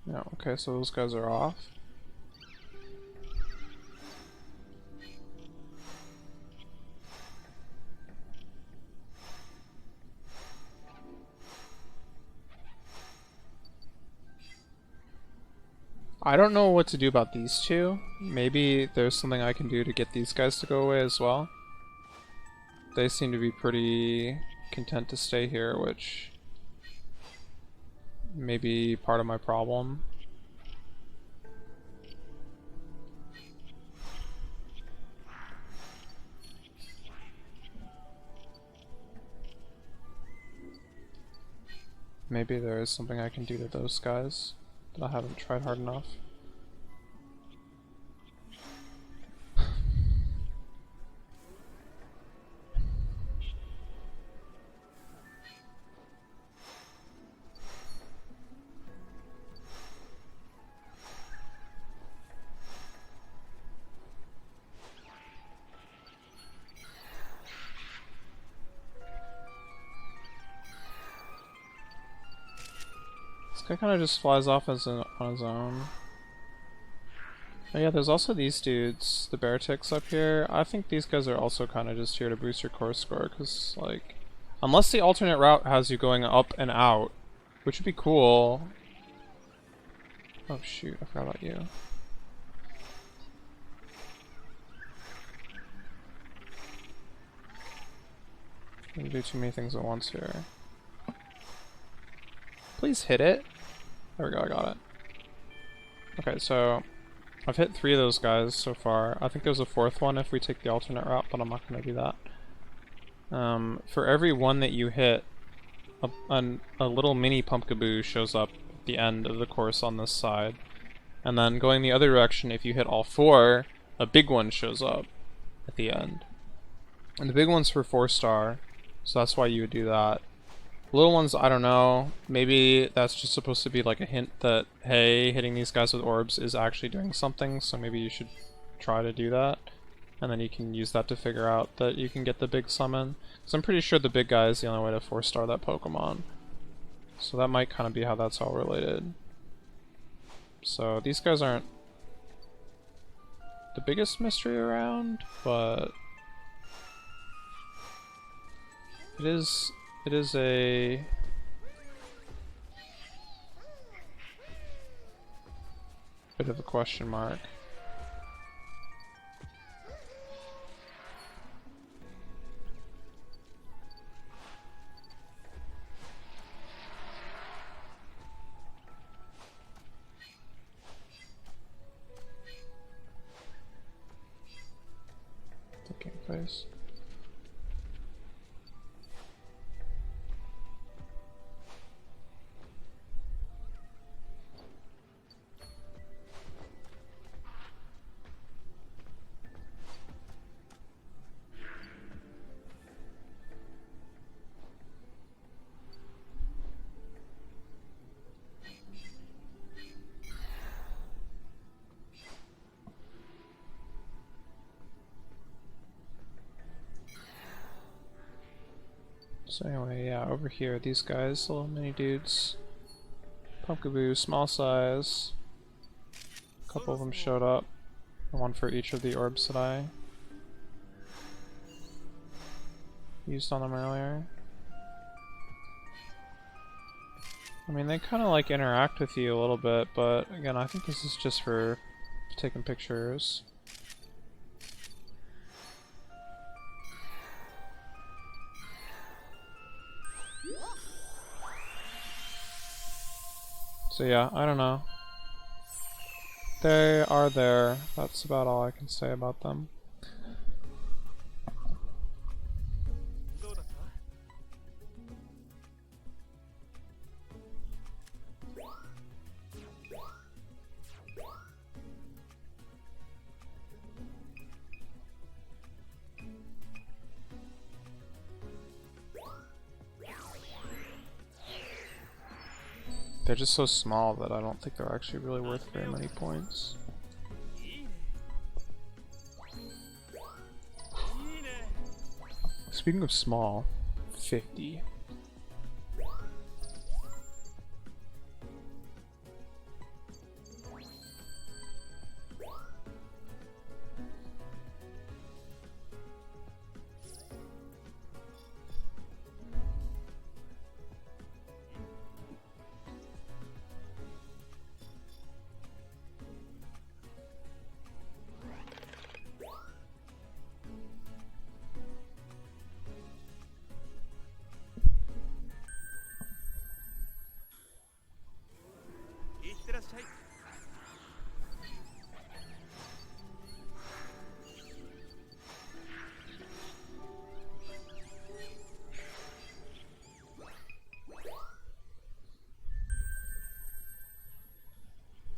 Yeah, okay, so those guys are off. I don't know what to do about these two. Maybe there's something I can do to get these guys to go away as well. They seem to be pretty content to stay here, which may be part of my problem. Maybe there is something I can do to those guys that I haven't tried hard enough. This guy kind of just flies off on his own. Oh yeah, there's also these dudes, the bear ticks up here. I think these guys are also kind of just here to boost your core score, because, like, unless the alternate route has you going up and out, which would be cool. Oh shoot, I forgot about you. I'm gonna do too many things at once here. Please hit it. There we go, I got it. Okay, so I've hit 3 of those guys so far. I think there's a 4th one if we take the alternate route, but I'm not going to do that. For every one that you hit, a little mini pumpkaboo shows up at the end of the course on this side. And then going the other direction, if you hit all 4, a big one shows up at the end. And the big one's for 4-star, so that's why you would do that. Little ones, I don't know. Maybe that's just supposed to be like a hint that, hey, hitting these guys with orbs is actually doing something, so maybe you should try to do that. And then you can use that to figure out that you can get the big summon. Because I'm pretty sure the big guy is the only way to 4-star that Pokemon. So that might kind of be how that's all related. So these guys aren't the biggest mystery around, but it is a bit of a question mark. face. So anyway, yeah, over here, these guys, little mini dudes. Pumpkaboo, small size. A couple of them showed up. One for each of the orbs that I used on them earlier. I mean, they kind of like interact with you a little bit, but again, I think this is just for taking pictures. So yeah, I don't know. They are there. That's about all I can say about them. They're just so small that I don't think they're actually really worth very many points. Speaking of small, 50.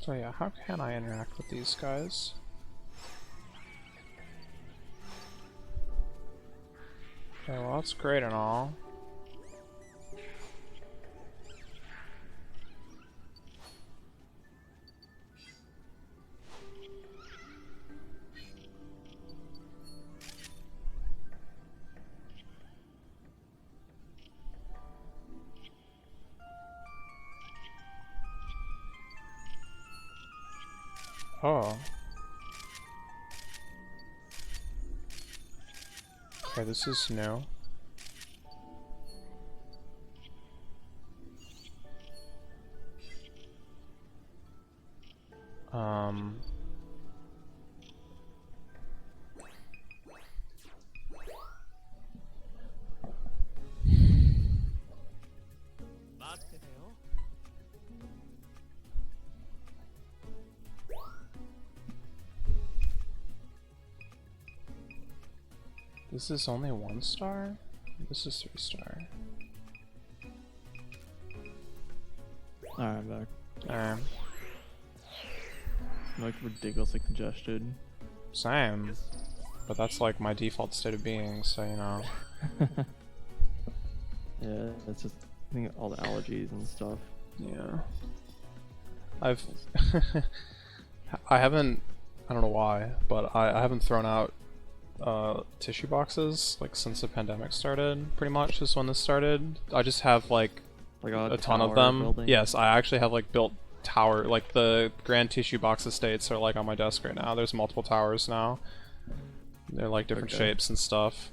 So yeah, how can I interact with these guys? Okay, well that's great and all. Oh. Okay, this is new. This is only 1 star? This is 3 star. Alright, I'm back. I'm like ridiculously congested. same. But that's like my default state of being, so you know. Yeah, it's just I think all the allergies and stuff. Yeah. I've I haven't, I don't know why, but I haven't thrown out tissue boxes like since the pandemic started, pretty much is when this started. I just have like a ton of them. Building. Yes, I actually have like built tower, like the grand tissue box estates are like on my desk right now. There's multiple towers now. They're like different shapes and stuff.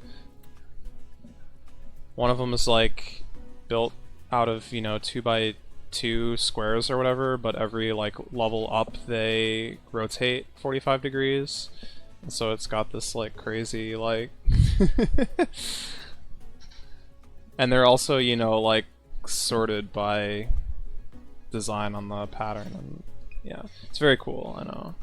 One of them is like built out of, you know, 2x2 squares or whatever, but every like level up they rotate 45 degrees. And so it's got this like crazy like and they're also, you know, like sorted by design on the pattern, and yeah, it's very cool, I know.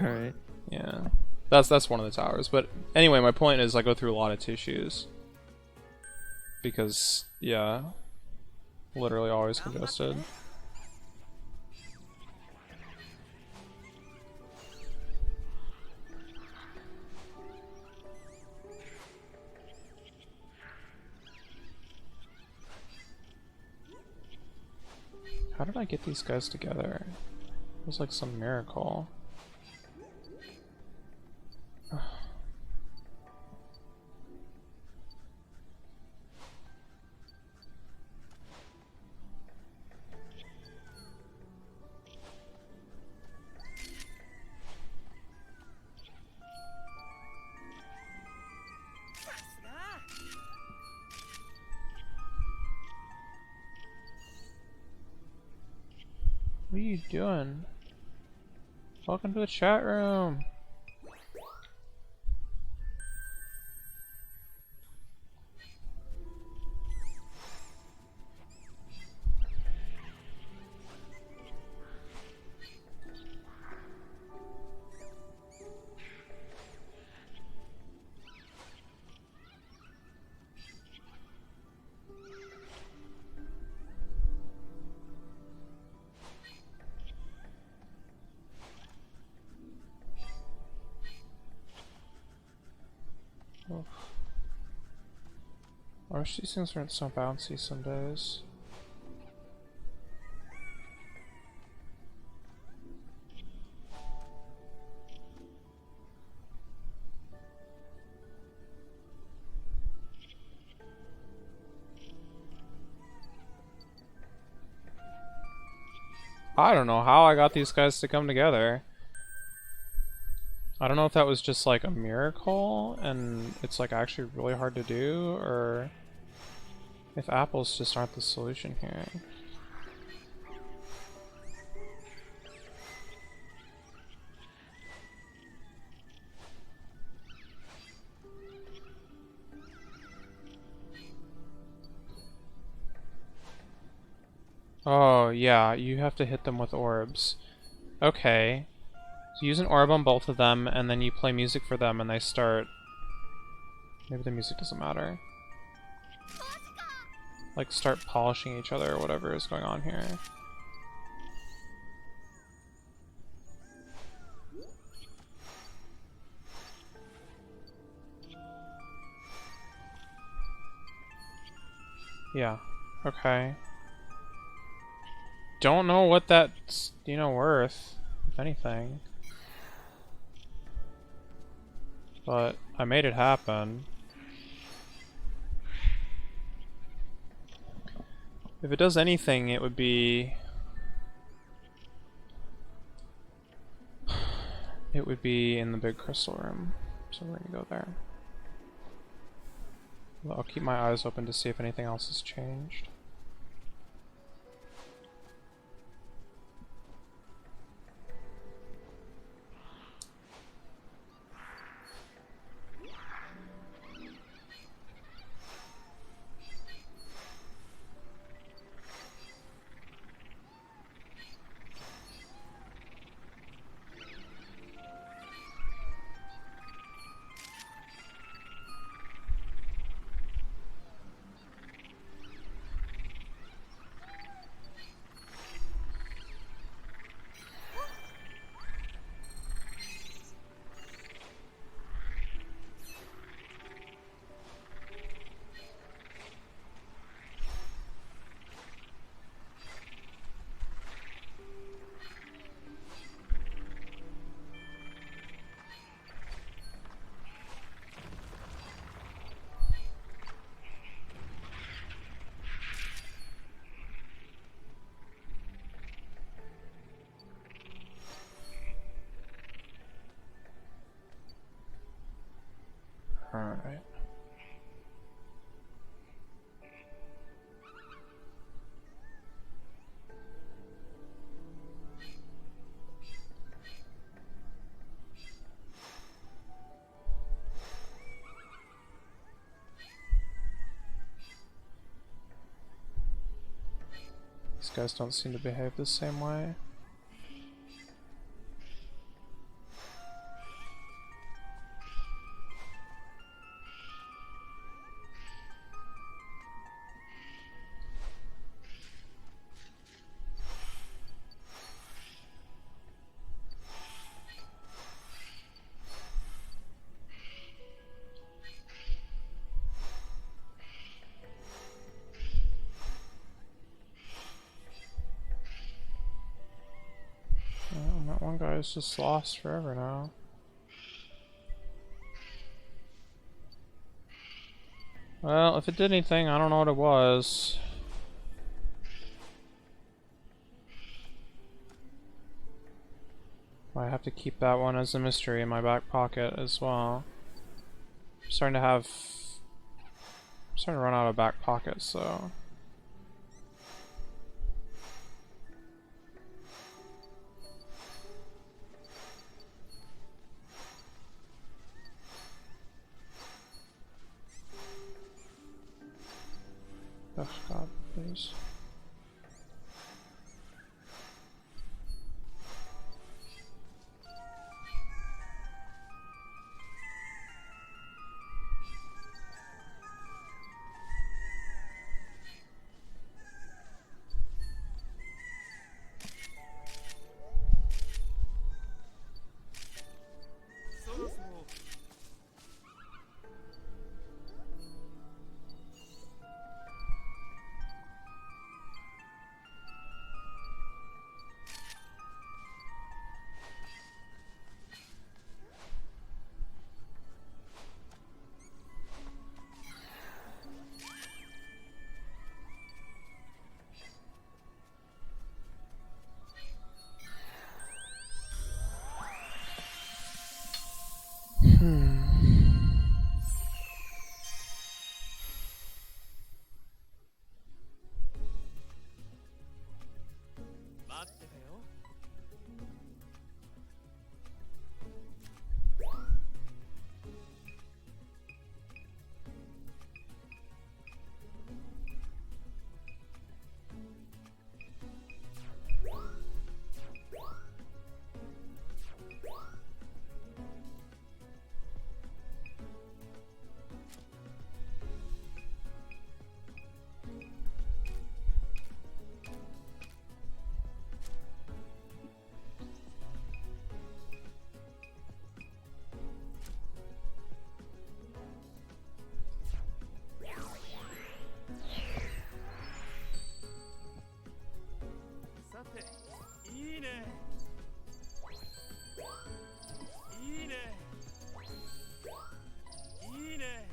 Alright. Yeah. That's one of the towers. But anyway, my point is I go through a lot of tissues. Because, yeah. Literally always congested. How did I get these guys together? It was like some miracle. What are you doing? Welcome to the chat room. Oh. I wish these things weren't so bouncy some days. I don't know how I got these guys to come together. I don't know if that was just like a miracle and it's like actually really hard to do, or if apples just aren't the solution here. Oh yeah, you have to hit them with orbs. Okay. So use an orb on both of them, and then you play music for them, and they start... Maybe the music doesn't matter. Like, start polishing each other or whatever is going on here. Yeah. Okay. Don't know what that's, you know, worth, if anything. But I made it happen. If it does anything, it would be... It would be in the big crystal room. So we're gonna go there. Well, I'll keep my eyes open to see if anything else has changed. Alright. These guys don't seem to behave the same way. guy's just lost forever now. Well, if it did anything, I don't know what it was. I have to keep that one as a mystery in my back pocket as well. I'm starting to run out of back pockets, so... Oh god, please. Hmm. 待ってたよ。さて、いいね。いいね。いいね。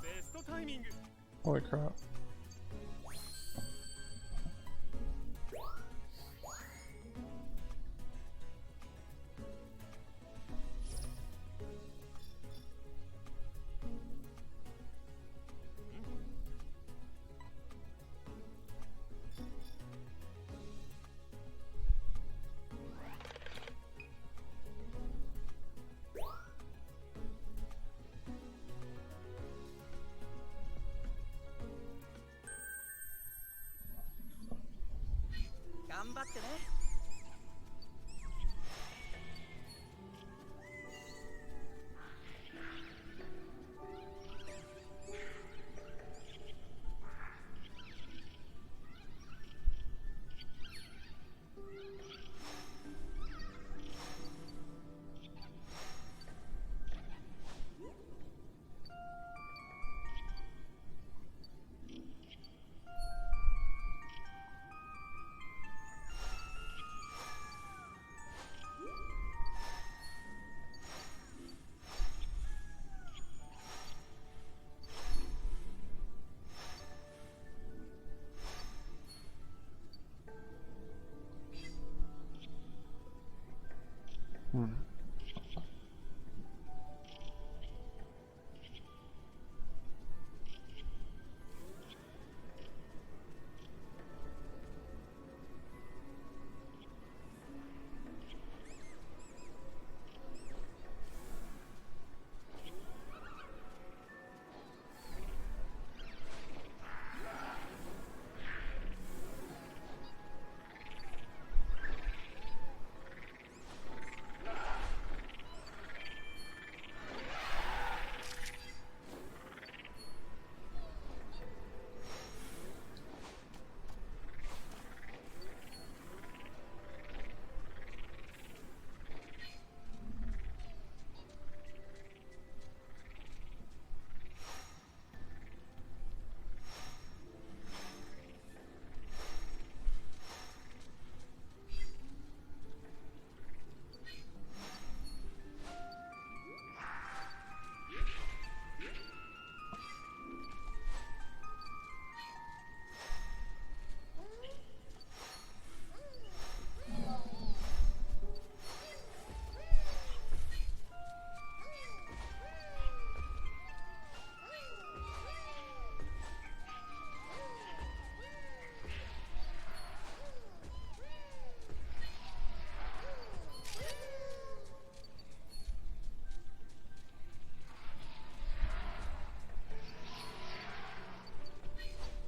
ベストタイミング。 Holy crap.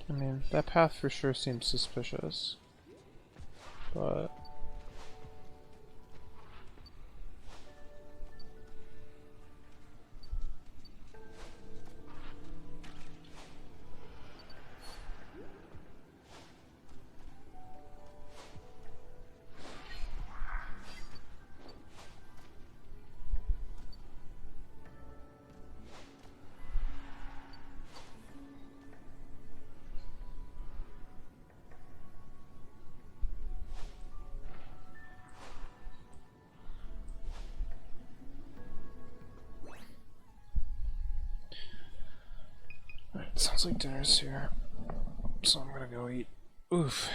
I mean, that path for sure seems suspicious. But... Alright, sounds like dinner's here. So I'm gonna go eat. Oof.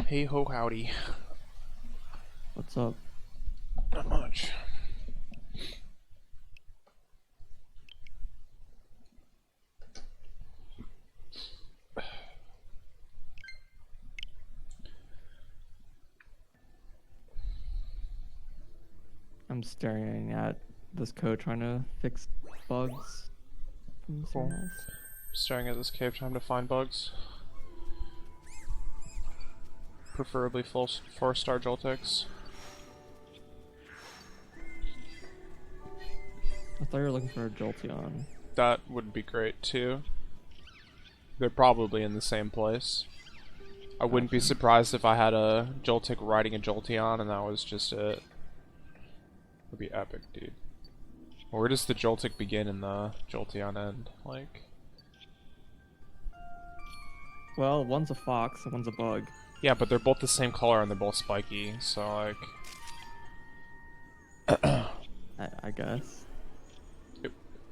Hey ho howdy. What's up? Not much. I'm staring at this code trying to fix bugs from Cool. someone else. Staring at this cave trying to find bugs. Preferably full 4-star Joltex. I thought you were looking for a Jolteon. That would be great too. They're probably in the same place. I wouldn't be surprised if I had a Joltik riding a Jolteon and that was just it. Would be epic, dude. Where does the Joltik begin and the Jolteon end? Like, Well, one's a fox and one's a bug. yeah, but they're both the same color and they're both spiky, so like, I guess.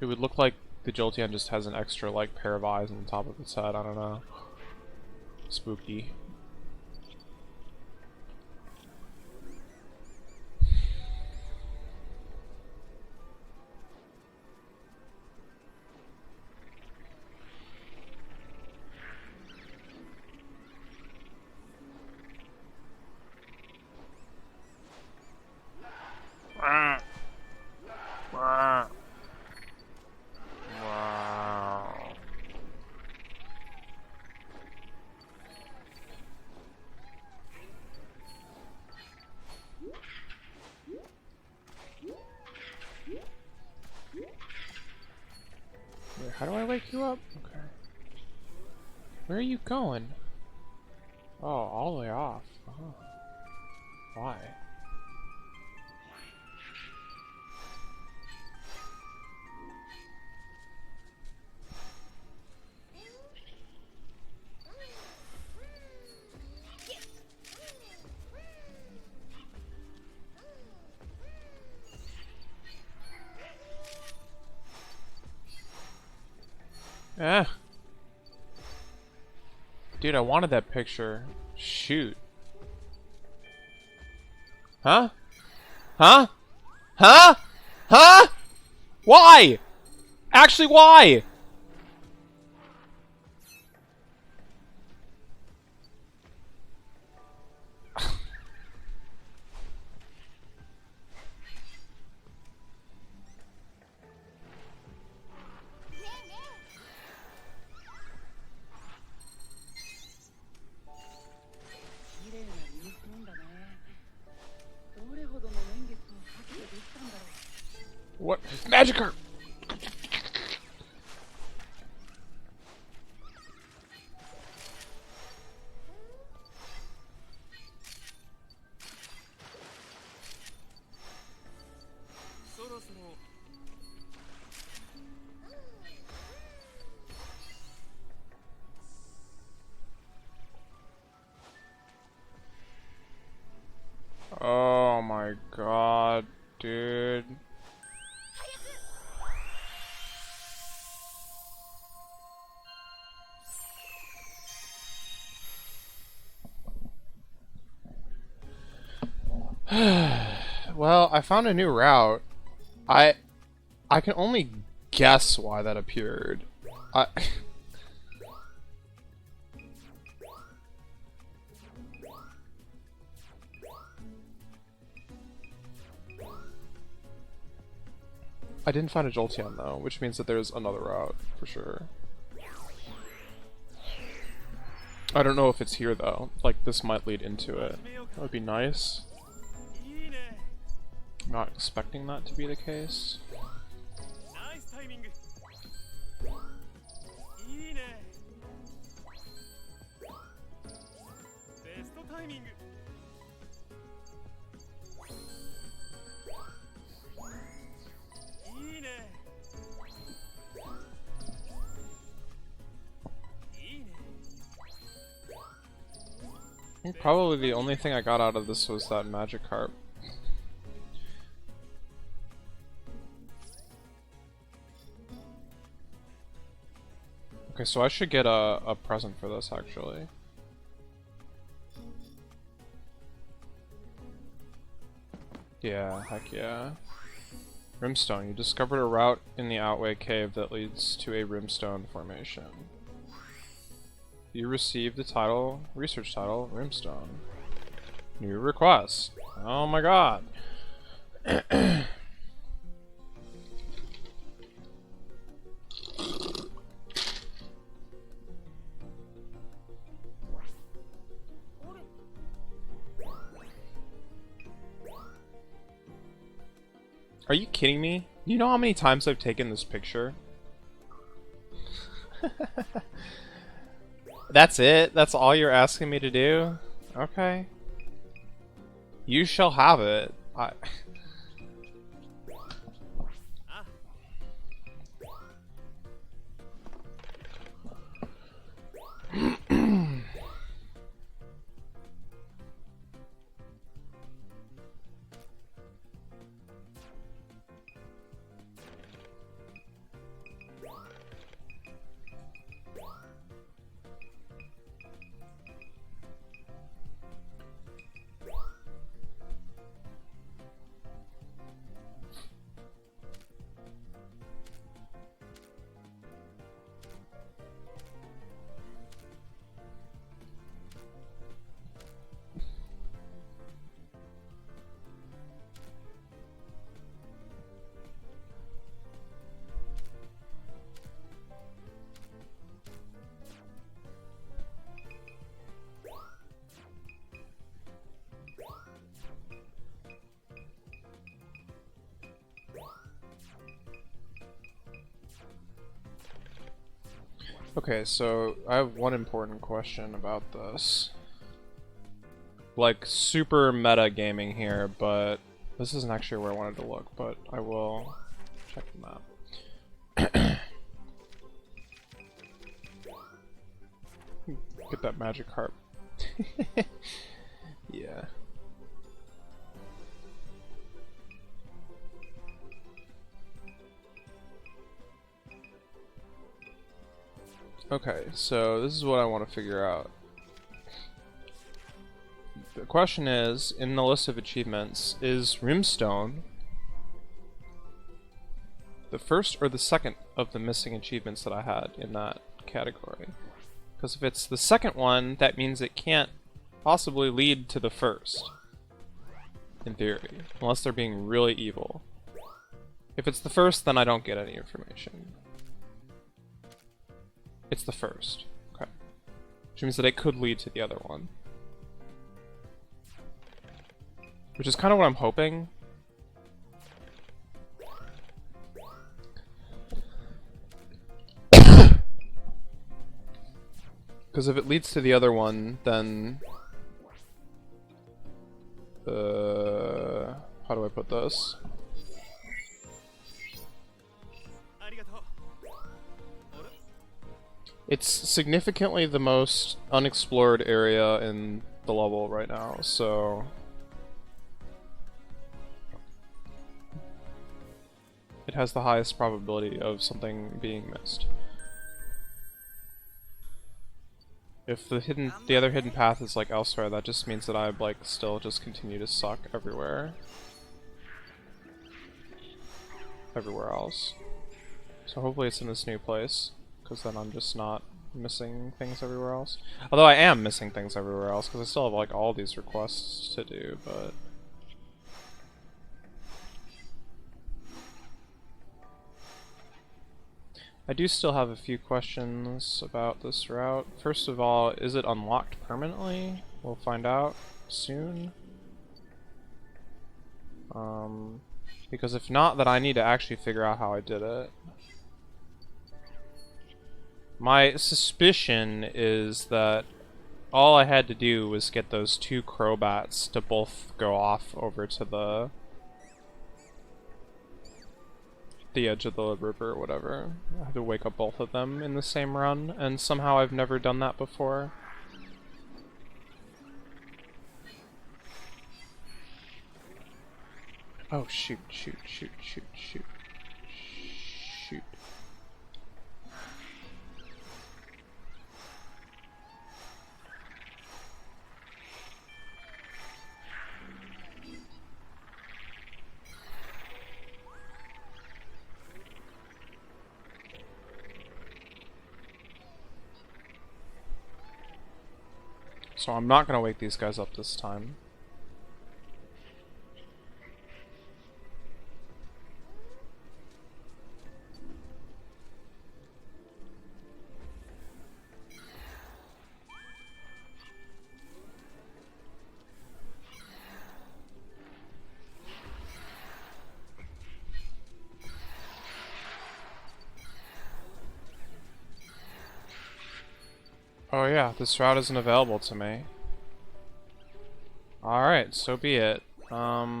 it would look like the Jolteon just has an extra like pair of eyes on the top of its head. I don't know. Spooky. Wait, how do I wake you up? Okay. Where are you going? Oh, all the way off. Oh. Why? Eh. Dude, I wanted that picture. Shoot. Huh? Huh? Huh? Huh? Why? Actually, why? What? Magikarp! Oh my god, dude. Well, I found a new route. I can only guess why that appeared. I I didn't find a Jolteon though, which means that there's another route for sure. I don't know if it's here though. Like, this might lead into it. That would be nice. I'm not expecting that to be the case. Nice timing. いいね。ベストタイミング。いいね。いいね。 I think probably the only thing I got out of this was that Magikarp. Okay, so I should get a present for this, actually. Yeah, heck yeah. Rimstone. You discovered a route in the Outway Cave that leads to a Rimstone formation. You received the title, research title, Rimstone. New request. Oh my god. Are you kidding me? You know how many times I've taken this picture? That's it? That's all you're asking me to do? Okay. You shall have it. Okay, so I have one important question about this. Like, super meta gaming here, but this isn't actually where I wanted to look, but I will check the map. Get that magic harp. Yeah. Okay, so this is what I want to figure out. The question is, in the list of achievements, is Rimstone the first or the second of the missing achievements that I had in that category? Because if it's the second one, that means it can't possibly lead to the first, in theory, unless they're being really evil. If it's the first, then I don't get any information. It's the first. Okay. Which means that it could lead to the other one. Which is kind of what I'm hoping. Because if it leads to the other one, then... how do I put this? It's significantly the most unexplored area in the level right now, so... it has the highest probability of something being missed. If the other hidden path is like elsewhere, that just means that I like still just continue to suck everywhere else. So hopefully it's in this new place, because then I'm just not missing things everywhere else. Although I am missing things everywhere else, because I still have like all these requests to do, but... I do still have a few questions about this route. First of all, is it unlocked permanently? We'll find out soon. Because if not, then I need to actually figure out how I did it. My suspicion is that all I had to do was get those two crowbats to both go off over to the edge of the river or whatever. I had to wake up both of them in the same run, and somehow I've never done that before. Oh shoot, shoot, shoot, shoot, shoot. Shoot. So I'm not gonna wake these guys up this time. Oh yeah, this route isn't available to me. Alright, so be it. I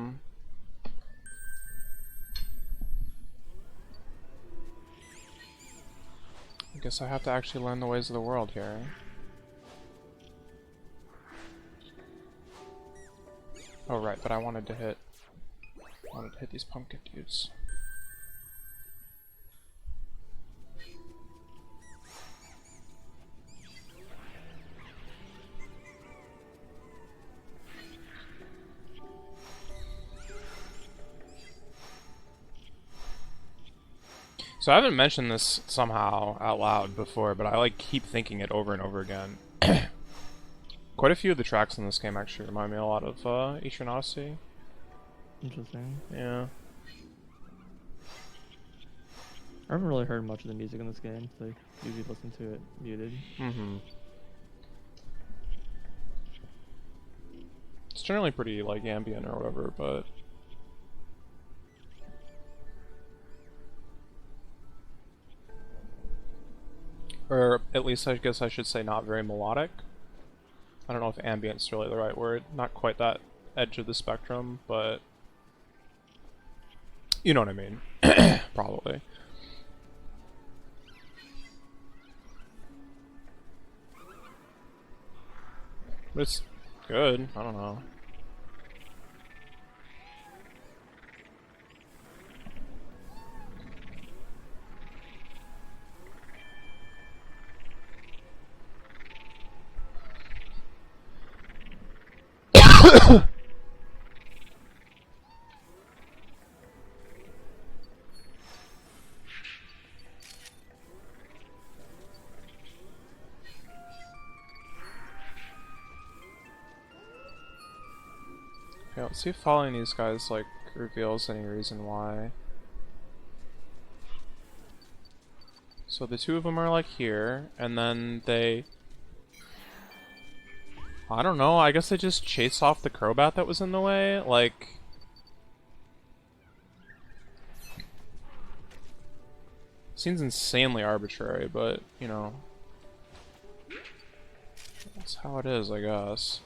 guess I have to actually learn the ways of the world here. Oh right, but I wanted to hit these pumpkin dudes. So I haven't mentioned this somehow out loud before, but I like keep thinking it over and over again. Quite a few of the tracks in this game actually remind me a lot of Eastern Odyssey. Interesting. Yeah. I haven't really heard much of the music in this game, so I usually listen to it muted. Mm-hmm. It's generally pretty like ambient or whatever, but or at least I guess I should say not very melodic. I don't know if ambient's really the right word. Not quite that edge of the spectrum, but you know what I mean. Probably. But it's good. I don't know. Okay, let's see if following these guys, like, reveals any reason why. So the two of them are, like, here, and then they... I don't know, I guess they just chase off the Crobat that was in the way, like... Seems insanely arbitrary, but, you know... That's how it is, I guess.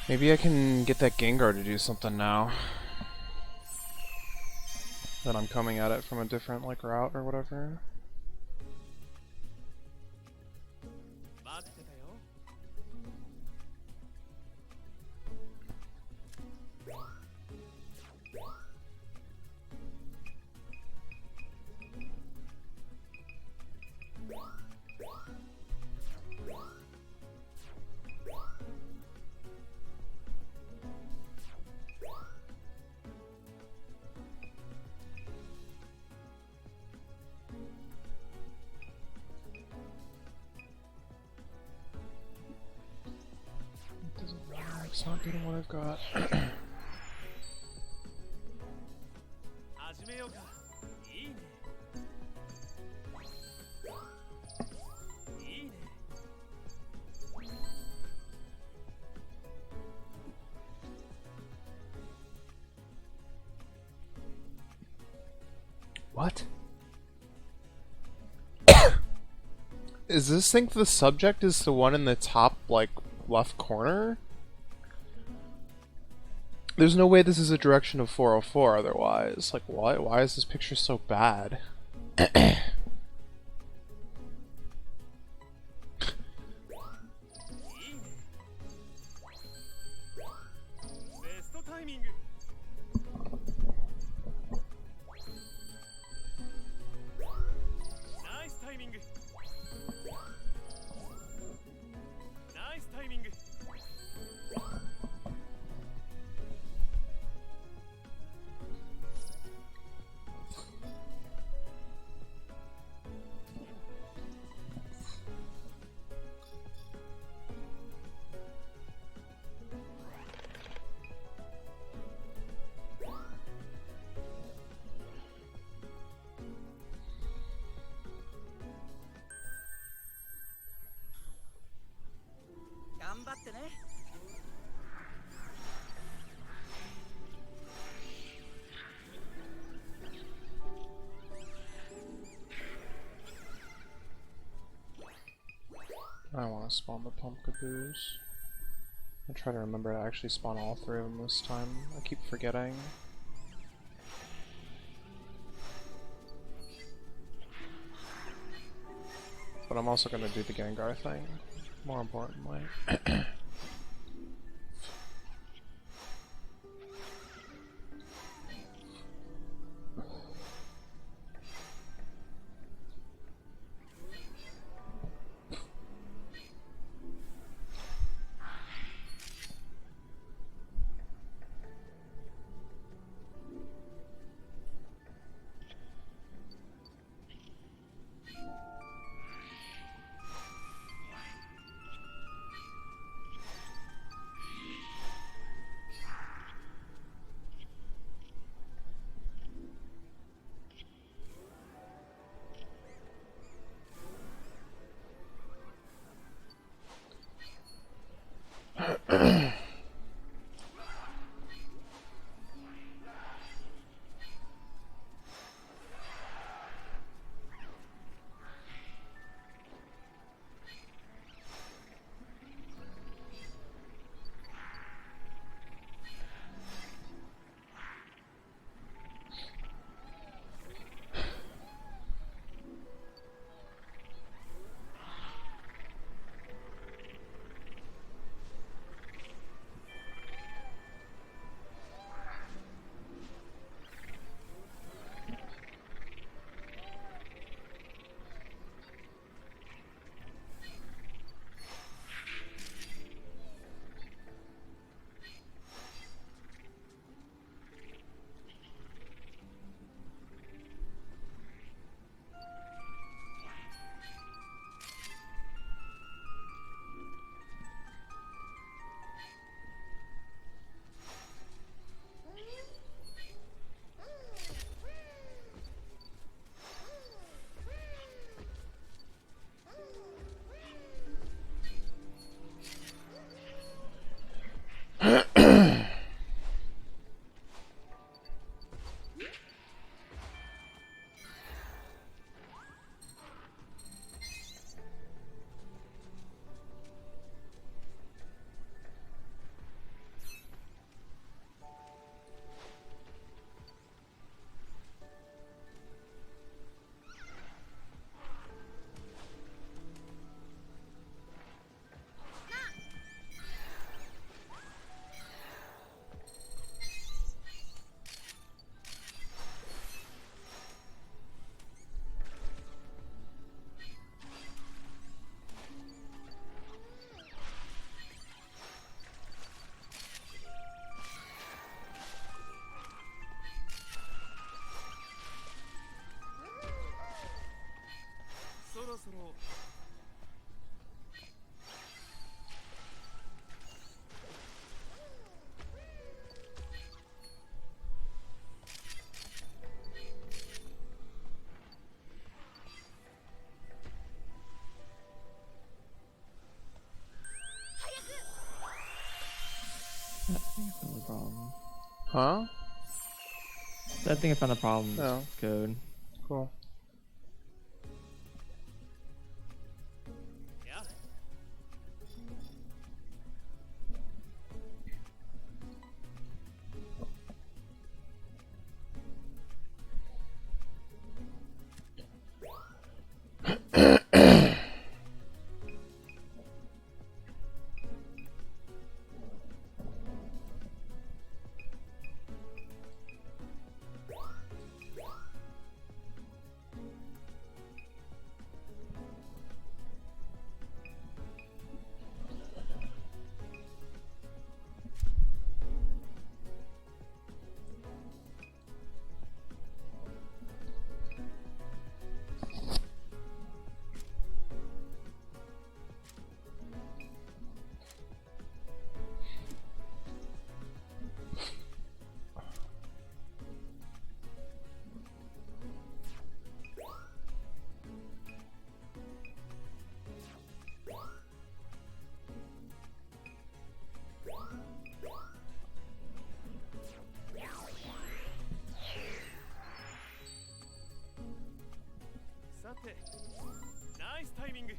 Maybe I can get that Gengar to do something now. That I'm coming at it from a different, like, route or whatever. It's not getting what I've got. 始めようか。いいね。いいね。Is this think the subject is the one in the top, like, left corner? There's no way this is a direction of 404 otherwise. Like, what? Why is this picture so bad? I want to spawn the pumpkaboos. I try to remember to actually spawn all 3 of them this time. I keep forgetting. But I'm also going to do the Gengar thing, more importantly. I think I found the problem. Huh? I think I found the problem. Oh. Code. Cool. さてナイスタイミングい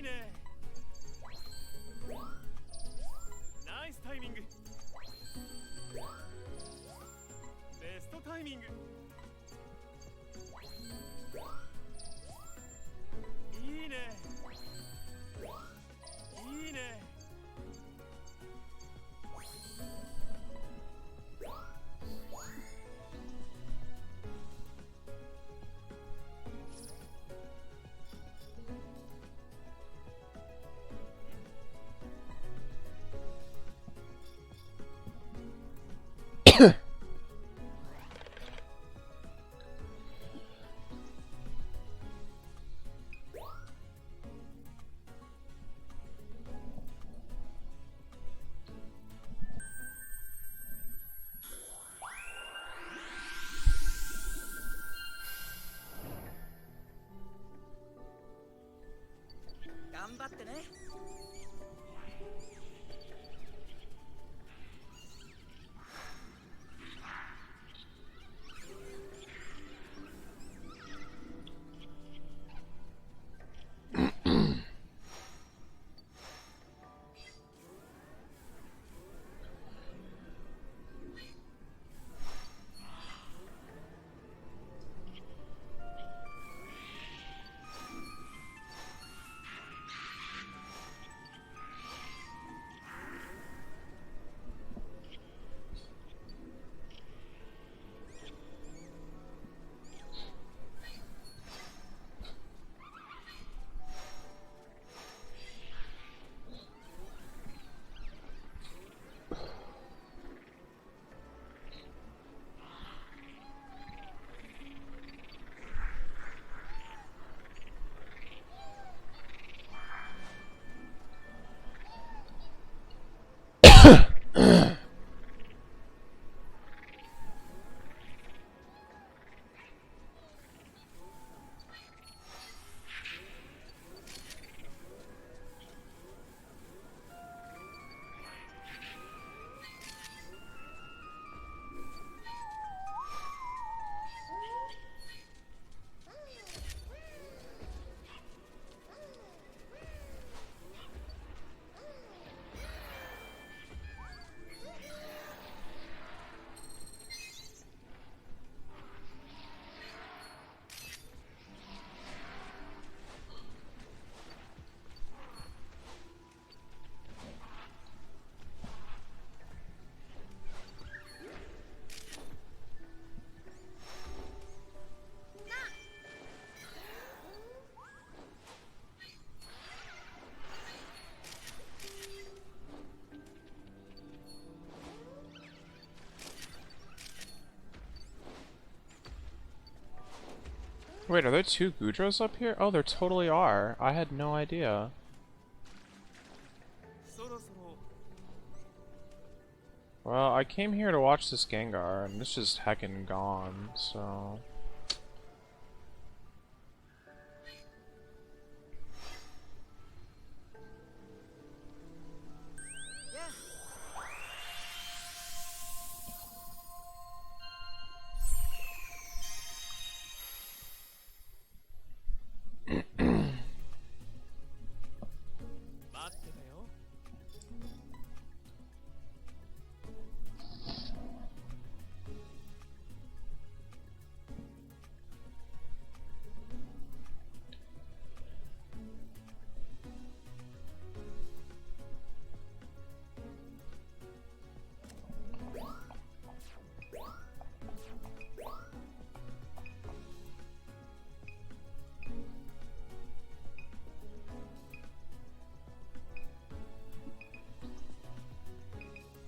いねナイスタイミングベストタイミングいいねいいね頑張ってね。Wait, are there two Gudros up here? Oh, there totally are. I had no idea. そろそろ Well, I came here to watch this Gengar, and it's just heckin' gone, so...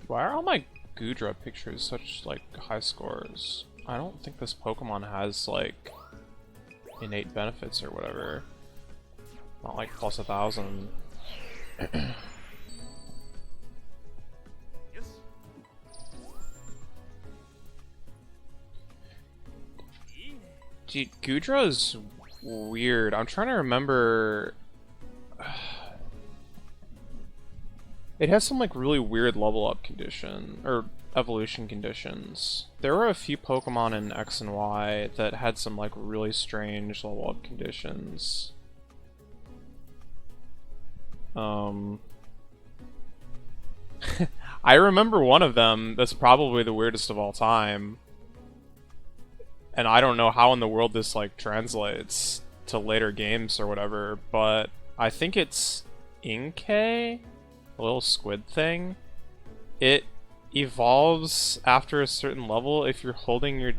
Why are all my Gudra pictures such, like, high scores? I don't think this Pokemon has, like, innate benefits or whatever. Not like plus 1,000. Dude, Gudra is weird. I'm trying to remember... It has some like really weird level up condition, or evolution conditions. There were a few Pokemon in X and Y that had some like really strange level up conditions. I remember one of them that's probably the weirdest of all time. And I don't know how in the world this like translates to later games or whatever, but I think it's Inkay, a little squid thing. It evolves after a certain level if you're holding your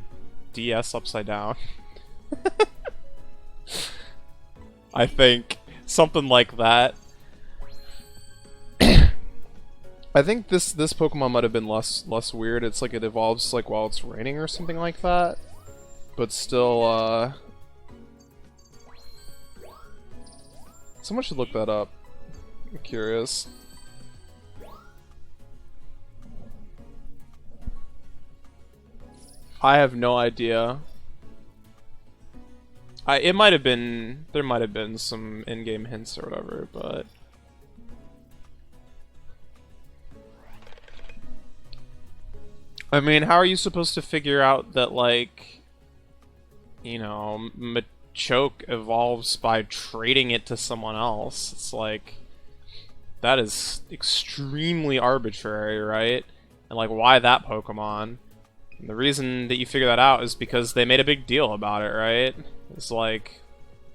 DS upside down. I think something like that. I think this Pokemon might have been less weird. It's like it evolves like while it's raining or something like that. But still, someone should look that up. I'm curious. I have no idea. It might have been, there might have been some in-game hints or whatever, but I mean, how are you supposed to figure out that, like, you know, Machoke evolves by trading it to someone else? It's like, that is extremely arbitrary, right? And like, why that Pokemon? And the reason that you figure that out is because they made a big deal about it, right? It's like,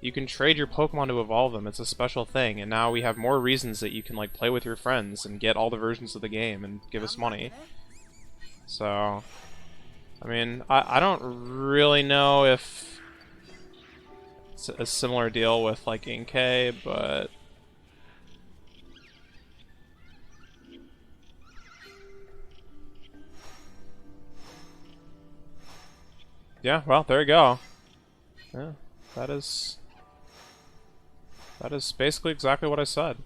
you can trade your Pokemon to evolve them, it's a special thing, and now we have more reasons that you can like play with your friends and get all the versions of the game and give us money. So, I mean, I don't really know if it's a similar deal with like Inkay, but yeah, well, there you go. Yeah, that is basically exactly what I said.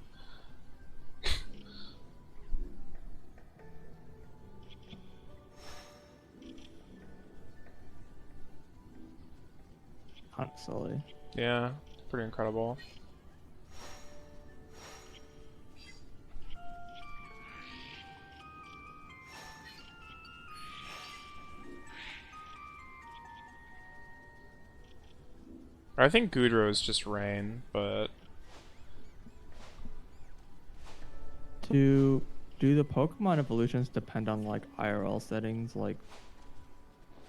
Kind of silly. Yeah, pretty incredible. I think Goodrow is just rain, but Do the Pokemon evolutions depend on like IRL settings, like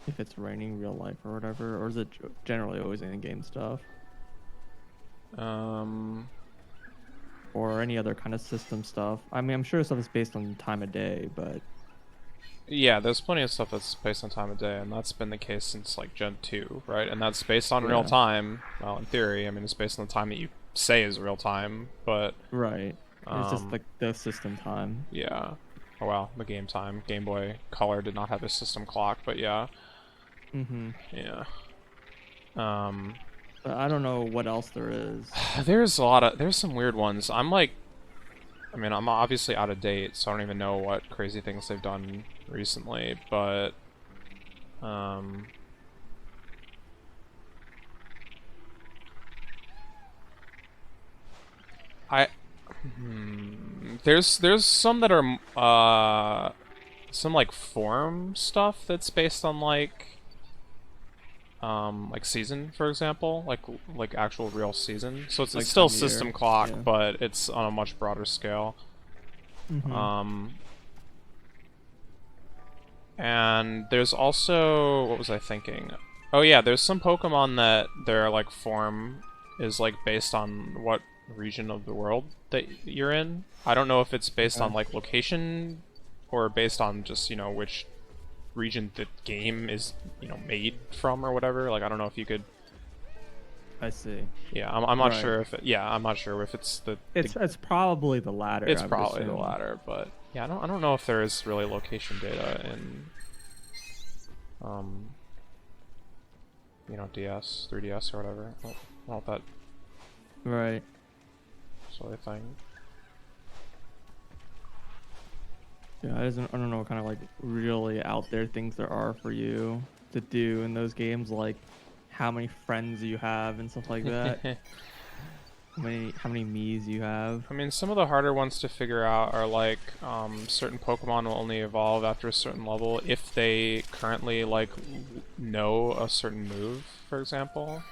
if it's raining real life or whatever, or is it generally always in-game stuff? Or any other kind of system stuff? I mean, I'm sure stuff is based on time of day, but yeah, there's plenty of stuff that's based on time of day, and that's been the case since like Gen 2, right? And that's based on real time. Well, in theory, I mean, it's based on the time that you say is real time, but right. It's just like the system time. yeah. Oh well, the game time. Game Boy Color did not have a system clock, but yeah. Yeah. But I don't know what else there is. There's some weird ones. I'm obviously out of date, so I don't even know what crazy things they've done recently, but there's some that are some like forum stuff that's based on like season, for example, like actual real season. So it's, Like it's still time of year, system clock, yeah. but it's on a much broader scale. And there's also, what was I thinking? Oh yeah, there's some Pokemon that their like form is like based on what region of the world that you're in. I don't know if it's based on like location or based on just, you know, which region the game is, you know, made from or whatever. Like, I don't know if you could. I see. Yeah, I'm not Right. sure if I'm not sure if it's the. It's probably the latter. It's I would probably the assume. latter, but yeah, I don't know if there is really location data in you know, DS, 3DS or whatever. I don't know if that Right. sort of thing. Yeah, I don't know what kind of like really out there things there are for you to do in those games, like how many friends you have and stuff like that. how many Miis you have. I mean, some of the harder ones to figure out are like certain Pokemon will only evolve after a certain level if they currently like know a certain move, for example.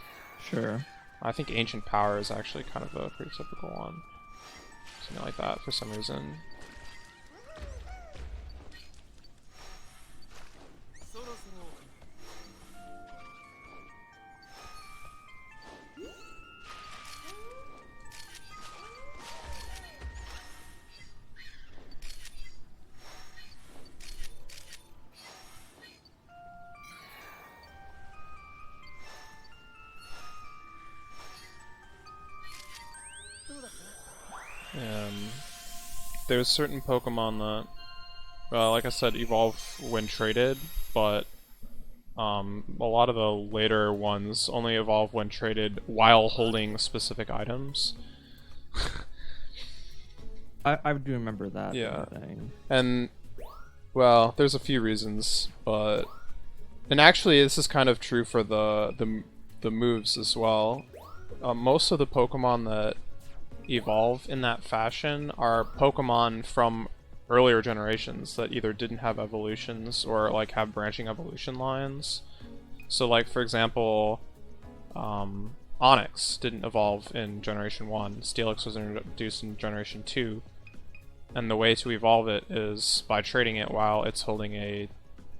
Sure. I think Ancient Power is actually kind of a pretty typical one. Something like that for some reason. そろそろ There's certain Pokemon that, like I said, evolve when traded, but a lot of the later ones only evolve when traded while holding specific items. I do remember that. Yeah. Thing. And, well, there's a few reasons, but... And actually, this is kind of true for the moves as well. Most of the Pokemon that evolve in that fashion are Pokemon from earlier generations that either didn't have evolutions or like have branching evolution lines. So like for example, Onyx didn't evolve in Generation 1, Steelix was introduced in Generation 2, and the way to evolve it is by trading it while it's holding a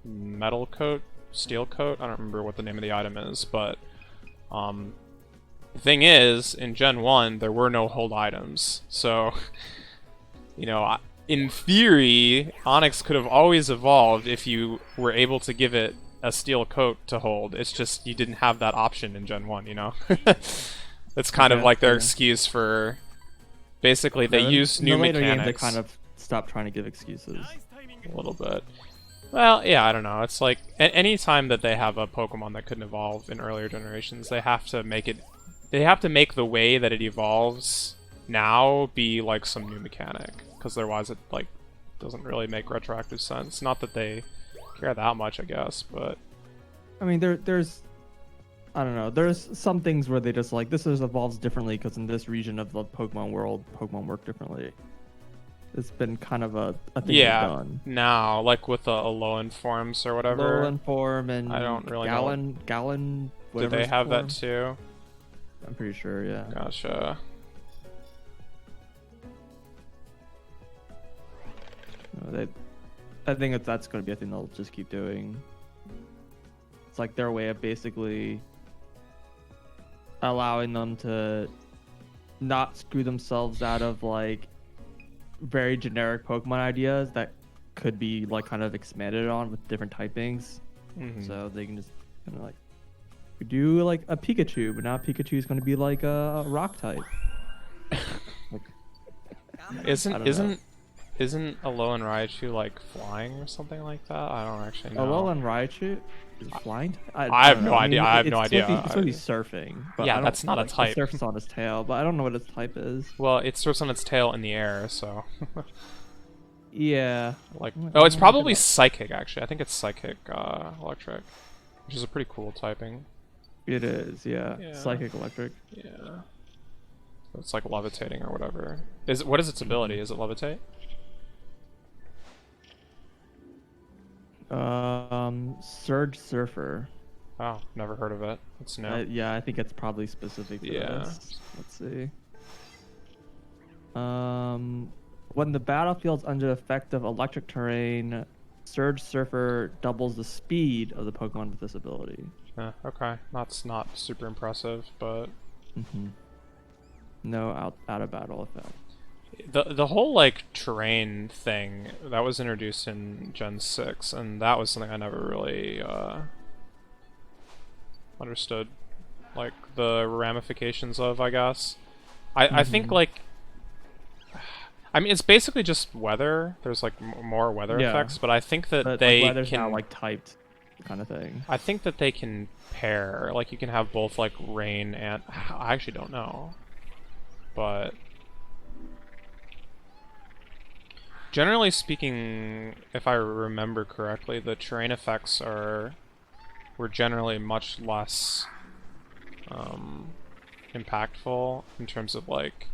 metal coat, steel coat, I don't remember what the name of the item is, but the thing is, in Gen 1, there were no hold items, so, you know, in theory, Onyx could have always evolved if you were able to give it a steel coat to hold. It's just you didn't have that option in Gen 1, you know? It's kind of like their excuse for... Basically, they use new later mechanics. Games, they kind of stopped trying to give excuses. ナイスタイミング A little bit. Well, yeah, I don't know. It's like, any time that they have a Pokemon that couldn't evolve in earlier generations, they have to make it... They have to make the way that it evolves now be like some new mechanic, because otherwise it like doesn't really make retroactive sense. Not that they care that much, I guess, but I mean, there's I don't know. There's some things where they just like this evolves differently because in this region of the Pokemon world, Pokemon work differently. It's been kind of a thing they've yeah. done. Now, like with the Alolan forms or whatever, Alolan form and I don't really Gallon. did whatever they it's have form. that too? I'm pretty sure, yeah. Gotcha. I think that's going to be a thing they'll just keep doing. It's like their way of basically allowing them to not screw themselves out of like very generic Pokemon ideas that could be like kind of expanded on with different typings. So they can just kind of like we do like a Pikachu, but now Pikachu is going to be like a rock type. Like, Isn't Alolan Raichu like flying or something like that? I don't actually know. Alolan Raichu is flying. I have don't no know. idea. I have no it's supposed to idea. be- It's supposed to be surfing. But Yeah, I don't- that's not a like, type. The surface on his tail, but I don't know what its type is. Well, it surfs on its tail in the air, so Yeah. like. I'm Oh, it's gonna probably look it Psychic actually. I think it's Psychic Electric, which is a pretty cool typing. It is, yeah. Yeah. Psychic Electric. Yeah. It's like levitating or whatever. What is its ability? Is it levitate? Surge Surfer. Oh, never heard of it. It's new. Yeah, I think it's probably specific to Yeah. this. Let's see. When the battlefield's under effect of electric terrain, Surge Surfer doubles the speed of the Pokemon with this ability. Okay, that's not super impressive, but No out of battle effect. the whole like terrain thing that was introduced in Gen 6, and that was something I never really understood, like the ramifications of, I guess. I think like, I mean, it's basically just weather. There's like more weather Yeah. effects, but I think that But they like, weather's can now like typed kind of thing. I think that they can pair, like you can have both like rain and I actually don't know. But generally speaking, if I remember correctly, the terrain effects were generally much less impactful in terms of like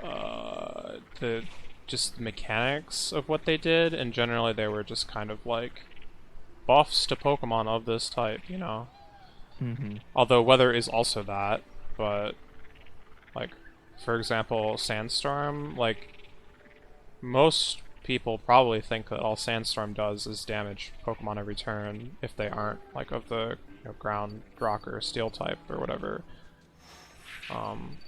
the just mechanics of what they did, and generally they were just kind of like buffs to Pokemon of this type, you know. Although weather is also that, but like for example, Sandstorm, like most people probably think that all Sandstorm does is damage Pokemon every turn if they aren't like of the ground, rock, or steel type or whatever.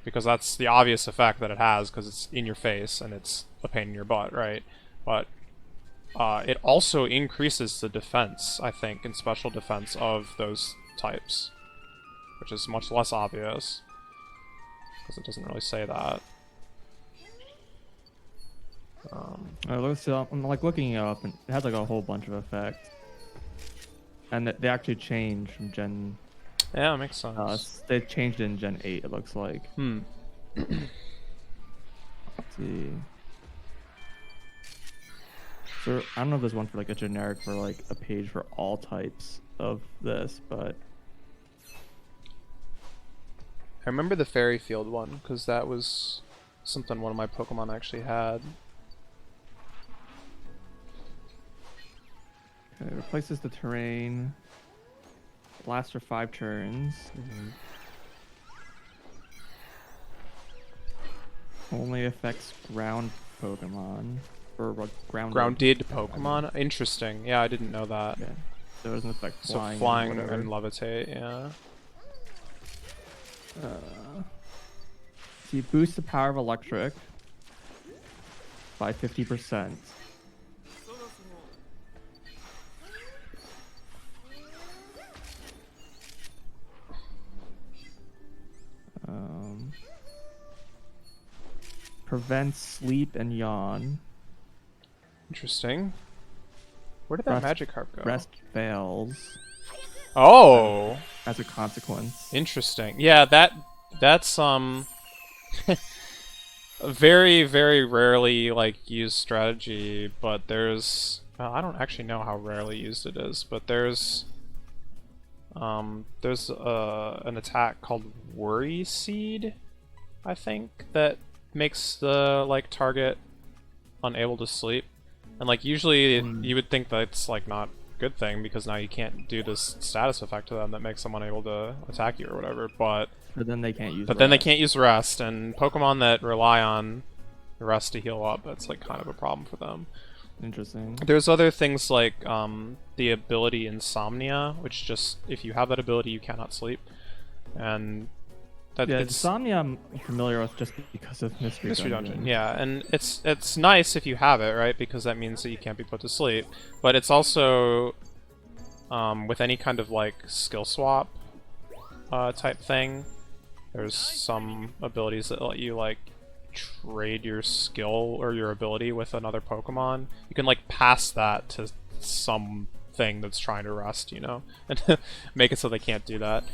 Because that's the obvious effect that it has, because it's in your face and it's a pain in your butt, right? But it also increases the defense, I think, and special defense of those types, which is much less obvious, because it doesn't really say that. So I'm like looking it up, and it has like a whole bunch of effects, and they actually changed from Gen. Yeah, it makes sense. They changed it in Gen 8. It looks like. Let's see. So I don't know if there's one for like a generic for like a page for all types of this, but I remember the Fairy Field one, because that was something one of my Pokemon actually had. okay, it replaces the terrain. Lasts for 5 turns. Only affects ground Pokemon. Or what, Grounded Pokemon? Interesting. Yeah, I didn't know that. Yeah. So it doesn't affect So flying. flying whatever. and levitate, yeah. So you boost the power of electric by 50%. Prevents sleep and yawn. Interesting. Where did that Magikarp go? Rest fails Oh! as a consequence. Interesting. Yeah, that's a very, very rarely like used strategy, but there's I don't actually know how rarely used it is, but there's an attack called Worry Seed, I think, that makes the like target unable to sleep. And like usually you would think that's like not a good thing, because now you can't do this status effect to them that makes them unable to attack you or whatever, but then they can't use then they can't use rest, and Pokemon that rely on rest to heal up, that's like kind of a problem for them. Interesting. There's other things like the ability Insomnia, which just, if you have that ability, you cannot sleep. And that Insomnia I'm familiar with just because of Mystery Dungeon. Yeah, and it's nice if you have it, right? Because that means that you can't be put to sleep. But it's also with any kind of like skill swap type thing, there's some abilities that let you like trade your skill or your ability with another Pokemon. You can like pass that to some thing that's trying to rest, you know, and make it so they can't do that.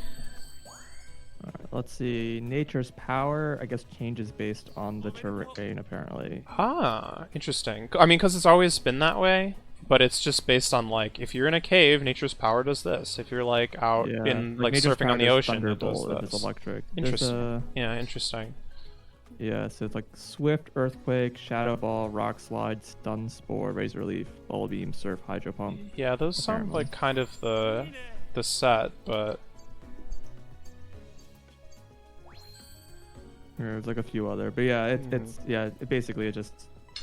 Alright, let's see. Nature's power, I guess, changes based on the terrain, apparently. Ah, interesting. I mean, because it's always been that way, but it's just based on, like, if you're in a cave, nature's power does this. If you're, like, out in, like surfing on the ocean, it does this. It's electric. Interesting. Yeah, interesting. Yeah, so it's like Swift, Earthquake, Shadow Ball, Rock Slide, Stun Spore, Razor Leaf, Bubble Beam, Surf, Hydro Pump. Yeah, those sound like kind of the set, but... There's like a few other, but yeah, it's just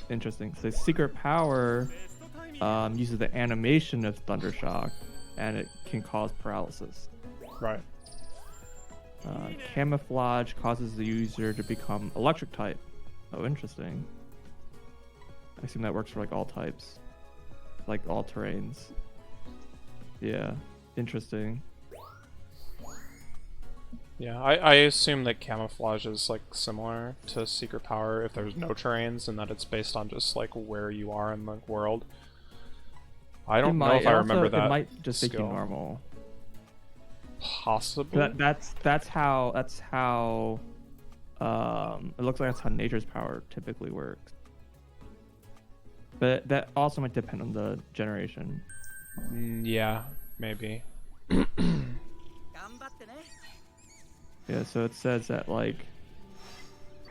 interesting. So Secret Power uses the animation of Thundershock, and it can cause paralysis. Right. Camouflage causes the user to become electric type. Oh, interesting. I assume that works for like all types, like all terrains. Yeah, interesting. Yeah, I assume that camouflage is like similar to Secret Power if there's no terrains, and that it's based on just like where you are in the world. I don't know if I remember that. It might just make you skill. normal. Possibly. That's how it looks like that's how nature's power typically works. But that also might depend on the generation. Yeah, maybe. Yeah, so it says that like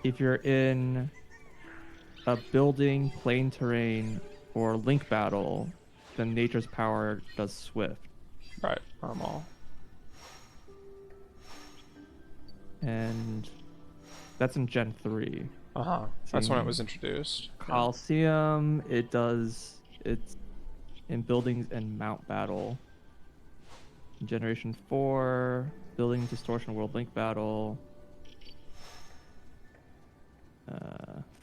if you're in a building, plain terrain, or link battle, then nature's power does swift. Right, normal. And that's in Gen 3. Uh-huh. That's when it Seeing was introduced. Yeah. Coliseum, it's in buildings and mount battle. Generation 4, building distortion world link battle.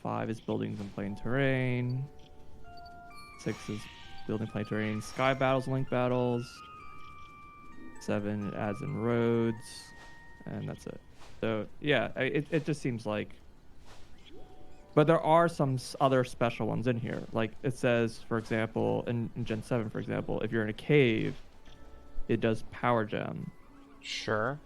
5 is buildings and plain terrain. 6 is building plain terrain, sky battles, link battles. 7 it adds in roads, and that's it. So yeah, it just seems like. But there are some other special ones in here. Like it says, for example, in Gen 7, for example, if you're in a cave, it does power gem. Sure.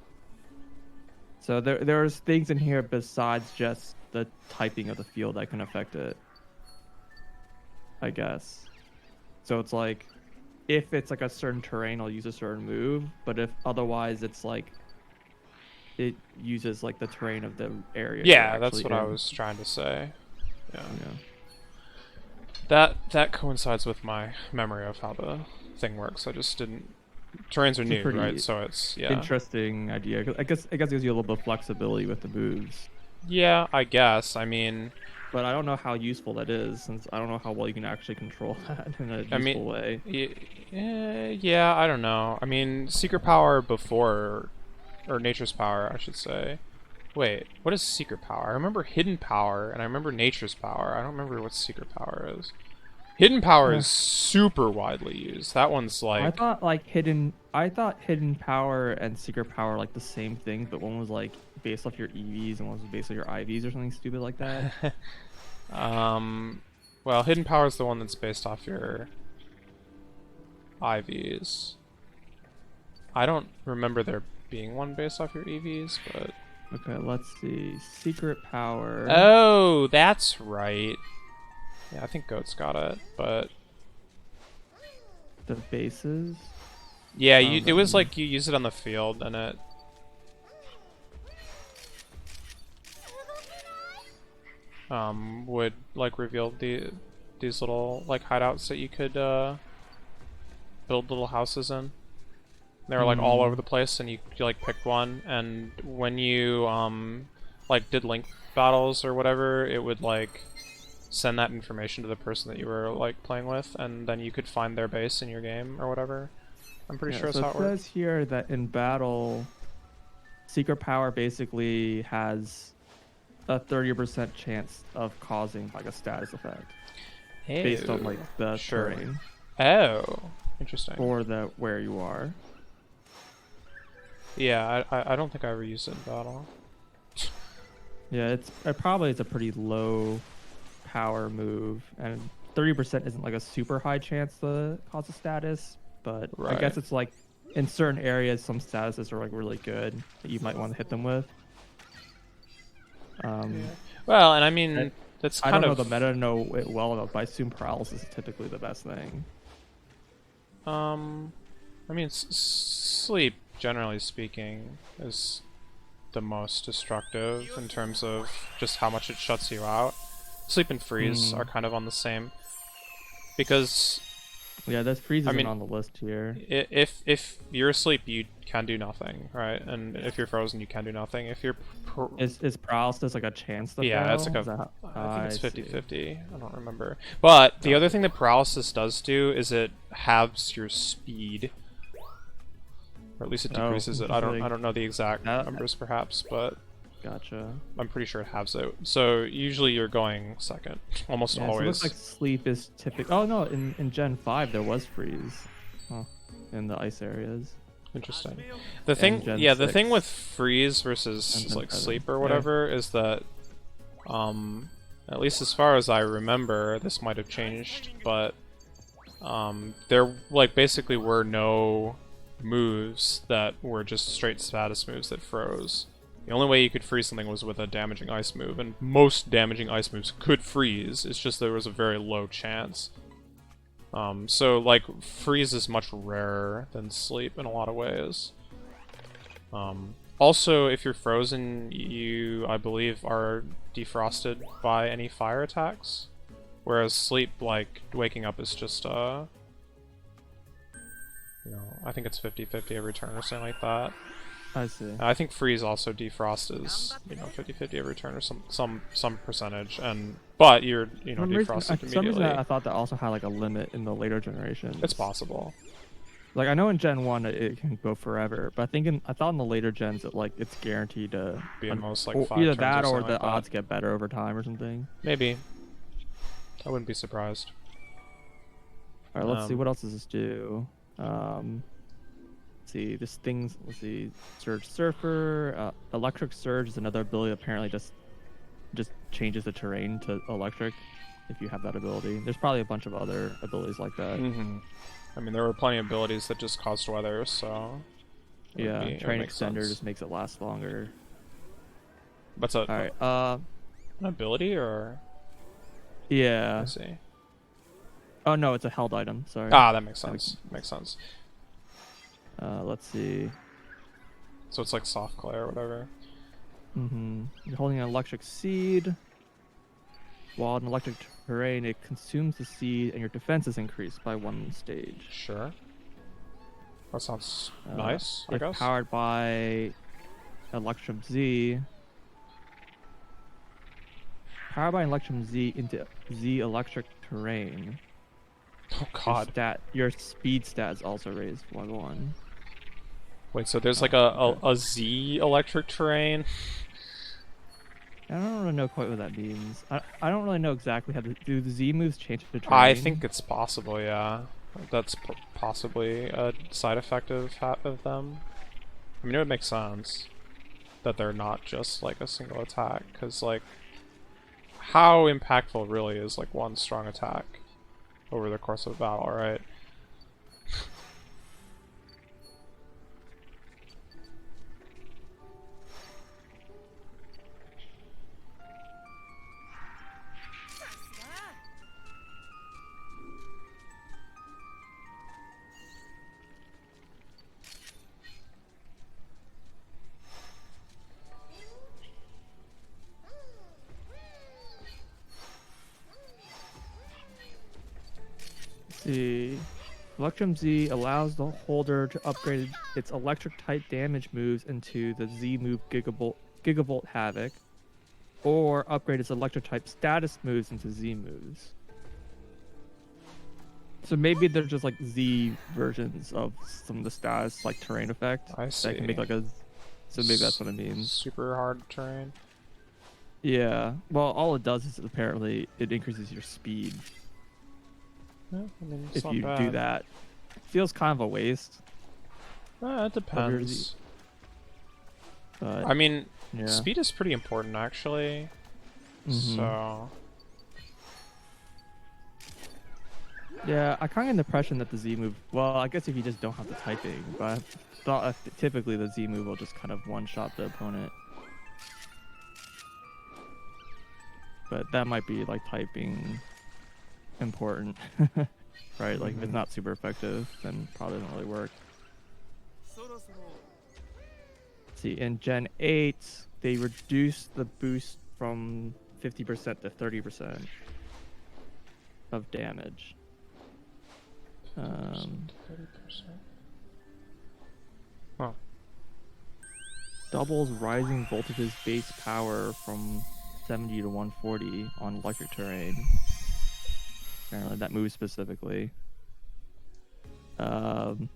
So there's things in here besides just the typing of the field that can affect it, I guess. So it's like, if it's like a certain terrain, I'll use a certain move. But if otherwise, it's like, it uses like the terrain of the area. Yeah, that's what I was trying to say. Yeah. That coincides with my memory of how the thing works. I just didn't. Terrains are new, right? So it's interesting idea. I guess it gives you a little bit of flexibility with the moves. Yeah, I guess. I mean, but I don't know how useful that is, since I don't know how well you can actually control that in a useful way. Yeah, I don't know. I mean, secret power before, or nature's power, I should say. Wait, what is secret power? I remember hidden power, and I remember nature's power. I don't remember what secret power is. Hidden power is super widely used. That one's like... I thought hidden power and secret power are like the same thing, but one was like based off your EVs and one was based off your IVs or something stupid like that. Well, hidden power is the one that's based off your IVs. I don't remember there being one based off your EVs, but... Okay, let's see. Secret power. Oh, that's right. Yeah, I think Goat's got it, but... The bases? Yeah, it was like you use it on the field, and it... would, like, reveal these little, like, hideouts that you could, build little houses in. They were, like, all over the place, and you like, picked one, and when you, like, did link battles or whatever, it would, like... send that information to the person that you were like playing with, and then you could find their base in your game or whatever. I'm pretty sure that's how it works. It says here that in battle, secret power basically has a 30% chance of causing like a status effect based on like the terrain. Oh, interesting. Or the where you are. Yeah, I don't think I ever used it in battle. Yeah, it probably is a pretty low power move, and 30% isn't like a super high chance to cause a status, but I guess it's like in certain areas some statuses are like really good that you might want to hit them with. Well, and I mean that's kind I don't of know the meta know it well enough, but I assume paralysis is typically the best thing. I mean sleep, generally speaking, is the most destructive in terms of just how much it shuts you out. Sleep and freeze are kind of on the same, because yeah, that freeze isn't on the list here. If you're asleep, you can do nothing, right? And if you're frozen, you can do nothing. If you're is paralysis like a chance to yeah, fail? It's like I think it's 50-50. I don't remember. But the other thing that paralysis does do is it halves your speed, or at least it decreases it. I don't know the exact numbers, perhaps, but. Gotcha. I'm pretty sure it halves it. So usually you're going second, almost always. So it looks like sleep is typical. Oh no, in Gen 5 there was freeze, in the ice areas. Interesting. The thing, the thing with freeze versus like sleep or whatever is that, at least as far as I remember, this might have changed, but there like basically were no moves that were just straight status moves that froze. The only way you could freeze something was with a damaging ice move, and most damaging ice moves could freeze, it's just there was a very low chance. So, like, freeze is much rarer than sleep in a lot of ways. Also, if you're frozen, you, I believe, are defrosted by any fire attacks. Whereas sleep, like, waking up is just, you know, I think it's 50-50 every turn or something like that. I see. I think freeze also defrost is, you know, 50-50 every turn or some percentage, and but you're, you know, defrosted For some reason, immediately. I thought that also had like a limit in the later generations. It's possible. Like I know in Gen 1 it can go forever, but I thought in the later gens it's guaranteed to Be almost like or 5 either turns that or or something the like that. odds get better over time or something. Maybe. I wouldn't be surprised. All right, let's see what else does this do. Let's see, let's see, Surge Surfer, Electric Surge is another ability that apparently just changes the terrain to electric if you have that ability. There's probably a bunch of other abilities like that. I mean, there were plenty of abilities that just caused weather, so... Yeah, Train Extender just makes it last longer. What's a... Alright, an ability, or...? Yeah. I see. Oh no, it's a held item, sorry. Ah, that makes sense. Makes sense. Let's see. So it's like soft clay or whatever. You're holding an electric seed. While in electric terrain, it consumes the seed and your defense is increased by 1 stage. Sure. That sounds nice, I if guess. Powered by Electrum Z. Powered by Electrum Z into Z electric terrain. Oh god. Your speed stat is also raised by 1. Wait, so there's like a Z electric terrain? I don't really know quite what that means. I don't really know exactly how do the Z moves change the terrain? I think it's possible, yeah. That's possibly a side effect of them. I mean, it would make sense that they're not just like a single attack, because like, how impactful really is like one strong attack over the course of a battle, right? See, Electrum Z allows the holder to upgrade its electric type damage moves into the Z move Gigavolt Havoc, or upgrade its electric type status moves into Z moves. So maybe they're just like Z versions of some of the status, like terrain effect. I see. That can make like a. So maybe that's what it means. Super hard terrain. Yeah. Well, all it does is apparently it increases your speed. Yeah, I mean, it's If not you bad. do that, feels kind of a waste. It depends. But I mean, yeah. speed is pretty important actually. So Yeah, I kind of get the impression that the Z move. Well, I guess if you just don't have the typing, but I thought typically the Z move will just kind of one-shot the opponent. But that might be like typing important, right? Like if it's not super effective, then probably doesn't really work. そろそろ See, in Gen 8, they reduced the boost from 50% to 30% of damage. 30%. Huh. Doubles rising voltage's base power from 70 to 140 on electric terrain. Apparently that moves specifically. Terrain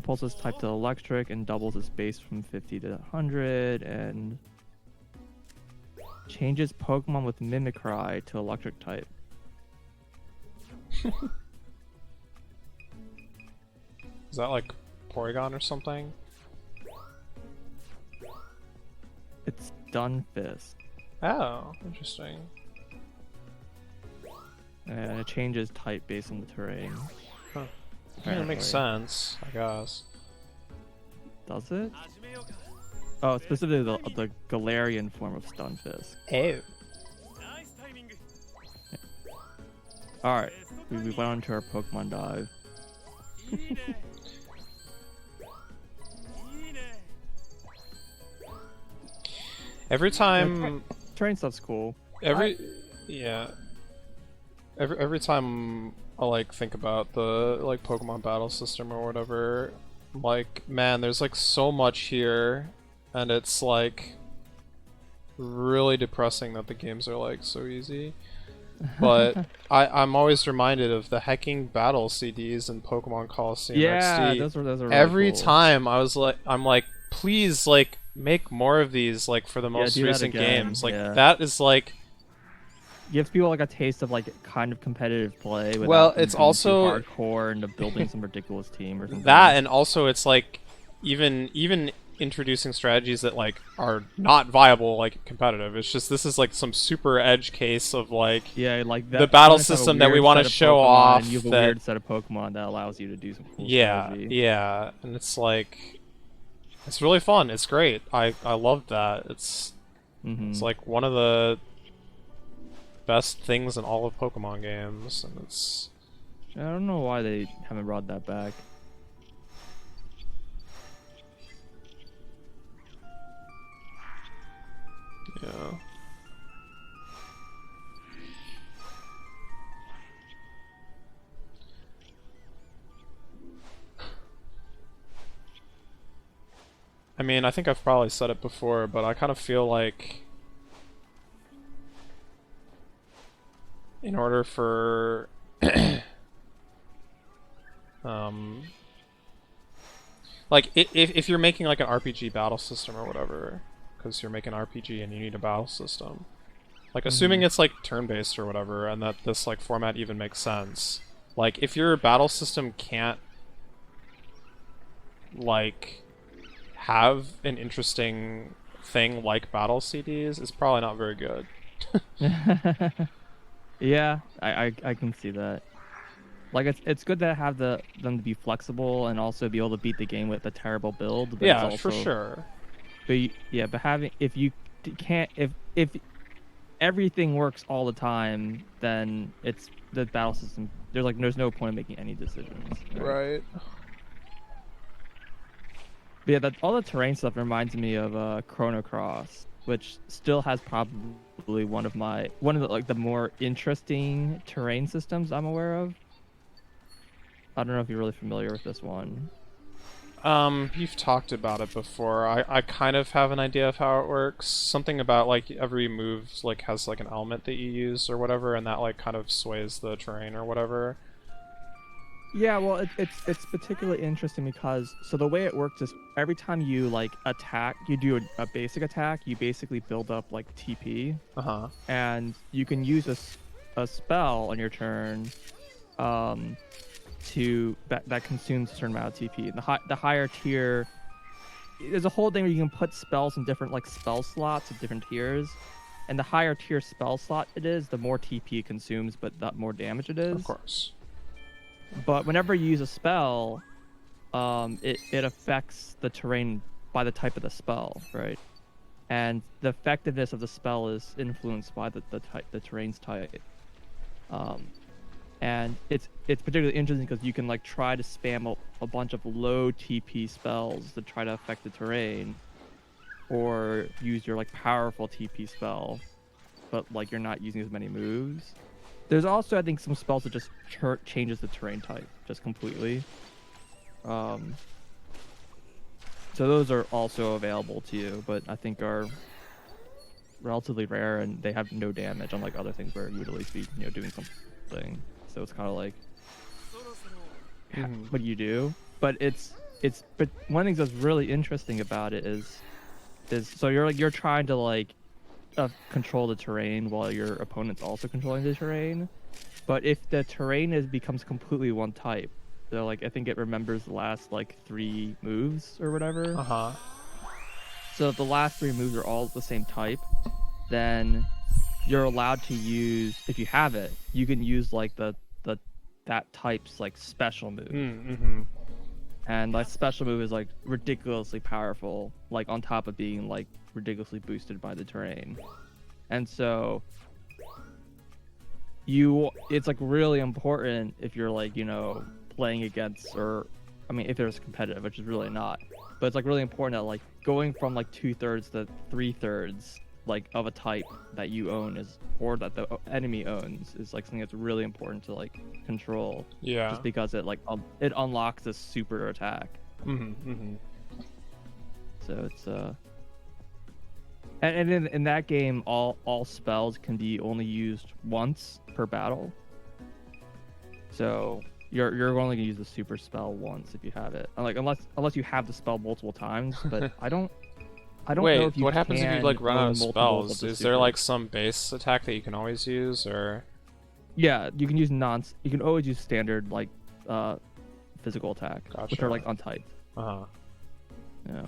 pulses type to electric and doubles its base from 50 to 100 and changes Pokemon with Mimicry to electric type. Is that like Porygon or something? It's Stunfisk. Oh, interesting. And it changes type based on the terrain. Huh. Yeah, it makes sense, I guess. Does it? 始めようか Oh, specifically the Galarian form of Stunfisk. Oh. ナイスタイミング Alright, we went on to our Pokemon dive. いいねいいね Every time, Terrain stuff's cool. yeah. Every time I like think about the like Pokemon battle system or whatever, like man, there's like so much here, and it's like really depressing that the games are like so easy. But I'm always reminded of the hecking battle CDs in Pokemon Coliseum Yeah, XD. those are really Every cool. time I'm like, please, like, make more of these, like, for the most do that recent again, games. Like, yeah. that is like, Gives people like a taste of like kind of competitive play without well, them it's being also too hardcore into building some ridiculous team or something. that, and also it's like, even introducing strategies that like are not viable, like competitive. It's just this is like some super edge case of like yeah, like that. the battle sometimes have a system that we weird want to set of show Pokemon, off. And you have a that, weird set of Pokemon that allows you to do some cool yeah, strategy. yeah, and it's like, it's really fun. It's great. I love that. It's like one of the best things in all of Pokemon games, and it's. I don't know why they haven't brought that back. Yeah. I mean, I think I've probably said it before, but I kind of feel like in order for like if you're making like an RPG battle system or whatever, because you're making an RPG and you need a battle system, like assuming it's like turn-based or whatever, and that this like format even makes sense, like if your battle system can't like have an interesting thing like battle CDs, it's probably not very good. Yeah, I can see that. Like it's good to have them to be flexible and also be able to beat the game with a terrible build. But Yeah, it's also, for sure. But having if you can't if everything works all the time, then it's the battle system. There's no point in making any decisions. Right. But yeah, all the terrain stuff reminds me of Chrono Cross, which still has probably one of the like the more interesting terrain systems I'm aware of. I don't know if you're really familiar with this one. You've talked about it before. I kind of have an idea of how it works. Something about like every move like has like an element that you use or whatever, and that like kind of sways the terrain or whatever. Yeah, well, it's particularly interesting because the way it works is every time you like attack, you do a basic attack, you basically build up like TP, and you can use a spell on your turn, that consumes a certain amount of TP. And the higher tier, there's a whole thing where you can put spells in different like spell slots of different tiers, and the higher tier spell slot it is, the more TP it consumes, but the more damage it is. Of course. But whenever you use a spell, it affects the terrain by the type of the spell, right? And the effectiveness of the spell is influenced by the terrain's type. And it's particularly interesting because you can like try to spam a bunch of low TP spells to try to affect the terrain, or use your like powerful TP spell, but like you're not using as many moves. There's also, I think, some spells that just changes the terrain type just completely. So those are also available to you, but I think are relatively rare and they have no damage, unlike other things where you would at least be, doing something. So it's kind of like, what do you do? But but one thing that's really interesting about it is so you're trying to like control the terrain while your opponent's also controlling the terrain. But if the terrain becomes completely one type, so like I think it remembers the last like 3 moves or whatever. So if the last 3 moves are all the same type, then you're allowed to use, if you have it, you can use like that type's like special move. And that special move is like ridiculously powerful, like on top of being like ridiculously boosted by the terrain. And so it's like really important if you're like, playing against or I mean, if there's competitive, which is really not, but it's like really important that like going from like 2/3 to 3/3 like of a type that you own is, or that the enemy owns, is like something that's really important to like control. Yeah. Just because it like it unlocks this super attack. So it's and in that game, all spells can be only used once per battle. So you're only gonna use the super spell once if you have it. Like unless you have the spell multiple times, but I don't know Wait, if you what happens if you like can run out own of multiples spells? the Is there super. like some base attack that you can always use, or? Yeah, you can use you can always use standard like physical attack, which are Gotcha. like untyped. Uh-huh. Yeah.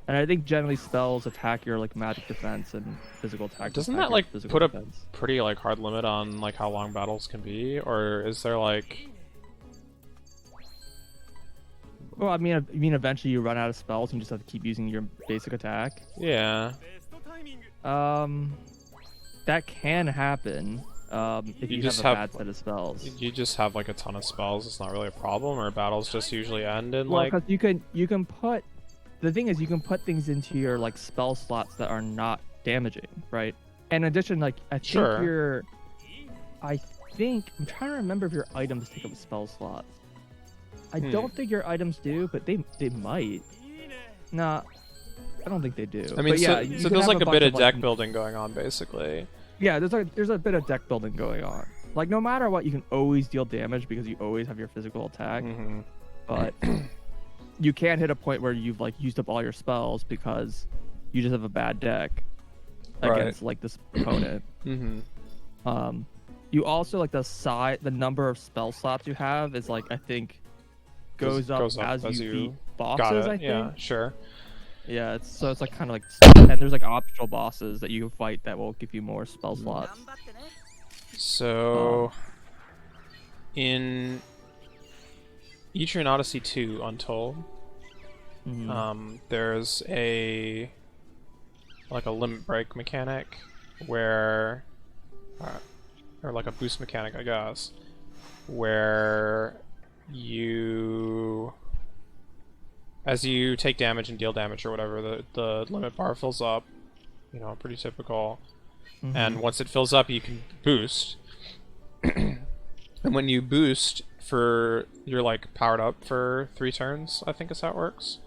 And I think generally spells attack your like magic defense and physical attack. Doesn't attack that your like physical put a defense. pretty like hard limit on like how long battles can be, or is there like? Well, I mean eventually you run out of spells and you just have to keep using your basic attack. Yeah. ベストタイミング That can happen if You you just have a have- bad set of spells. You just have like a ton of spells. It's not really a problem, or battles just usually end in Well, like. because you can put the thing is you can put things into your like spell slots that are not damaging, right? And in addition, like I think Sure. I'm trying to remember if your items take up spell slots. I don't think your items do, but they might. いいね Nah, I don't think they do. I mean, but yeah, you so can there's have like a bunch bit of like, deck building going on, basically. Yeah, there's a bit of deck building going on. Like no matter what, you can always deal damage because you always have your physical attack. Mm-hmm. But you can't hit a point where you've like used up all your spells because you just have a bad deck Right. against like this opponent. Mm-hmm. You also like the number of spell slots you have is like I think goes up as you beat bosses. Got it. I think. Yeah, sure. Yeah, it's like kind of like and there's like optional bosses that you can fight that will give you more spell slots. 頑張ってね So, in Etrian Odyssey 2 Untold, there's a limit break mechanic where, or like a boost mechanic, I guess, where as you take damage and deal damage or whatever, the limit bar fills up. You know, pretty typical. And once it fills up, you can boost. And when you boost you're like powered up for 3 turns, I think is how it works.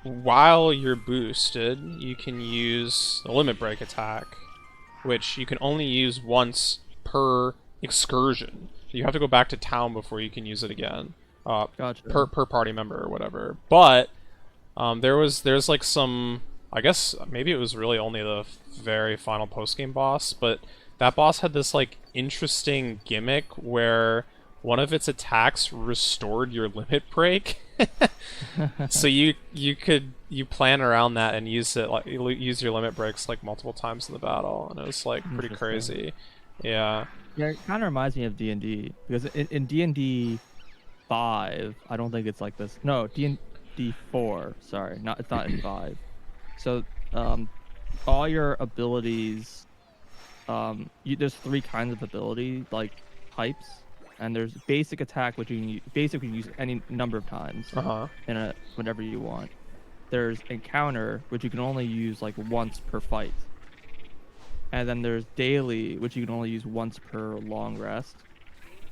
While you're boosted, you can use a limit break attack, which you can only use once per excursion. You have to go back to town before you can use it again. Gotcha. Per party member or whatever. But there's like some, I guess maybe it was really only the very final post-game boss, but that boss had this like interesting gimmick where one of its attacks restored your limit break. So you plan around that and use your limit breaks like multiple times in the battle, and it was like pretty crazy. Yeah. Yeah, it kind of reminds me of D&D because in D&D 5, I don't think it's like this. No, D&D 4. Sorry, it's not in 5. So, all your abilities, there's 3 kinds of ability like types, and there's basic attack, which you can use any number of times in whenever you want. There's encounter, which you can only use like once per fight. And then there's daily, which you can only use once per long rest.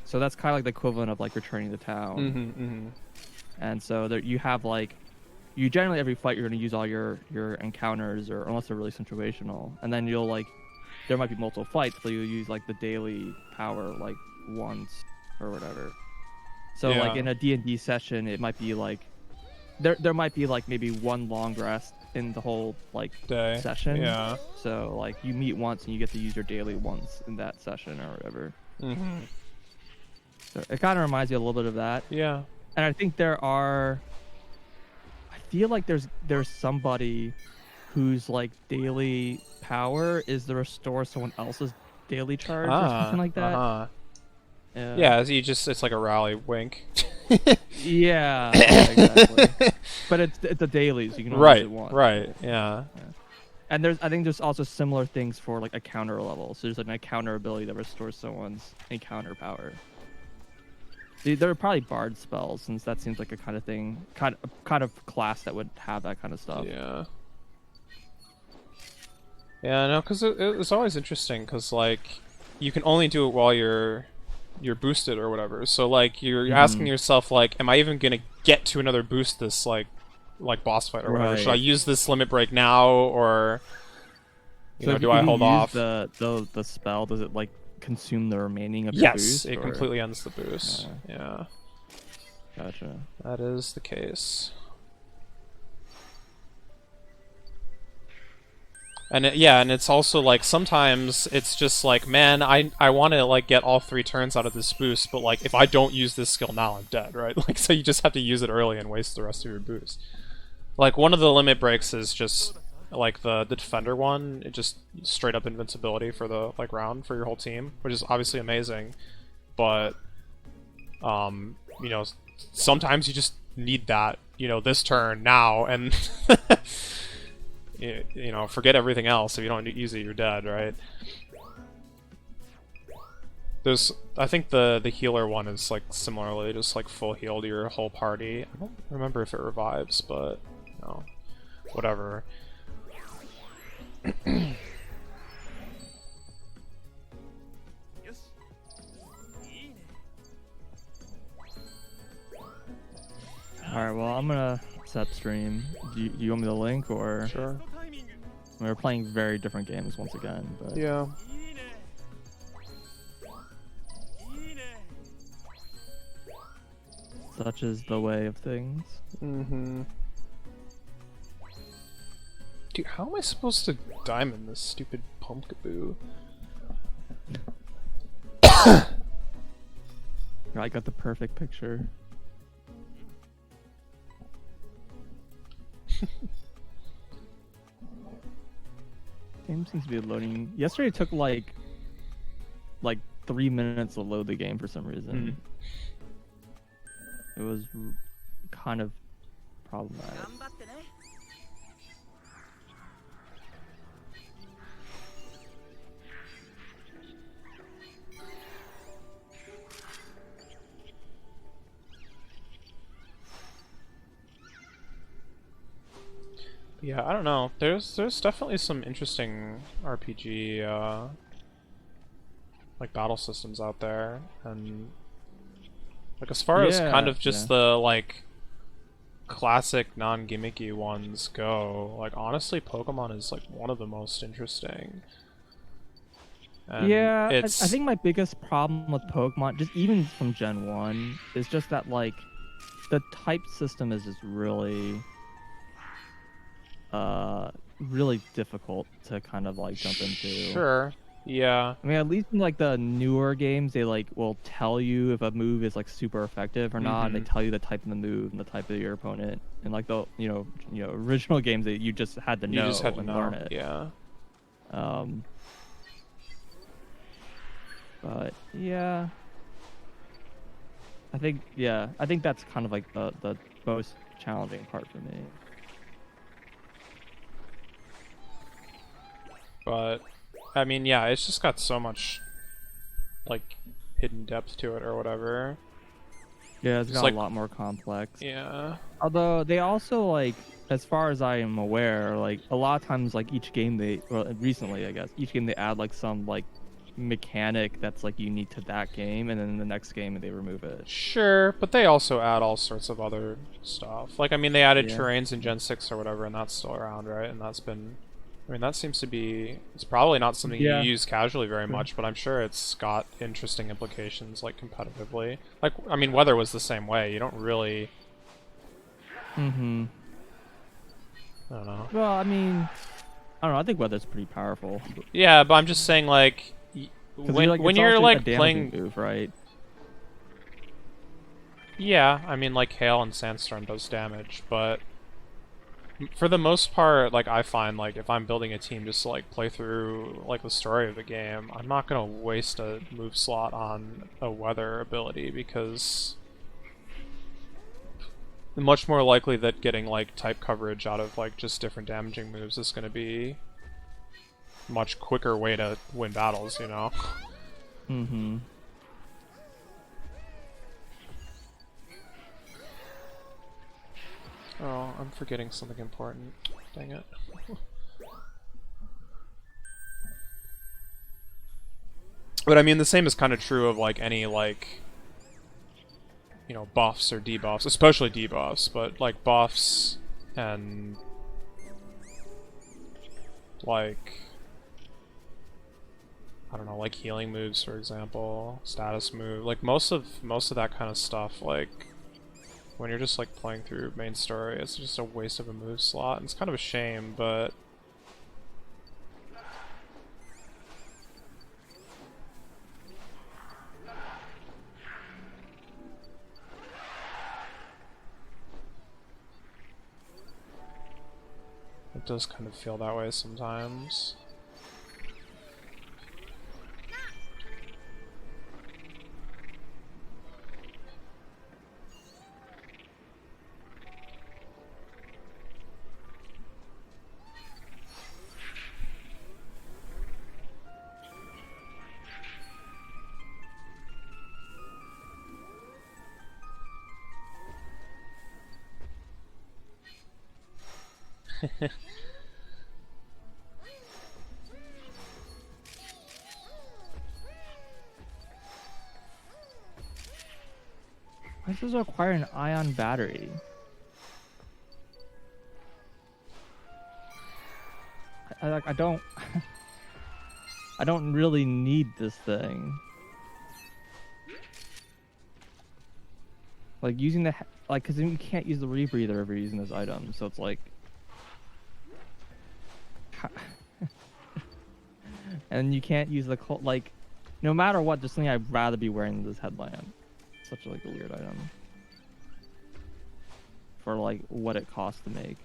So that's kind of like the equivalent of like returning to town. And so there you have like, you generally every fight you're going to use all your encounters, or unless they're really situational. And then you'll like, there might be multiple fights, but you'll use like the daily power like once or whatever. So like in a D&D session, it might be like, there might be like maybe one long rest in the whole like Day. session. Yeah. So like you meet once and you get to use your daily once in that session or whatever. So it kind of reminds you a little bit of that. Yeah. And I think I feel like there's somebody whose like daily power is to restore someone else's daily charge or something like that. Yeah, it's like a rally wink. Yeah, exactly. But it's a daily, so you can only use it once. Right, yeah. And I think there's also similar things for like a counter level. So there's like an encounter ability that restores someone's encounter power. There are probably bard spells, since that seems like a kind of thing, kind of class that would have that kind of stuff. Yeah. Yeah, no, because it's always interesting, because, like, you can only do it while you're boosted or whatever. So, like, you're asking yourself, like, am I even gonna get to another boost this, like boss fight or whatever? Should I use this limit break now, or, you know, do I hold off? The spell, does it, like, consume the remaining of your Yes, boost? it or... completely ends the boost. Yeah. Gotcha. That is the case. And and it's also like sometimes it's just like, man, I want to like get all 3 turns out of this boost, but like if I don't use this skill now, I'm dead, right? Like, so you just have to use it early and waste the rest of your boost. Like one of the limit breaks is just like the defender one, it just straight up invincibility for the like round for your whole team, which is obviously amazing, but you know, sometimes you just need that, you know, this turn now, and you know, forget everything else. If you don't use it, you're dead, right? There's, I think the healer one is like similarly just like full heal to your whole party. I don't remember if it revives, but you know, whatever. Alright, well, I'm gonna set stream. Do you want me the link, or...? Sure. We're playing very different games once again, but... Yeah. Such is the way of things. Mm-hmm. Dude, how am I supposed to diamond this stupid pumpkaboo? I got the perfect picture. Game seems to be loading. Yesterday it took like 3 minutes to load the game for some reason. It was kind of problematic. 頑張ってね Yeah, I don't know. There's definitely some interesting RPG like battle systems out there, and like as far as kind of just the like classic non-gimmicky ones go, like honestly Pokemon is like one of the most interesting. And yeah, it's... I think my biggest problem with Pokemon, just even from Gen 1, is just that like the type system is just really really difficult to kind of like jump into. Sure. Yeah. I mean, at least in like the newer games, they like will tell you if a move is like super effective or not. They tell you the type of the move and the type of your opponent. And like the original games that you just had to know. You just had to know. Learn it. Yeah. But yeah, I think that's kind of like the most challenging part for me. But I mean, yeah, it's just got so much like hidden depth to it or whatever. Yeah, it's got like a lot more complex. Yeah. Although they also, like, as far as I am aware, like a lot of times, like each game recently, I guess, each game they add like some like mechanic that's like unique to that game, and then in the next game they remove it. Sure, but they also add all sorts of other stuff. Like, I mean, they added terrains in Gen 6 or whatever, and that's still around, right? And that's been... I mean, that seems to be... It's probably not something you use casually very much, but I'm sure it's got interesting implications, like, competitively. Like, I mean, weather was the same way. You don't really... I don't know. Well, I mean... I don't know, I think weather's pretty powerful. Yeah, but I'm just saying, like... When you're, like, playing... move, right? Yeah, I mean, like, hail and sandstorm does damage, but... For the most part, like, I find, like, if I'm building a team just to, like, play through, like, the story of the game, I'm not gonna waste a move slot on a weather ability, because... much more likely that getting, like, type coverage out of, like, just different damaging moves is gonna be a much quicker way to win battles, you know? Oh, I'm forgetting something important. Dang it. But I mean, the same is kind of true of like any like, you know, buffs or debuffs, especially debuffs, but like buffs and like, I don't know, like healing moves, for example, status move, like most of that kind of stuff, like when you're just like playing through main story, it's just a waste of a move slot, and it's kind of a shame, but it does kind of feel that way sometimes. Why does this require an ion battery? I don't I don't really need this thing. Like using the like, cause you can't use the rebreather if you're using this item, so it's like, and you can't use the like, no matter what, just something I'd rather be wearing this headlamp. Such like a weird item for like what it costs to make.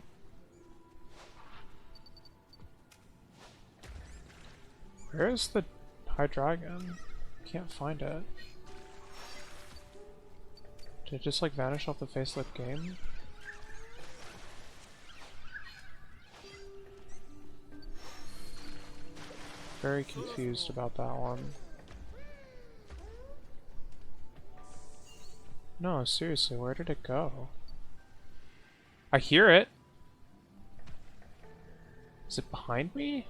Where is the High Dragon? Can't find it. Did it just like vanish off the face of the game? Very confused about that one. No, seriously, where did it go? I hear it! Is it behind me?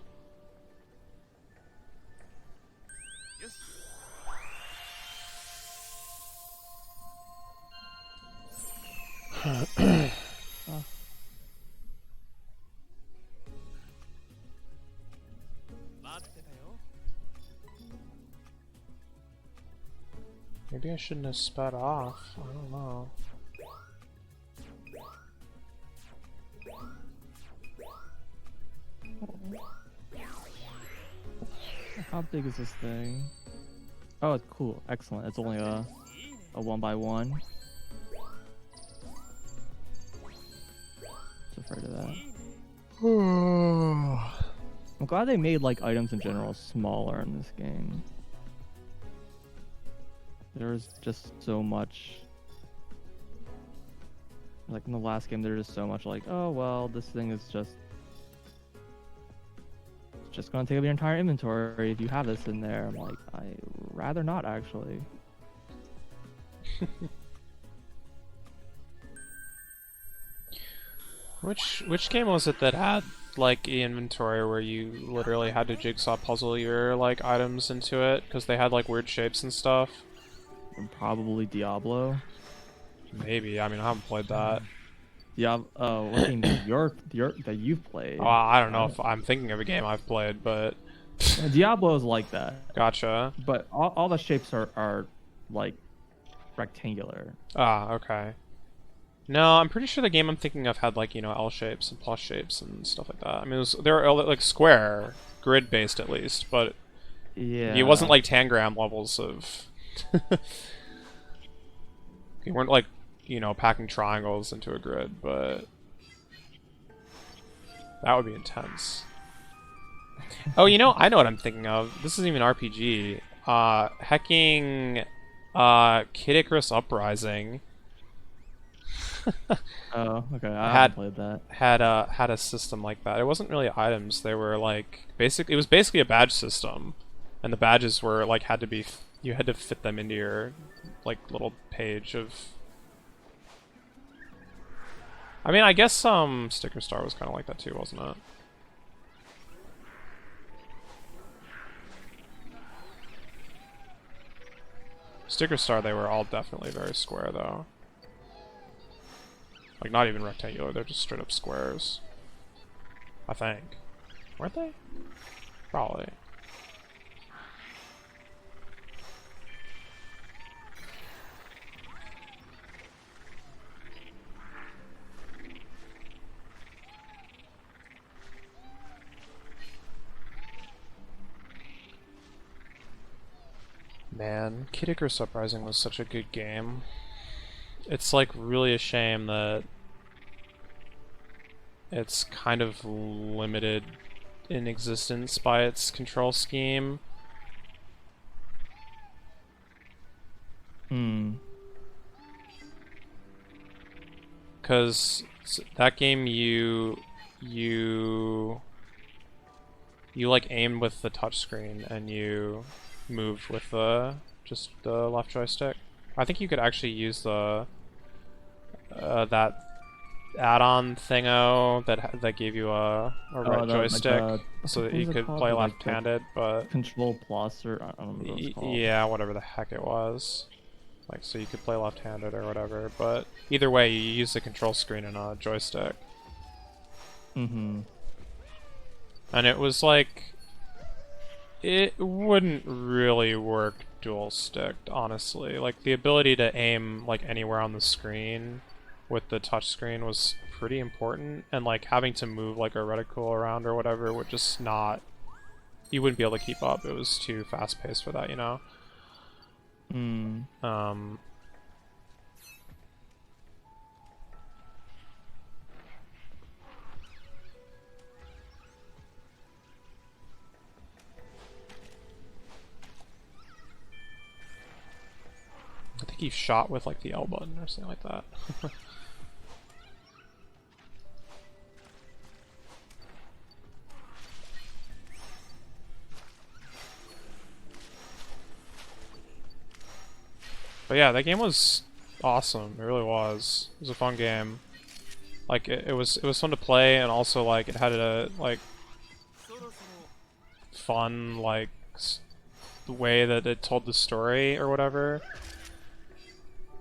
Maybe I shouldn't have sped off. I don't know. How big is this thing? Oh, it's cool. Excellent. It's only a 1x1. Just afraid of that. I'm glad they made like items in general smaller in this game. There's just so much. Like in the last game, there's just so much like, oh well, this thing is just gonna take up your entire inventory if you have this in there. I'm like, I'd rather not actually. Which game was it that had like an inventory where you literally had to jigsaw puzzle your like items into it because they had like weird shapes and stuff? Probably Diablo. Maybe. I mean, I haven't played that. Yeah. What game that you've played? I don't know if I'm thinking of a game I've played, but Diablo is like that. Gotcha. But all the shapes are like rectangular. Ah, okay. No, I'm pretty sure the game I'm thinking of had like, you know, L shapes and plus shapes and stuff like that. I mean, they were like square, grid based at least, but yeah, it wasn't like Tangram levels of. You weren't like, you know, packing triangles into a grid, but that would be intense. Oh, you know, I know what I'm thinking of. This isn't even RPG. Hecking Kid Icarus Uprising. Oh, okay. I haven't played that. Had a system like that. It wasn't really items. They were like it was basically a badge system, and the badges were like you had to fit them into your like little page of I mean, I guess Sticker Star was kind of like that too, wasn't it? Sticker Star, they were all definitely very square, though. Like, not even rectangular, they're just straight up squares. I think. Weren't they? Probably. Man, Kid Icarus Uprising was such a good game. It's like really a shame that it's kind of limited in existence by its control scheme. Because that game you like aimed with the touchscreen and you moved with the just the left joystick. I think you could actually use the that add-on thingo that gave you a right joystick so that you could play left-handed, but Control Plus or I don't know what it's called. yeah, whatever the heck it was. Like, so you could play left-handed or whatever, but either way, you use the control screen and a joystick. And it was like, it wouldn't really work dual sticked, honestly. Like, the ability to aim like anywhere on the screen with the touch screen was pretty important, and like having to move like a reticle around or whatever would just not, you wouldn't be able to keep up. It was too fast paced for that, you know? I think he shot with like the L button or something like that. But yeah, that game was awesome. It really was. It was a fun game. Like it was fun to play, and also like it had a like fun like the way that it told the story or whatever.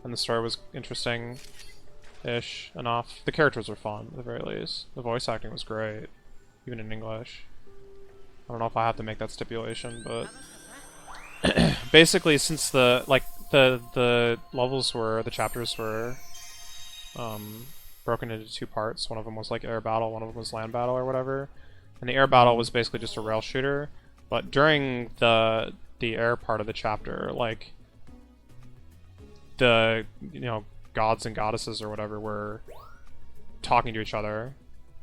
And the story was interesting-ish enough. The characters were fun, at the very least. The voice acting was great, even in English. I don't know if I have to make that stipulation, but basically, since the levels were, the chapters were broken into two parts. One of them was like air battle, one of them was land battle or whatever. And the air battle was basically just a rail shooter, but during the air part of the chapter, like the gods and goddesses or whatever were talking to each other,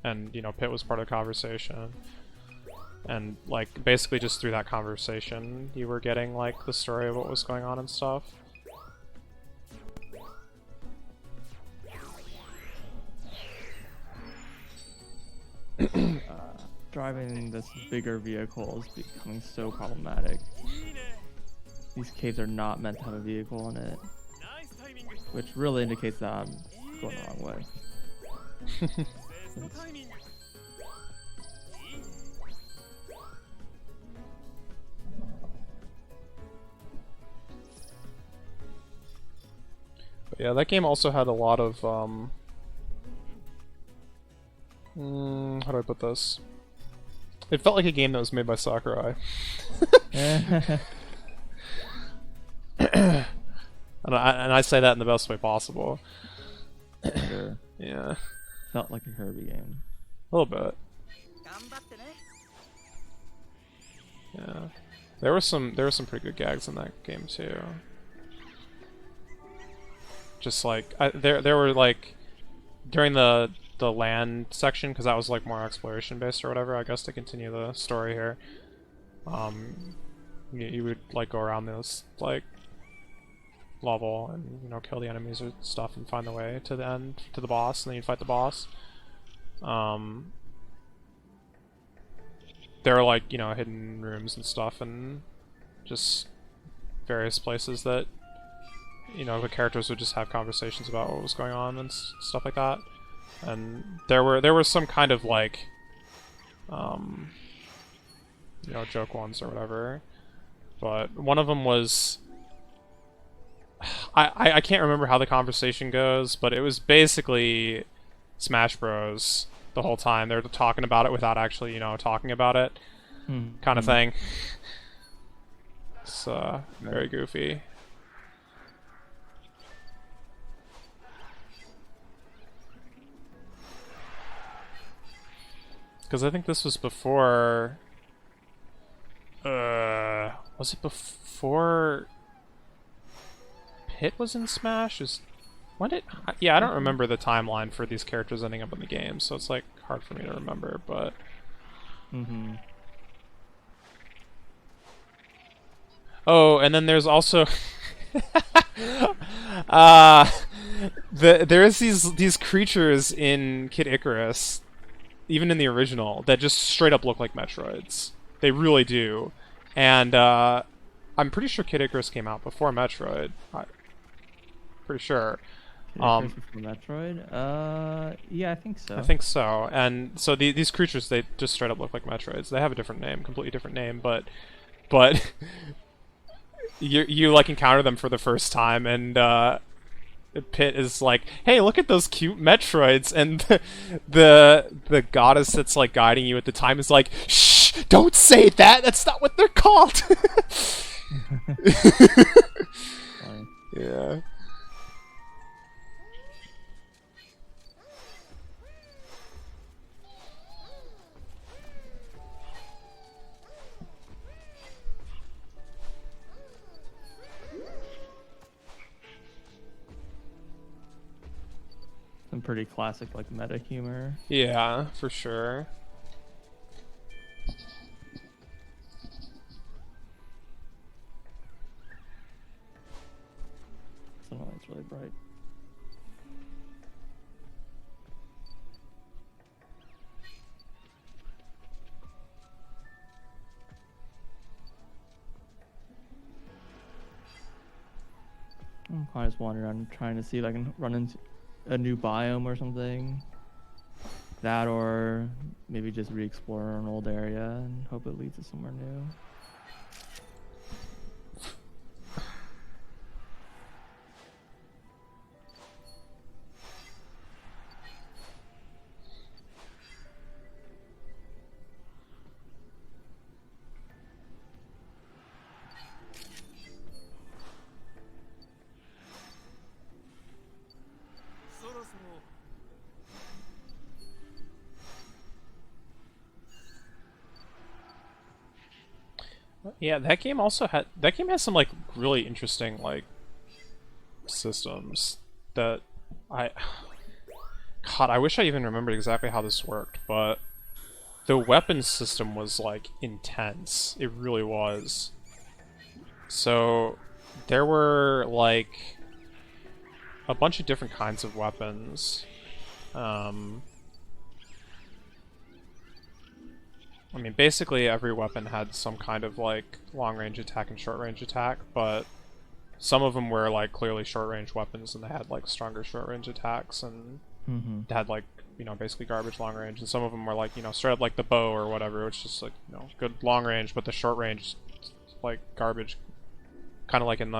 and Pit was part of the conversation, and like basically just through that conversation you were getting like the story of what was going on and stuff. Driving this bigger vehicle is becoming so problematic. These caves are not meant to have a vehicle in it, which really indicates that I'm going the wrong way. But yeah, that game also had a lot of how do I put this? It felt like a game that was made by Sakurai. And I say that in the best way possible. Sure. Yeah. Felt like a Kirby game. A little bit. Yeah. There were some pretty good gags in that game too. Just like there were like during the land section, because that was like more exploration based or whatever, I guess, to continue the story here. You would like go around this like level and kill the enemies or stuff and find the way to the end, to the boss, and then you'd fight the boss. There are like hidden rooms and stuff, and just various places that the characters would just have conversations about what was going on and stuff like that. And there were some kind of like, joke ones or whatever. But one of them was, I can't remember how the conversation goes, but it was basically Smash Bros. The whole time. They're talking about it without actually, talking about it, kind of thing. It's very goofy. Because I think this was before... was it before... Pit was in Smash? When did... Yeah, I don't remember the timeline for these characters ending up in the game, so it's, like, hard for me to remember, but... Oh, and then there's also... there's these creatures in Kid Icarus, even in the original, that just straight up look like Metroids. They really do. And I'm pretty sure Kid Icarus came out before Metroid. Pretty sure. Kid Icarus before Metroid? Yeah, I think so. I think so. And so these creatures, they just straight up look like Metroids. They have a different name, completely different name, but you like encounter them for the first time, and Pit is like, "Hey, look at those cute Metroids," and the goddess that's like guiding you at the time is like, "Shh! Don't say that. That's not what they're called." Yeah. Some pretty classic, like, meta humor. Yeah, for sure. It's really bright. I'm kind of just wandering around trying to see if I can run into a new biome or something. That, or maybe just re-explore an old area and hope it leads to somewhere new. Yeah, that game has some like really interesting like systems that God, I wish I even remembered exactly how this worked, but the weapon system was like intense. It really was. So there were like a bunch of different kinds of weapons. I mean, basically every weapon had some kind of, like, long-range attack and short-range attack, but some of them were, like, clearly short-range weapons, and they had, like, stronger short-range attacks, and had, like, basically garbage long-range, and some of them were, like, straight up like the bow or whatever, which is, like, good long-range, but the short-range, like, garbage, kind of like in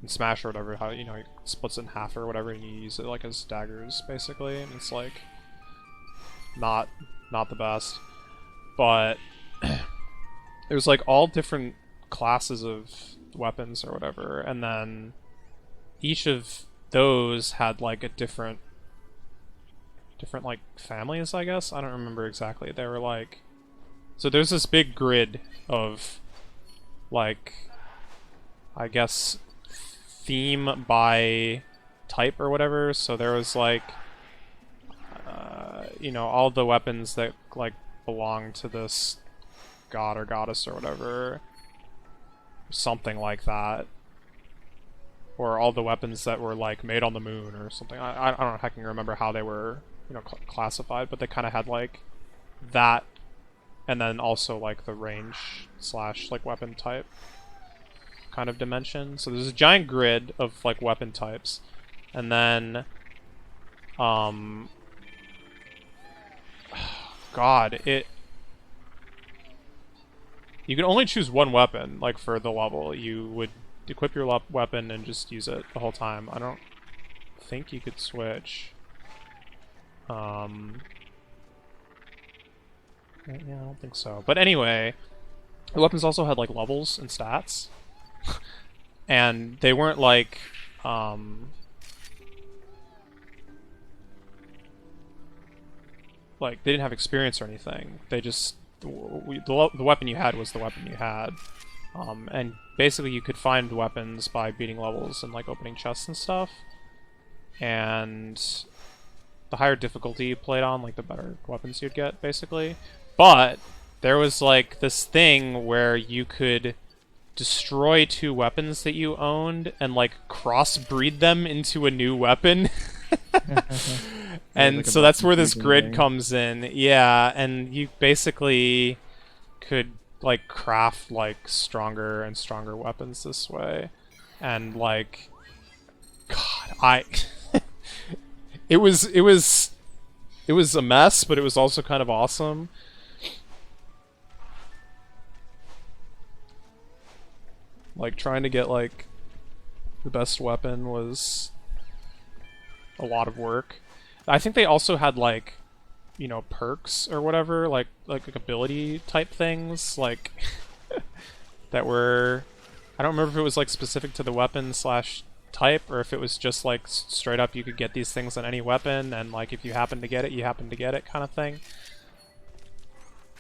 Smash or whatever, how, it splits it in half or whatever, and you use it, like, as daggers, basically, and it's, like, not the best, but there's like all different classes of weapons or whatever, and then each of those had like a different like families, I guess. I don't remember exactly. They were like, so there's this big grid of like, I guess, theme by type or whatever. So there was like all the weapons that, like, belong to this god or goddess or whatever. Something like that. Or all the weapons that were, like, made on the moon or something. I don't know if I can remember how they were, classified, but they kind of had, like, that, and then also, like, the range / like, weapon type kind of dimension. So there's a giant grid of, like, weapon types, and then God, you can only choose one weapon, like, for the level. You would equip your weapon and just use it the whole time. I don't think you could switch. Yeah, I don't think so. But anyway, the weapons also had, like, levels and stats. And they weren't, like, like, they didn't have experience or anything. They just... the weapon you had was the weapon you had. And basically you could find weapons by beating levels and, like, opening chests and stuff. And the higher difficulty you played on, like, the better weapons you'd get, basically. But there was, like, this thing where you could destroy 2 weapons that you owned and, like, crossbreed them into a new weapon. And like so that's where this grid comes in. Yeah, and you basically could, like, craft, like, stronger and stronger weapons this way. And, like, God, it was a mess, but it was also kind of awesome. Like, trying to get, like, the best weapon was a lot of work. I think they also had, like, you know, perks or whatever, like ability type things, like, that were... I don't remember if it was, like, specific to the weapon slash type, or if it was just, like, straight up you could get these things on any weapon, and, like, if you happen to get it, you happen to get it kind of thing.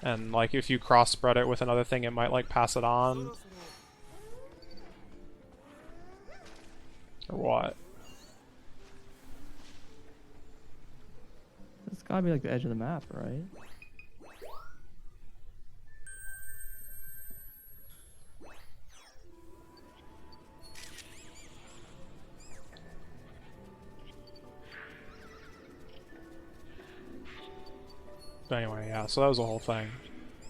And, like, if you crossbred it with another thing, it might, like, pass it on. Or what? It's gotta be like the edge of the map, right? But anyway, yeah, so that was the whole thing.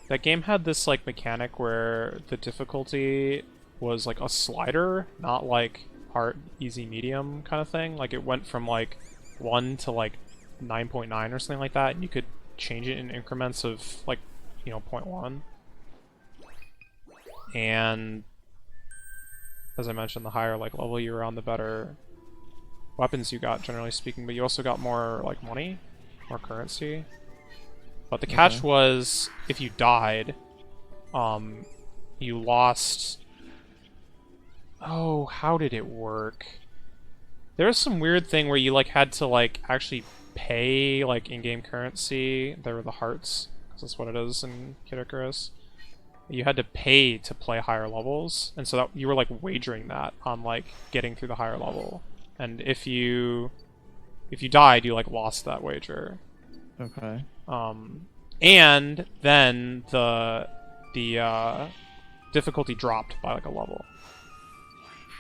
That game had this, like, mechanic where the difficulty was, like, a slider, not, like, hard, easy, medium kind of thing. Like, it went from, like, 1 to, like, 9.9 or something like that, and you could change it in increments of, like, you know, 0.1. And as I mentioned, the higher, like, level you were on, the better weapons you got, generally speaking, but you also got more, like, money, more currency. But the catch was, if you died, you lost... Oh, how did it work? There was some weird thing where you, like, had to, like, actually pay, like, in-game currency. There were the hearts, because that's what it is in Kid Icarus. You had to pay to play higher levels, and so that you were, like, wagering that on, like, getting through the higher level. And if you died, you, like, lost that wager. Okay. And then the difficulty dropped by, like, a level.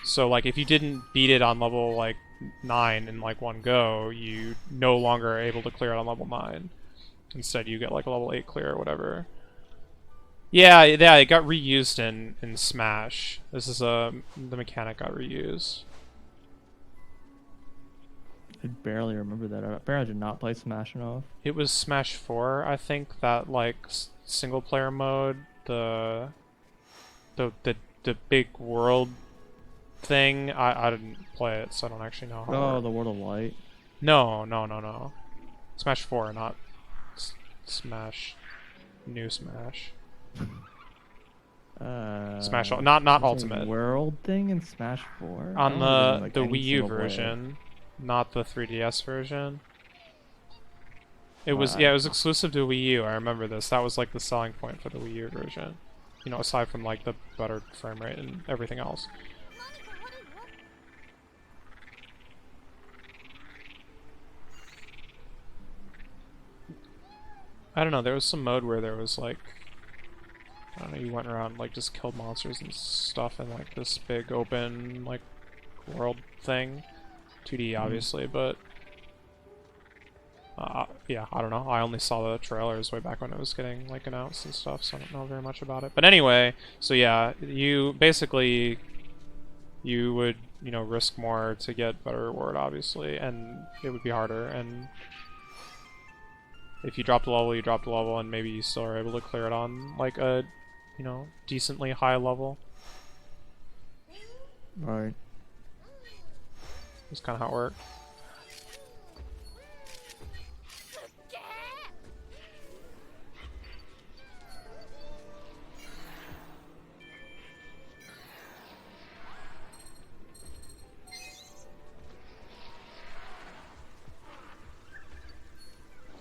So, like, if you didn't beat it on level, like, 9 in, like, one go, you no longer are able to clear it on level 9. Instead, you get, like, a level 8 clear or whatever. Yeah, it got reused in Smash. This is the mechanic got reused. I barely remember that. Apparently I did not play Smash enough. It was Smash 4, I think, that, like, single-player mode, the big world thing. I didn't play it, so I don't actually know how. Oh, the World of Light. No. Smash 4, not Smash. New Smash. Smash, not Ultimate. World thing in Smash 4? On Like the any Wii U single player. version, not the 3DS version. It was, yeah, it was exclusive to Wii U. I remember this. That was, like, the selling point for the Wii U version. You know, aside from, like, the better frame rate and everything else. I don't know, there was some mode where there was, like, I don't know, you went around, like, just killed monsters and stuff in, like, this big open, like, world thing. 2D, obviously, but... yeah, I don't know. I only saw the trailers way back when it was getting, like, announced and stuff, so I don't know very much about it. But anyway, so yeah, you basically you would, you know, risk more to get better reward, obviously, and it would be harder, and if you dropped a level, you dropped a level, and maybe you still are able to clear it on, like, a, you know, decently high level. Right. That's kind of how it worked.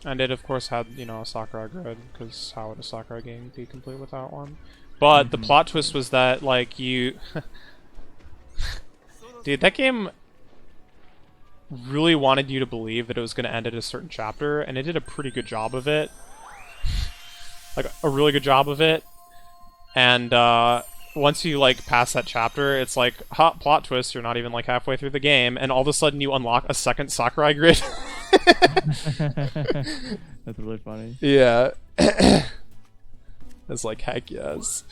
And it, of course, had, you know, a Sakurai grid, because how would a Sakurai game be complete without one? But the plot twist was that, like, you... Dude, that game really wanted you to believe that it was going to end at a certain chapter, and it did a pretty good job of it. Like, a really good job of it. And, once you, like, pass that chapter, it's like, hot plot twist, you're not even, like, halfway through the game, and all of a sudden you unlock a second Sakurai grid. That's really funny. Yeah. It's like, heck yes.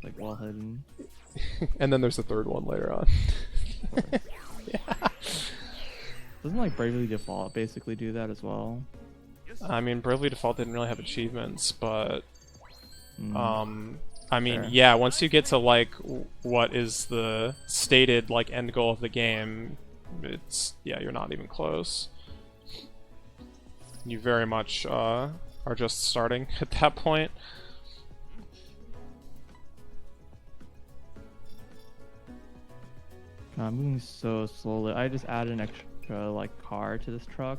Like, well hidden. And then there's a third one later on. Yeah. Doesn't, like, Bravely Default basically do that as well? I mean, Bravely Default didn't really have achievements, but... I mean, Fair. yeah, once you get to, like, what is the stated, like, end goal of the game, it's... yeah, you're not even close. You very much, are just starting at that point. God, I'm moving so slowly. I just added an extra, like, car to this truck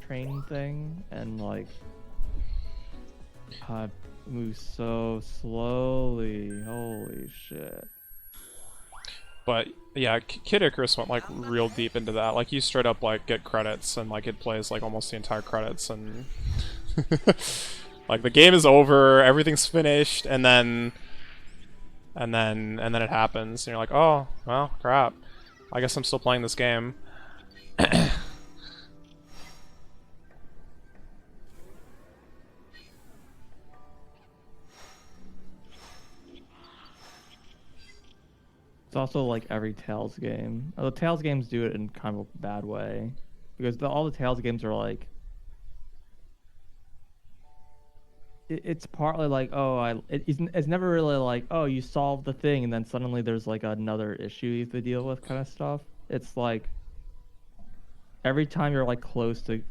train thing, and, like... I move so slowly. Holy shit. But yeah, Kid Icarus went like real deep into that. Like you straight up like get credits and like it plays like almost the entire credits and like the game is over, everything's finished, and then it happens and you're like, "Oh, well, crap. I guess I'm still playing this game." It's also like every Tales game. The Tales games do it in kind of a bad way, because all the Tales games are like, it's partly like, oh, it's never really like, oh, you solved the thing and then suddenly there's like another issue you have to deal with kind of stuff. It's like every time you're like close to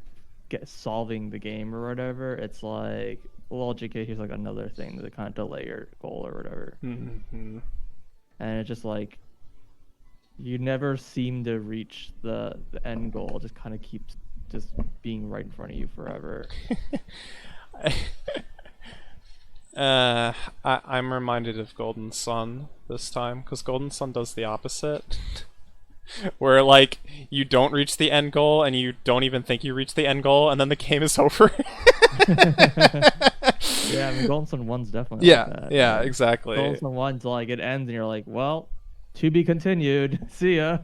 solving the game or whatever, it's like, well, JK, here's like another thing to kind of delay your goal or whatever. Mm-hmm. And it's just like you never seem to reach the end goal. It just kind of keeps just being right in front of you forever. I'm reminded of Golden Sun this time, because Golden Sun does the opposite. Where, like, you don't reach the end goal, and you don't even think you reached the end goal, and then the game is over. Yeah, I mean, Golden Sun 1's definitely Yeah, like that. yeah, Like, exactly. Golden Sun 1's like, it ends, and you're like, well, to be continued. See ya.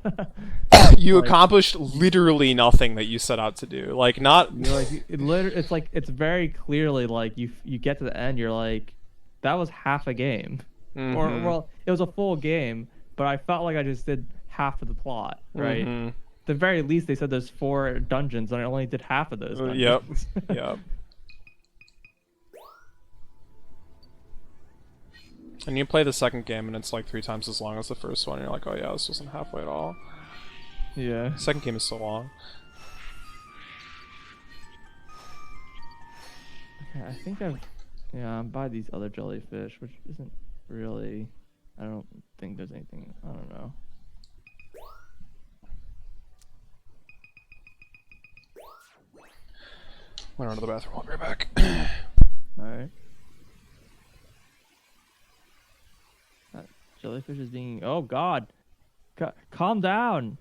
You like, accomplished literally nothing that you set out to do. Like, not... You're like, it's like, it's very clearly, like, you get to the end, you're like, that was half a game. Mm-hmm. Or, well, it was a full game, but I felt like I just did half of the plot, right? Mm-hmm. At the very least, they said there's 4 dungeons, and I only did half of those dungeons. Yep, yep. And you play the second game, and it's like 3 times as long as the first one, and you're like, oh yeah, this wasn't halfway at all. Yeah. The second game is so long. Okay, I think I'm by these other jellyfish, which isn't really, I don't think there's anything, I don't know. Went on to the bathroom, I'll be right back. Alright. That jellyfish is being, oh god! Calm down!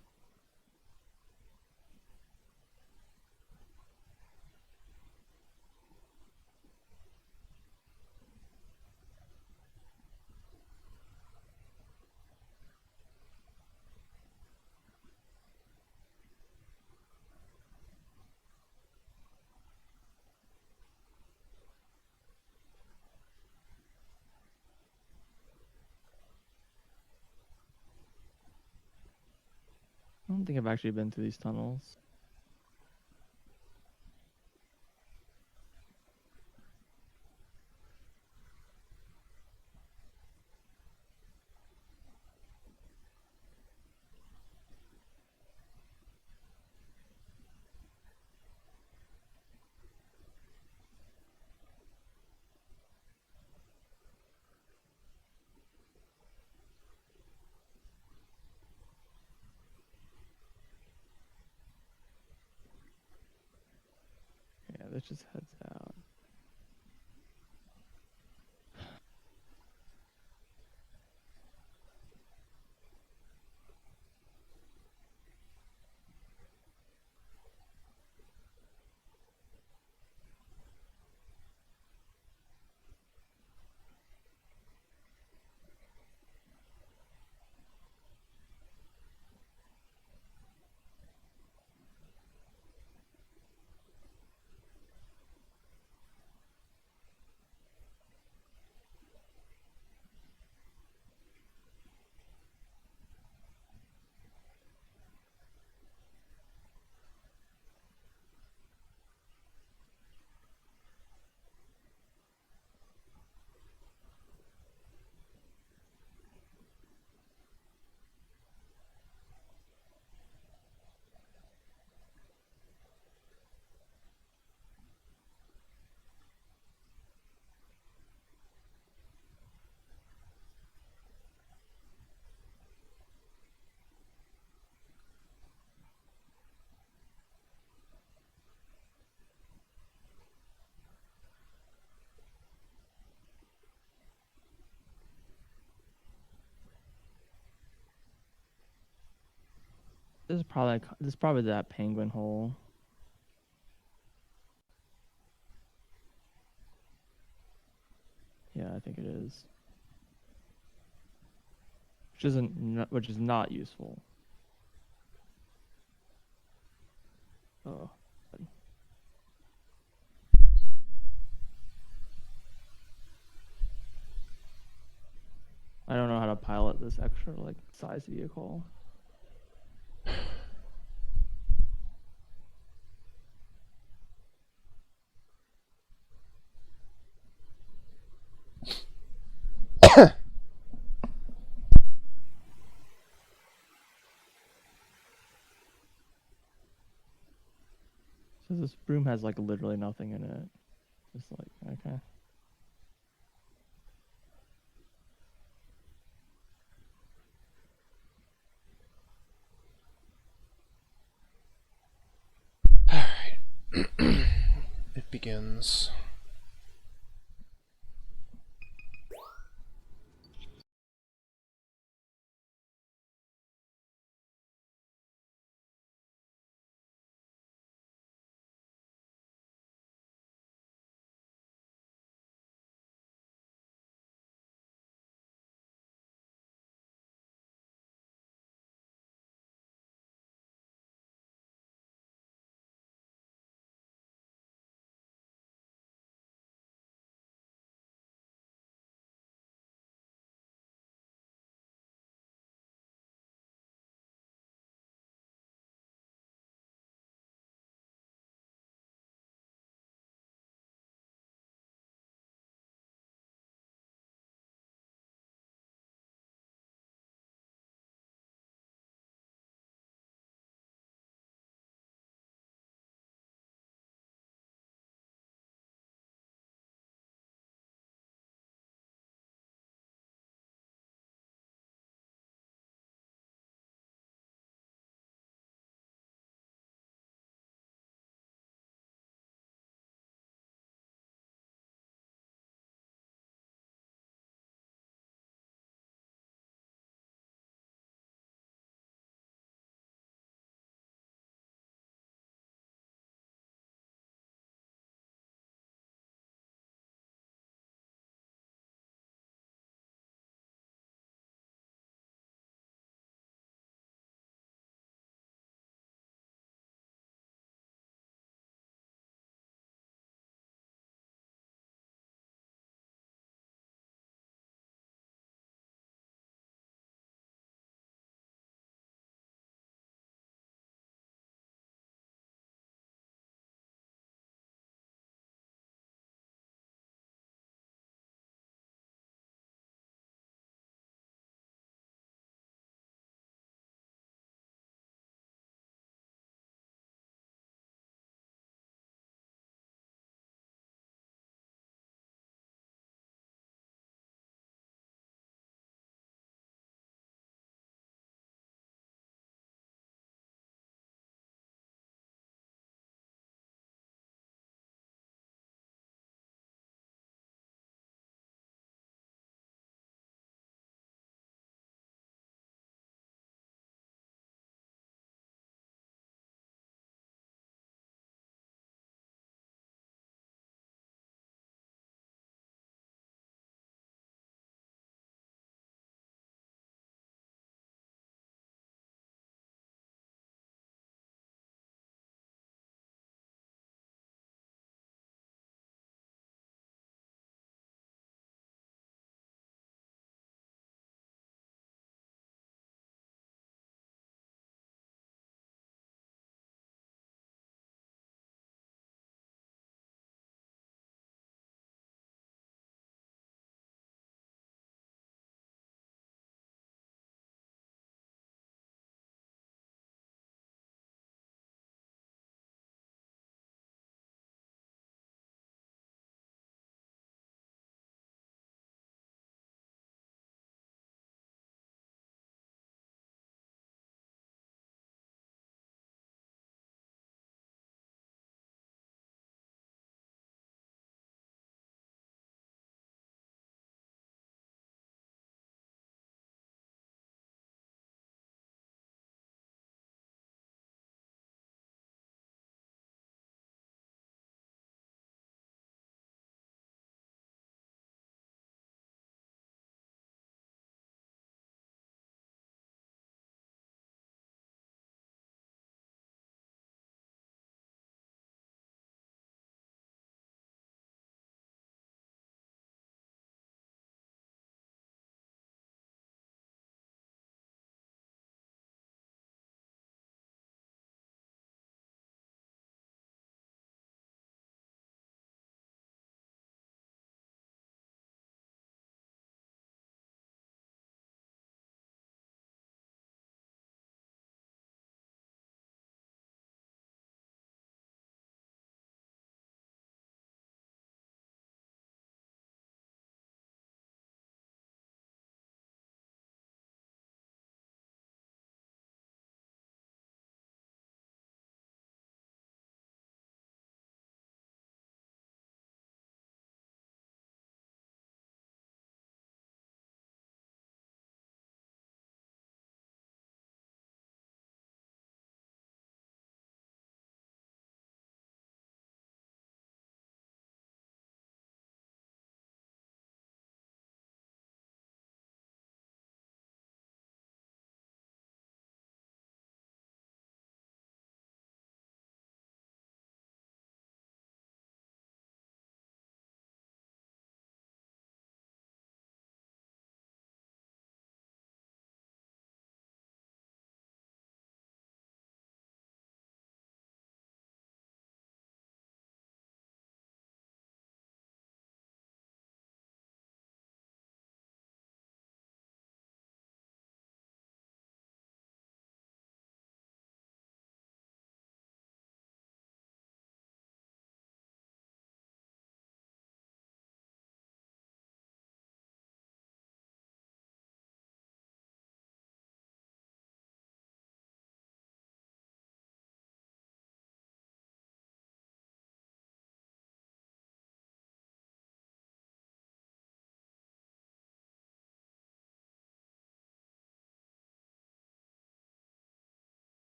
don't think I've actually been through these tunnels. Yeah, this just heads out. This is probably that penguin hole. Yeah, I think it is. Which is not useful. Oh. I don't know how to pilot this extra like size vehicle. So this room has like literally nothing in it. Just like, okay. Alright. It begins.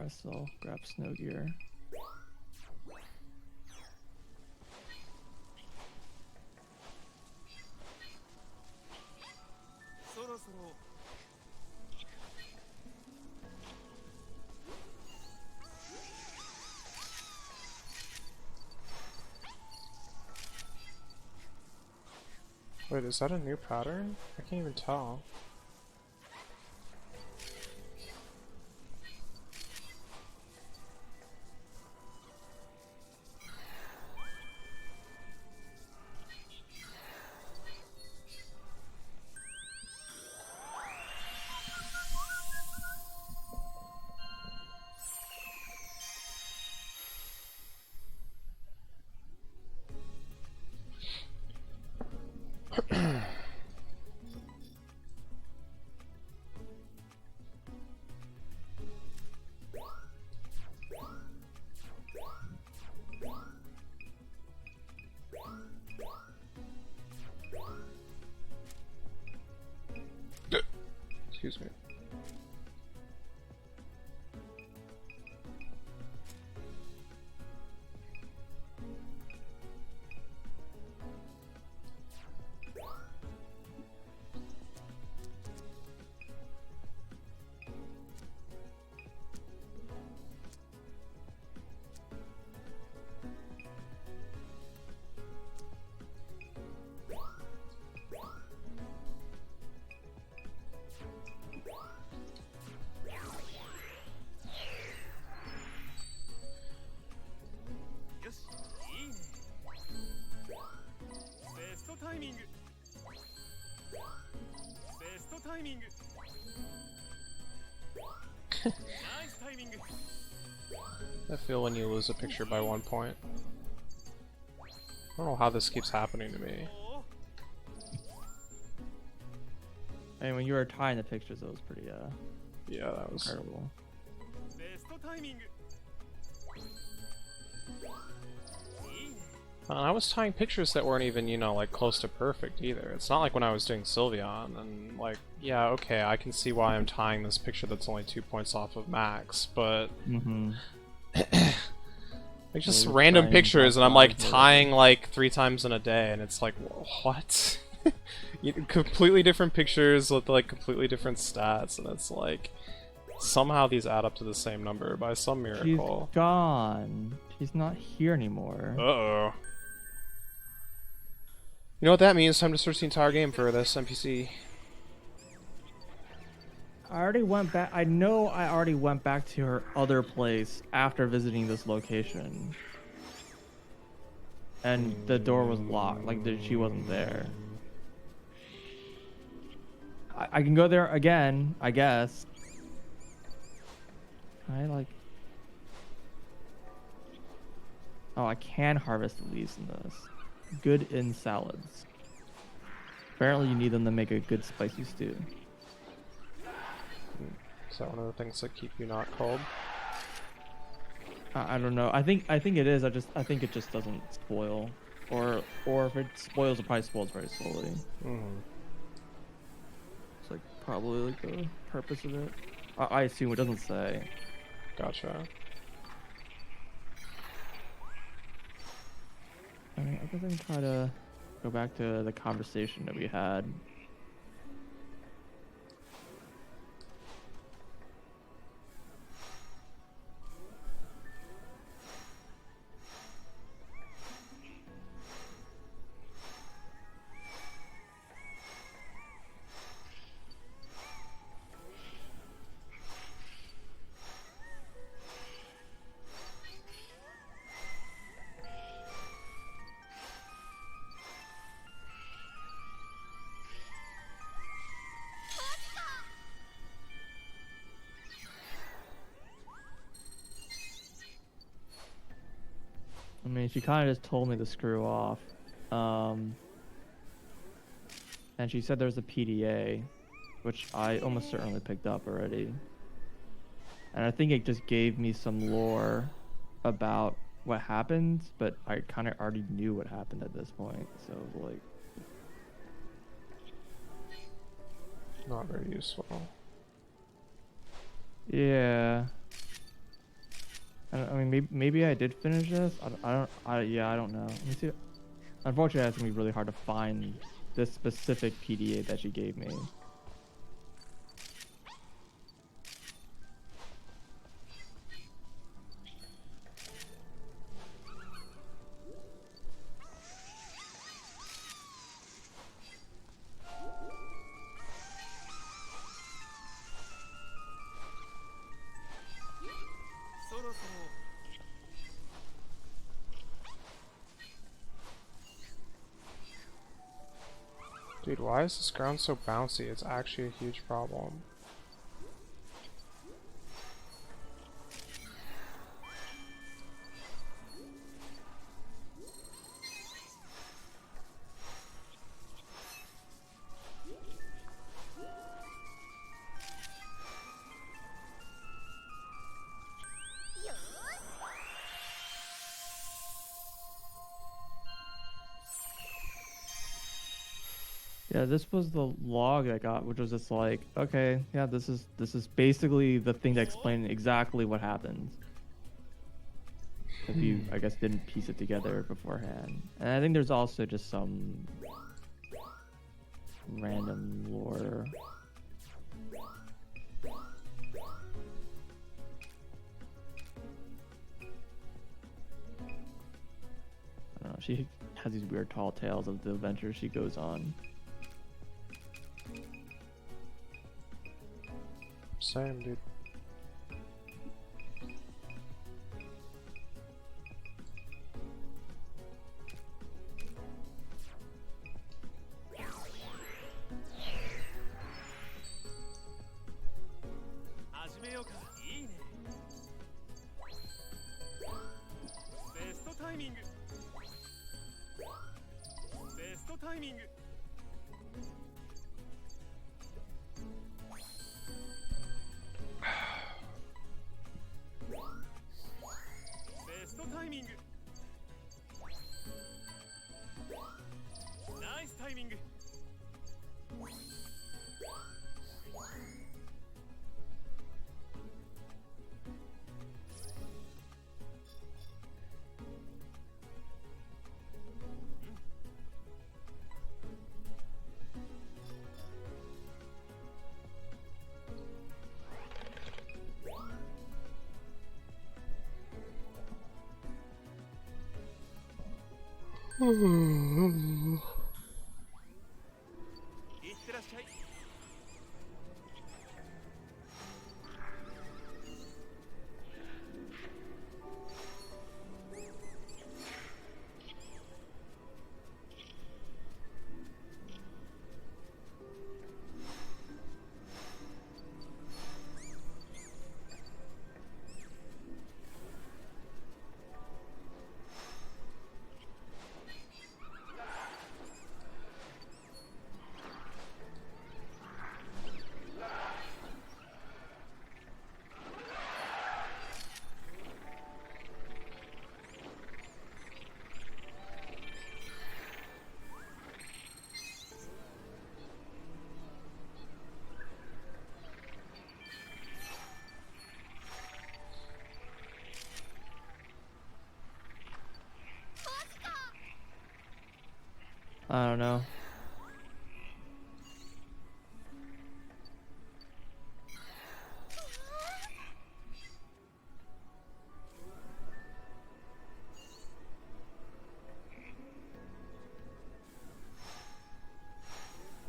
rest, I'll grab snow gear. そろそろ Wait, is that a new pattern? I can't even tell. Excuse me. I feel when you lose a picture by 1 point. I don't know how this keeps happening to me. I mean, when you were tying the pictures, that was pretty Yeah, that was incredible. I was tying pictures that weren't even, you know, like close to perfect either. It's not like when I was doing Sylveon and like, yeah, okay, I can see why I'm tying this picture that's only 2 points off of max, but like just random pictures and I'm like tying like 3 times in a day and it's like, what? Completely different pictures with like completely different stats and it's like somehow these add up to the same number by some miracle. She's gone. She's not here anymore. Uh-oh. You know what that means? Time to search the entire game for this NPC. I already went back. I know I already went back to her other place after visiting this location. And the door was locked. Like, she wasn't there. I can go there again, I guess. I like... Oh, I can harvest the leaves in this. Good in salads. Apparently you need them to make a good spicy stew. Is that one of the things that keep you not cold? I don't know. I think it is. I think it just doesn't spoil, or if it spoils, it probably spoils very slowly. It's like probably like the purpose of it. I assume it doesn't say. Gotcha. I mean, I guess I can try to go back to the conversation that we had. I mean, she kind of just told me to screw off. And she said there's a PDA, which I almost certainly picked up already. And I think it just gave me some lore about what happened, but I kind of already knew what happened at this point, so it was like... Not very useful. Yeah. I mean, maybe I did finish this. Yeah, I don't know. Let me see. Unfortunately, it's gonna be really hard to find this specific PDA that she gave me. Dude, why is this ground so bouncy? It's actually a huge problem. Yeah, this was the log I got, which was just like, okay, yeah, this is basically the thing that explained exactly what happens. If you, I guess, didn't piece it together beforehand. And I think there's also just some random lore. I don't know, she has these weird tall tales of the adventures she goes on. Same, dude. I don't know.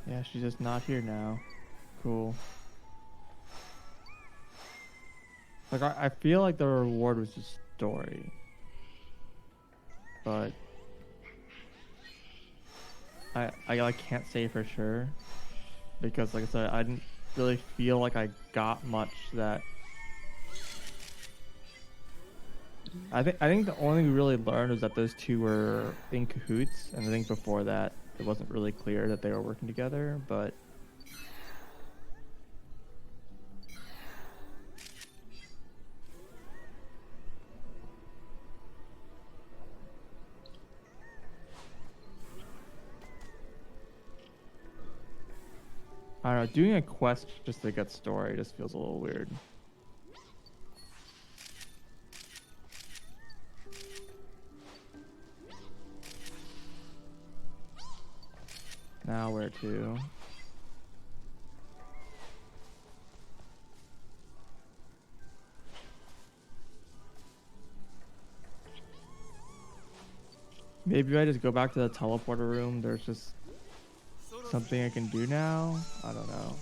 Yeah, she's just not here now. Cool. Like, I feel like the reward was just story. But I like can't say for sure. Because like I said, I didn't really feel like I got much that I think the only thing we really learned was that those two were in cahoots, and I think before that it wasn't really clear that they were working together, but I don't know, doing a quest just to get story just feels a little weird. Now where to? Maybe I just go back to the teleporter room. There's just something I can do now. I don't know.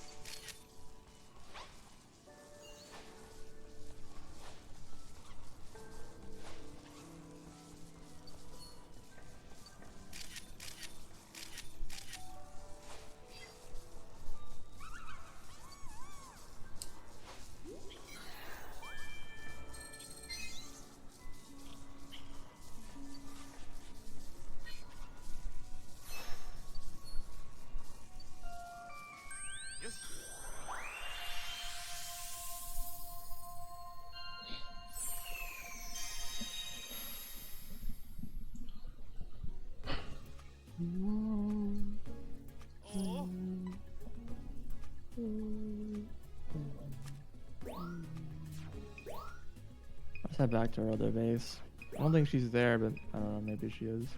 Let's head back to her other base. I don't think she's there, but I don't know, maybe she is.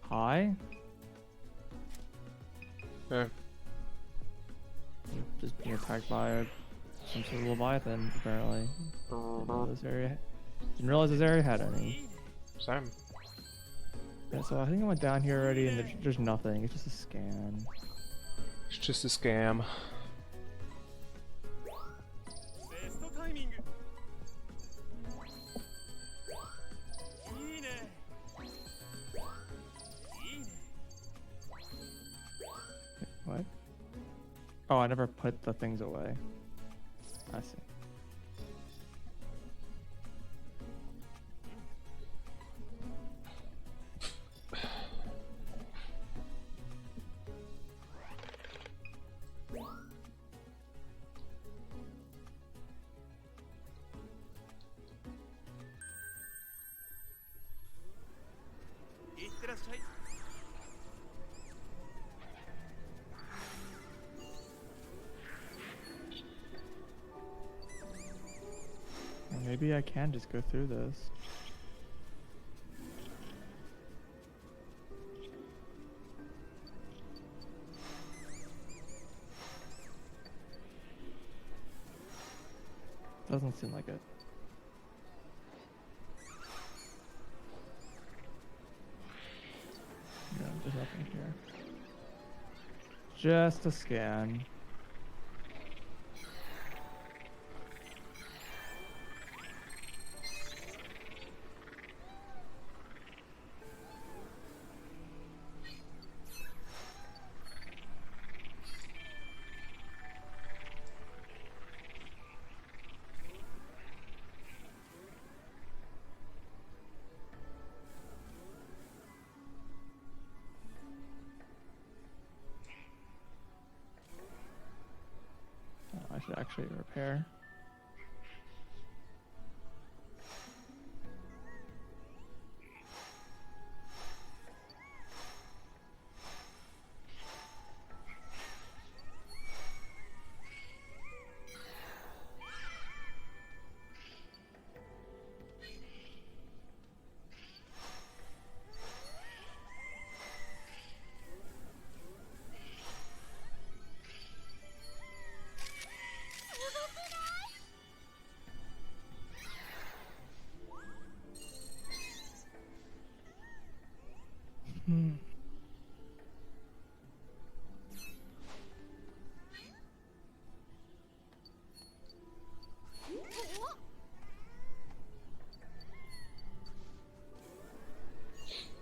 Hi? Okay. Just being attacked by some sort of Leviathan, apparently. This area. Didn't realize this area had any. Same. Yeah, so I think I went down here already and there's nothing. It's just a scan. It's just a scam. ベストタイミングいいねいいね What? Oh, I never put the things away. I see. Maybe I can just go through this. Doesn't seem like it. No, there's nothing here. Just a scan. I should actually repair.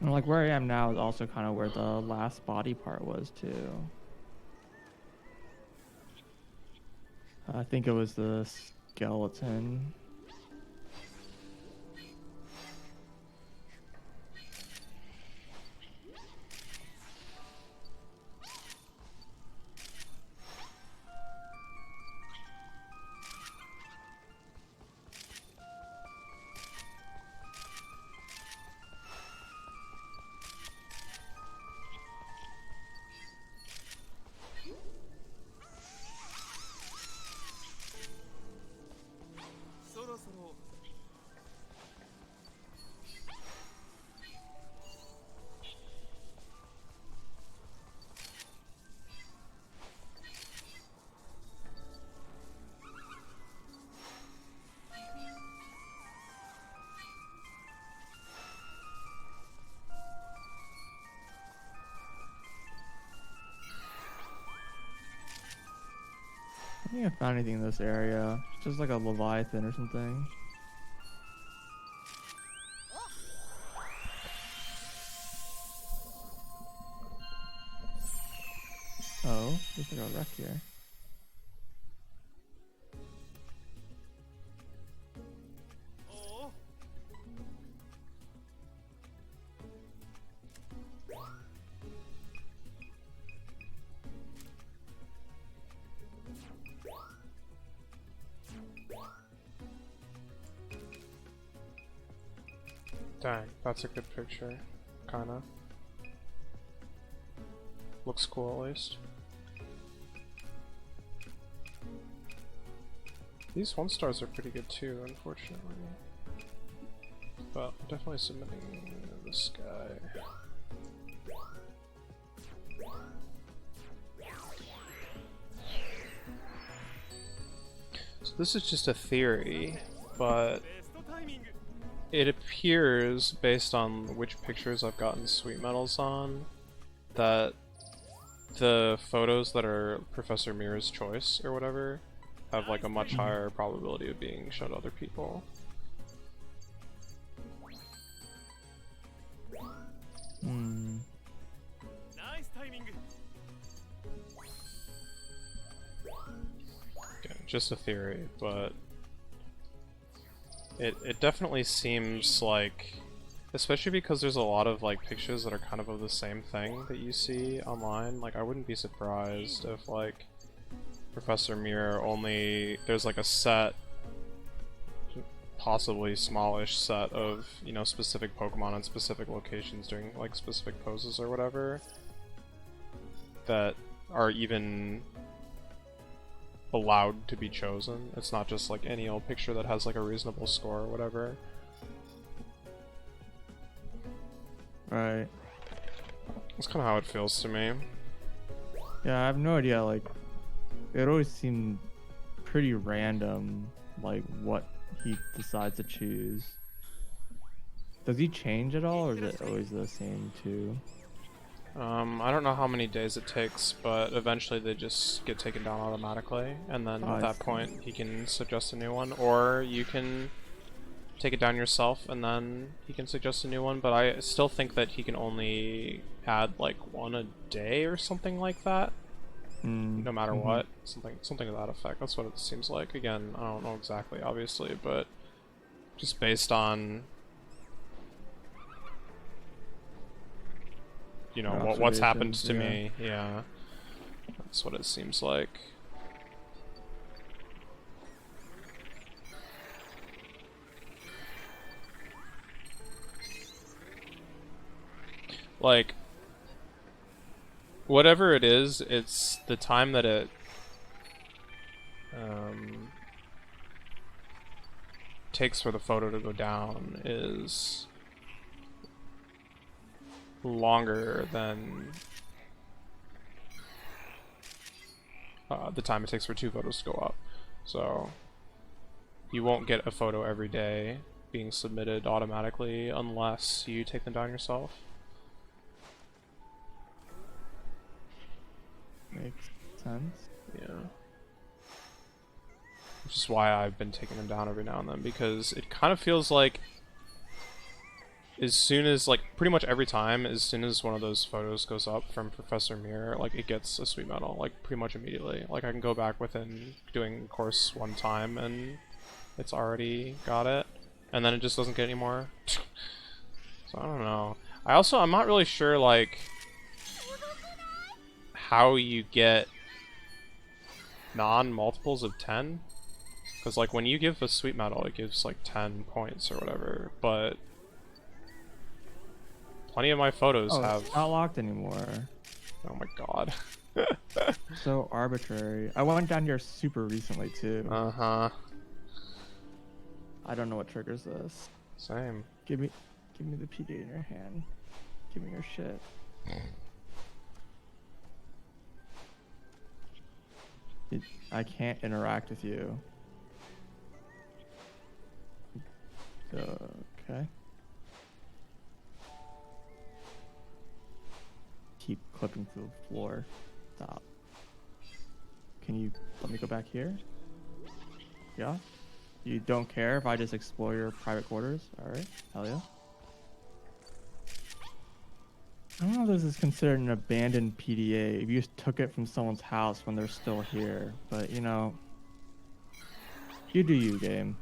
And like where I am now is also kind of where the last body part was too. I think it was the skeleton. I think I found anything in this area. Just like a Leviathan or something. Oh, there's like a wreck here. Oh. Dang, that's a good picture. Kinda. Looks cool at least. These 1-stars are pretty good too, unfortunately. But I'm definitely submitting this guy. So this is just a theory, but ベストタイミング it appears, based on which pictures I've gotten sweet medals on, that the photos that are Professor Mirror's choice or whatever have like a much higher probability of being shown to other people. Hmm. ナイスタイミング Okay, just a theory, but it definitely seems like, especially because there's a lot of like pictures that are kind of the same thing that you see online. Like I wouldn't be surprised if like Professor Mirror only there's like a set, possibly smallish set of, you know, specific Pokemon in specific locations doing like specific poses or whatever that are even allowed to be chosen. It's not just like any old picture that has like a reasonable score or whatever. Right. That's kind of how it feels to me. Yeah, I have no idea. Like, it always seemed pretty random, like what he decides to choose. Does he change at all, or is it always the same too? I don't know how many days it takes, but eventually they just get taken down automatically, and then Oh, at I that see. point he can suggest a new one, or you can take it down yourself and then he can suggest a new one, but I still think that he can only add like one a day or something like that. No matter what, something to that effect. That's what it seems like. Again, I don't know exactly, obviously, but just based on, you know, what's happened to me, yeah, that's what it seems like. Like, whatever it is, it's the time that it takes for the photo to go down is longer than the time it takes for 2 photos to go up. So you won't get a photo every day being submitted automatically unless you take them down yourself. Makes sense. Yeah. Which is why I've been taking them down every now and then, because it kind of feels like as soon as, like, pretty much every time, as soon as one of those photos goes up from Professor Mirror, like, it gets a sweet medal, like, pretty much immediately. Like, I can go back within doing course one time, and it's already got it, and then it just doesn't get any more. So, I don't know. I'm not really sure, like, how you get non-multiples of 10. Because, like, when you give a sweet medal, it gives, like, 10 points or whatever, but plenty of my photos have... It's not locked anymore. Oh my god. So arbitrary. I went down here super recently, too. Uh-huh. I don't know what triggers this. Same. Give me the PD in your hand. Give me your shit. I can't interact with you. Okay. Keep clipping through the floor. Stop. can you let me go back here? Yeah? You don't care if I just explore your private quarters? Alright, hell yeah. I don't know if this is considered an abandoned PDA if you just took it from someone's house when they're still here, but you know, you do you, game.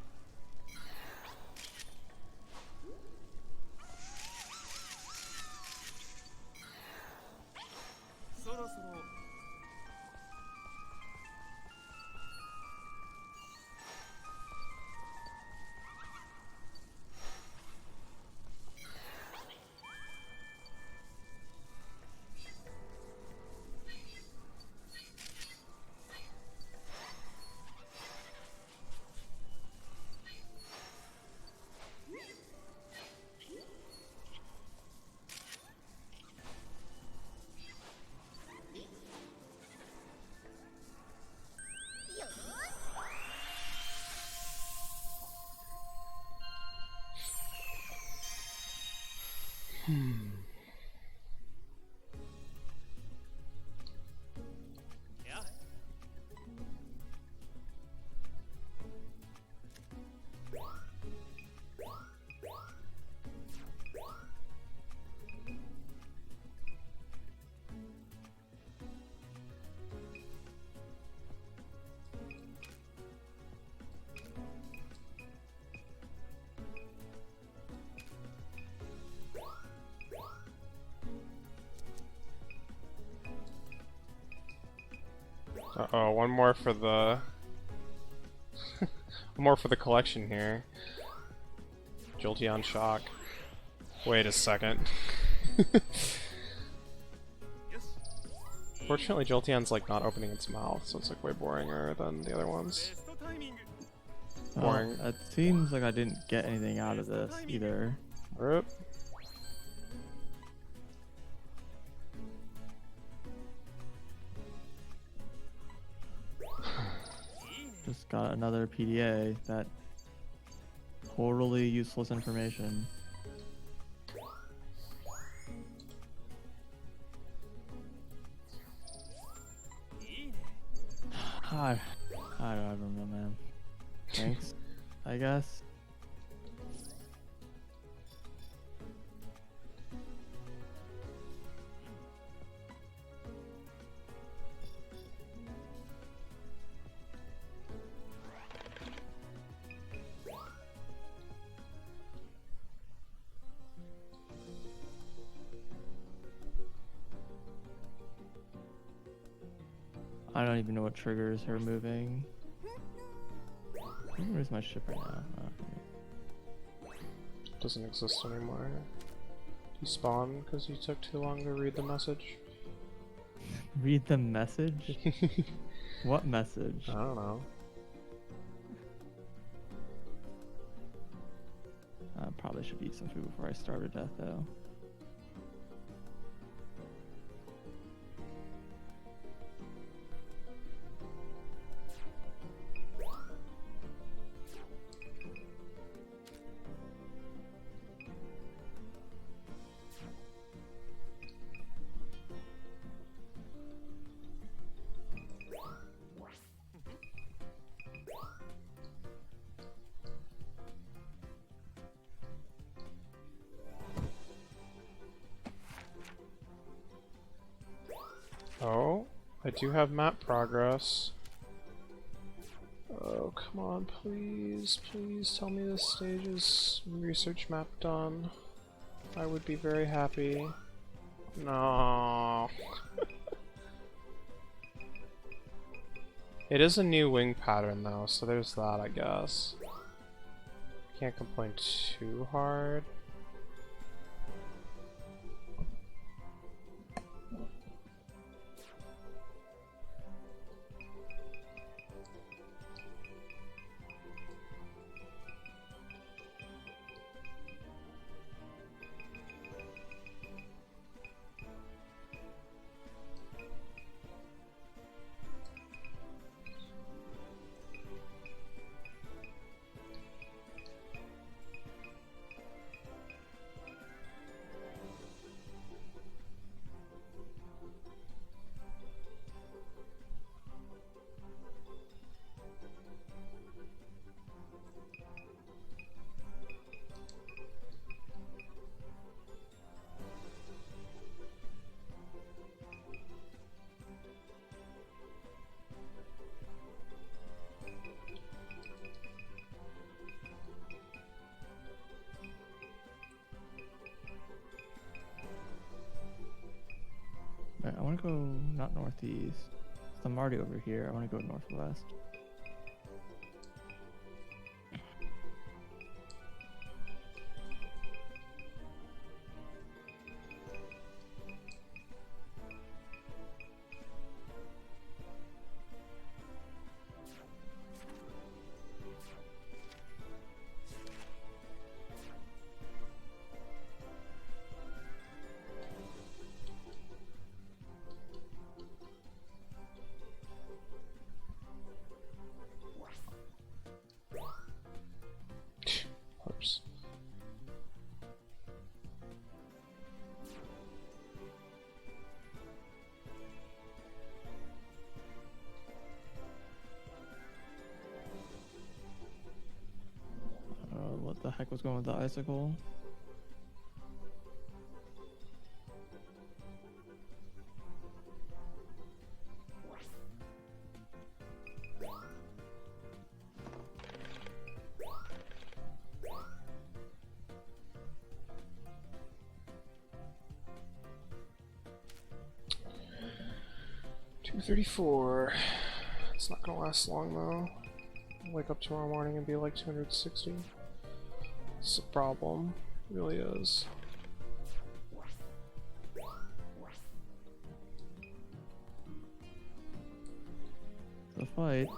Yeah. Uh-oh, one more for the... one more for the collection here. Jolteon Shock. Wait a second. Fortunately, Jolteon's like not opening its mouth, so it's like way boringer than the other ones. ベストタイミング Boring. It seems like I didn't get anything out of this either. Rip. Just got another PDA. That totally useless information. I don't know, man. Thanks, I guess. I don't even know what triggers her moving. Where's my ship right now? Oh, Doesn't exist anymore. You spawn because you took too long to read the message? read the message? What message? I don't know. Probably should eat some food before I starve to death, though. Oh, I do have map progress. Oh, come on, please, please tell me this stage is research map done. I would be very happy. No. It is a new wing pattern though, so there's that, I guess. Can't complain too hard. I want to go not northeast. I'm already over here. I want to go northwest. Oops. What the heck was going with the icicle? $234. It's not gonna last long though. I'll wake up tomorrow morning and be like 260. It's a problem. It really is. The fight.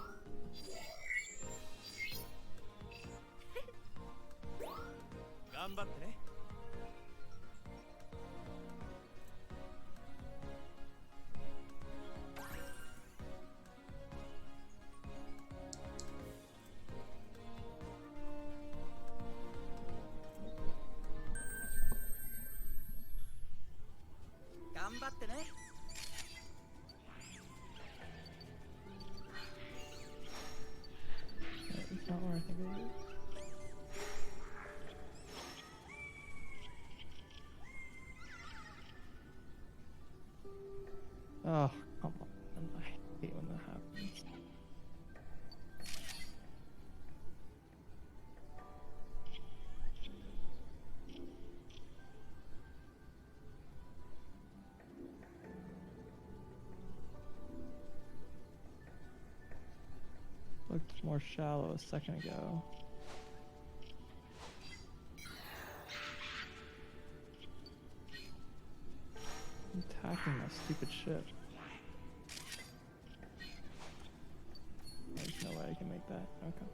It's not where I think it is. Oh, come on. I hate when that happens. Looked more shallow a second ago. I'm attacking my stupid ship. There's no way I can make that. Okay.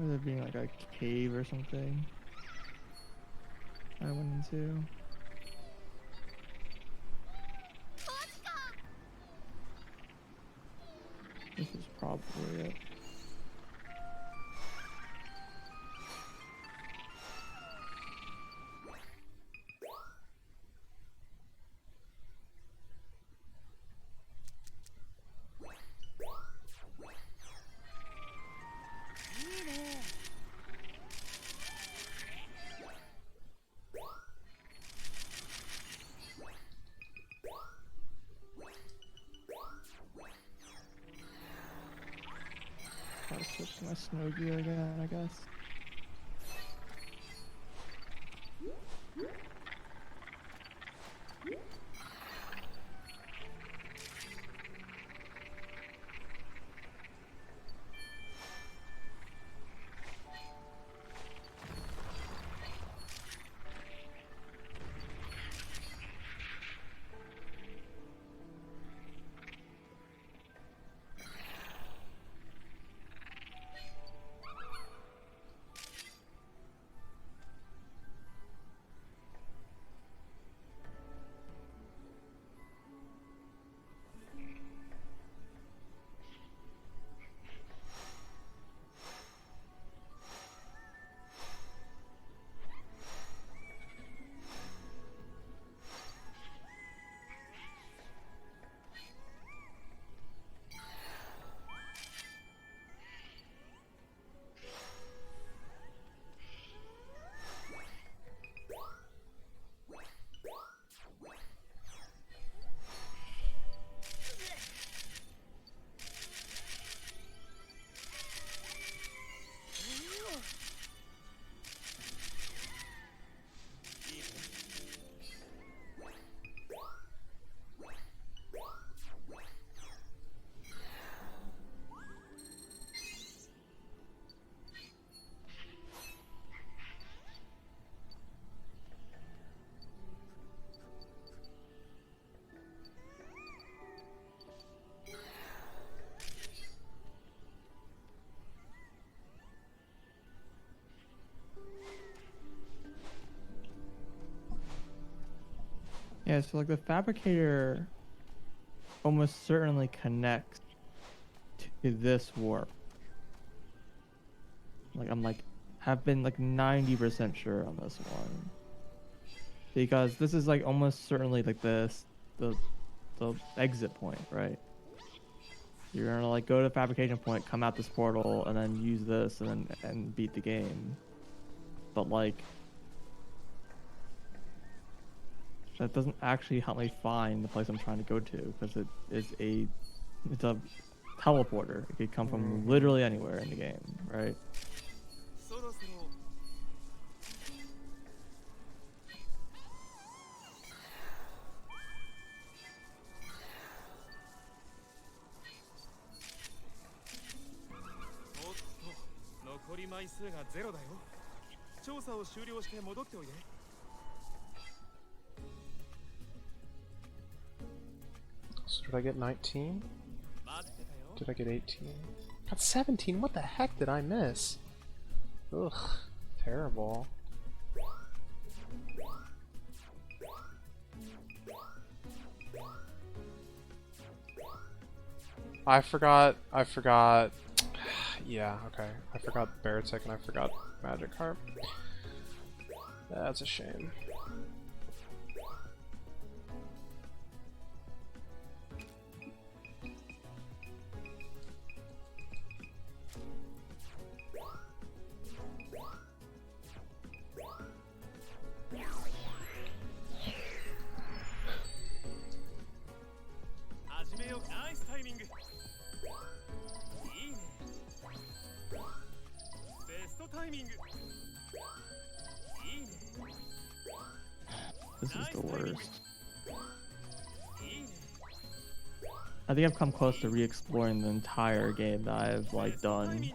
Or there being like a cave or something I went into. Let's go! This is probably it. Gotta switch to my snow gear again, I guess. Yeah, so like the fabricator almost certainly connects to this warp. Like I'm like have been like 90% sure on this one. Because this is like almost certainly like this the exit point, right? You're gonna like go to fabrication point, come out this portal, and then use this and beat the game. But like that doesn't actually help me find the place I'm trying to go to because it's a teleporter. It could come from literally anywhere in the game, right? そろそろ おっと残り枚数がゼロだよ。調査を終了して戻っておいで。 So did I get 19? 待ってたよ。 Did I get 18? Got 17? What the heck did I miss? Ugh, terrible. I forgot. Yeah, okay. I forgot Baratech and I forgot Magikarp. That's a shame. Nice timing. いいね。ベストタイミング。いいね。 This is the worst. いいね。 I think I've come close to re-exploring the entire game that I've like done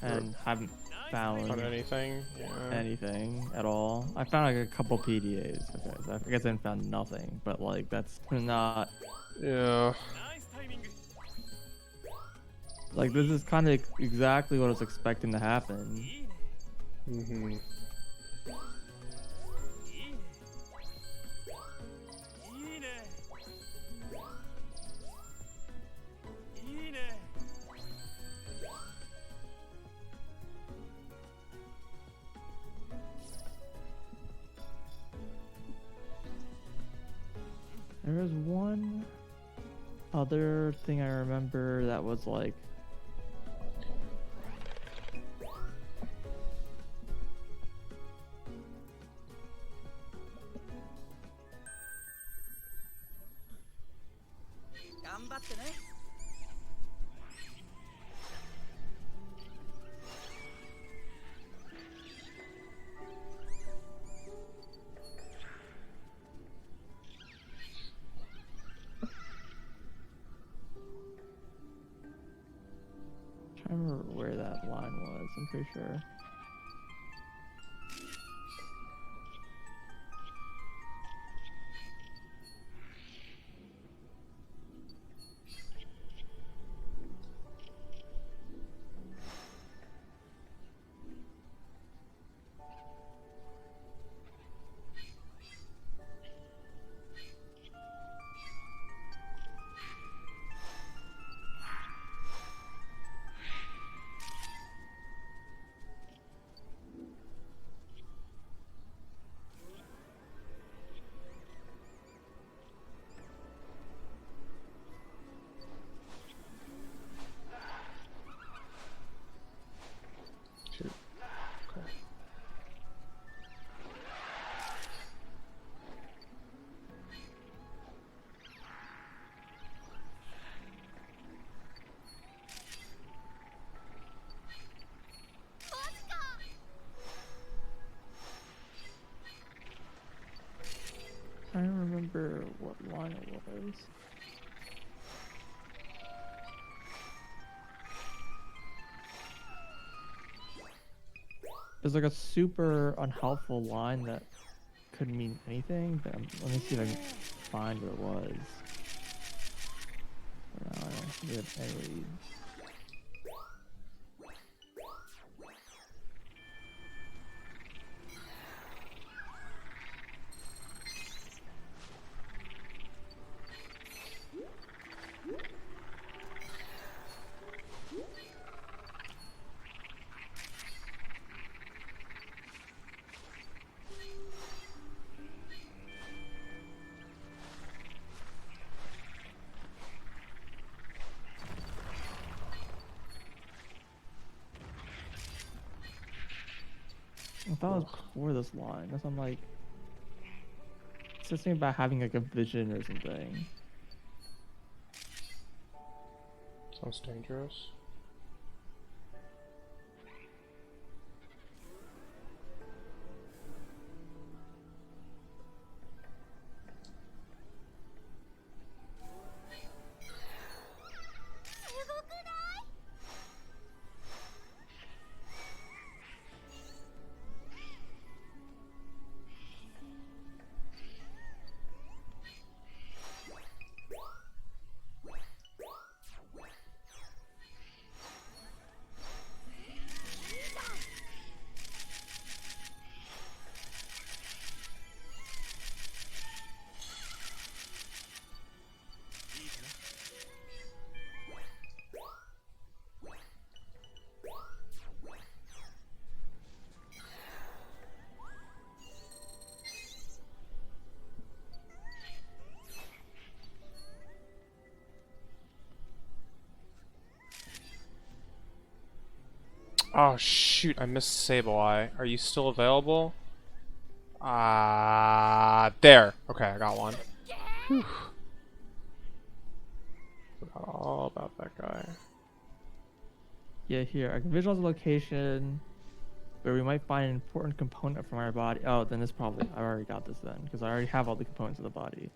and haven't found Found anything? Yeah. anything at all. I found like a couple PDAs. Okay, so I guess I found nothing, but like that's not Yeah. Nice timing. like this is kind of exactly what I was expecting to happen. いいね。 Mm-hmm. いいね。いいね。いいね。 There was one other thing I remember that was like I don't remember where that line was, I'm pretty sure. Shoot. Okay. I don't remember what line it was. There's like a super unhelpful line that could mean anything, but let me see if I can find what it was. No, I don't see it any. I thought it was before this line. That's I'm like, it's just something about having like a vision or something. Sounds dangerous. Oh shoot, I missed Sableye. Are you still available? There. Okay, I got one. Whew. Forgot all about that guy. Yeah, here I can visualize a location where we might find an important component from our body. Oh, then this probably I already got this then because I already have all the components of the body.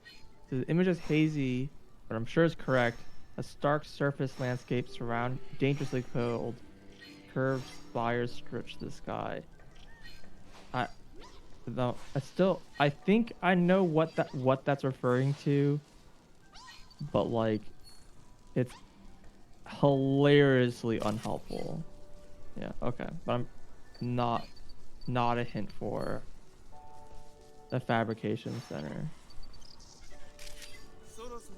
So the image is hazy, but I'm sure it's correct. A stark surface landscape surround dangerously cold. Curved spires stretch the sky. I think I know what that's referring to, but like, it's hilariously unhelpful. Yeah, okay, but I'm not a hint for the fabrication center そろそ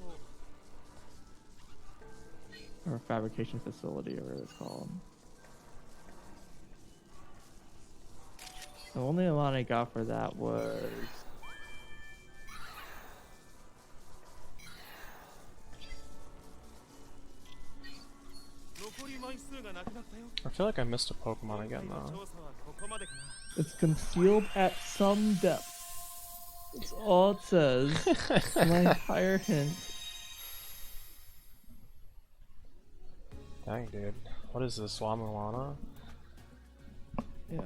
ろ or fabrication facility or whatever it's called. The only line I got for that was I feel like I missed a Pokemon again though. it's concealed at some depth. That's all it says. My entire hint. Dang dude. What is this, Lamulana? Yeah.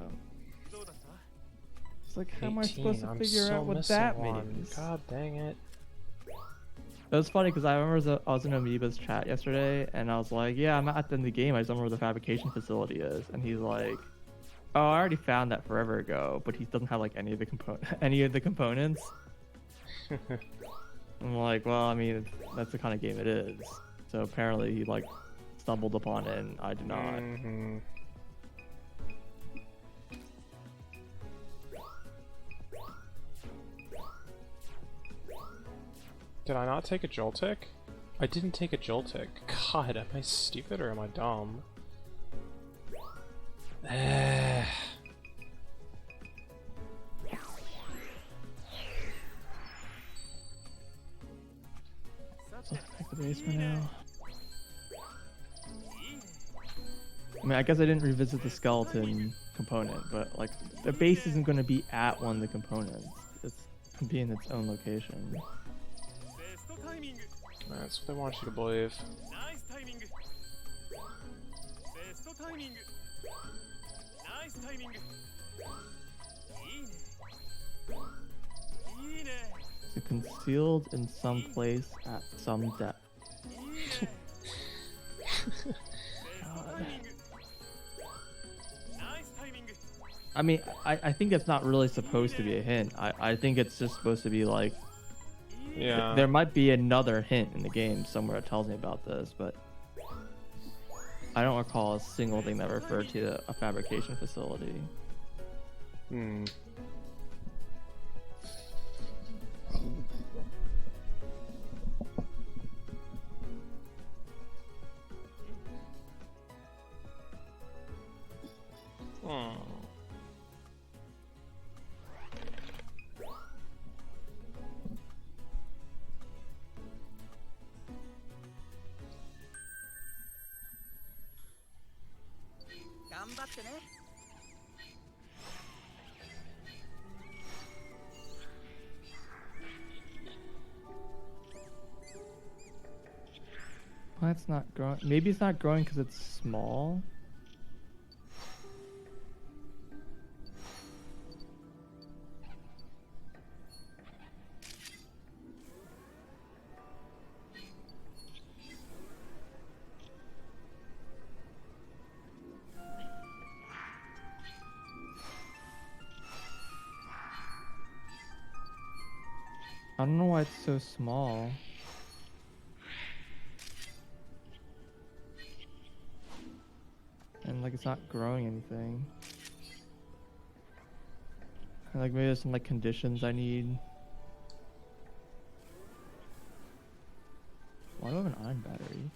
It's like, how am I supposed to I'm figure still out what missing that one. means? God dang it. It was funny because I remember I was in Amoeba's chat yesterday and I was like, yeah, I'm at the end of the game. I just don't remember where the fabrication facility is. And he's like, oh, I already found that forever ago, but he doesn't have like any of the components. I'm like, well, I mean, that's the kind of game it is. So apparently he like stumbled upon it and I did not. Mm-hmm. Did I not take a Joltik? I didn't take a Joltik. God, am I stupid or am I dumb? Take the basement now. I mean, I guess I didn't revisit the skeleton component, but like the base isn't going to be at one of the components. It's going to be in its own location. That's what they want you to believe. It's concealed in some place at some depth. God. I mean, I think it's not really supposed to be a hint. I think it's just supposed to be like, yeah. There might be another hint in the game somewhere that tells me about this, but I don't recall a single thing that referred to a fabrication facility. Hmm. it's not growing. Maybe it's not growing because it's small. I don't know why it's so small. And like it's not growing anything. And like maybe there's some like conditions I need. Why do I have an iron battery?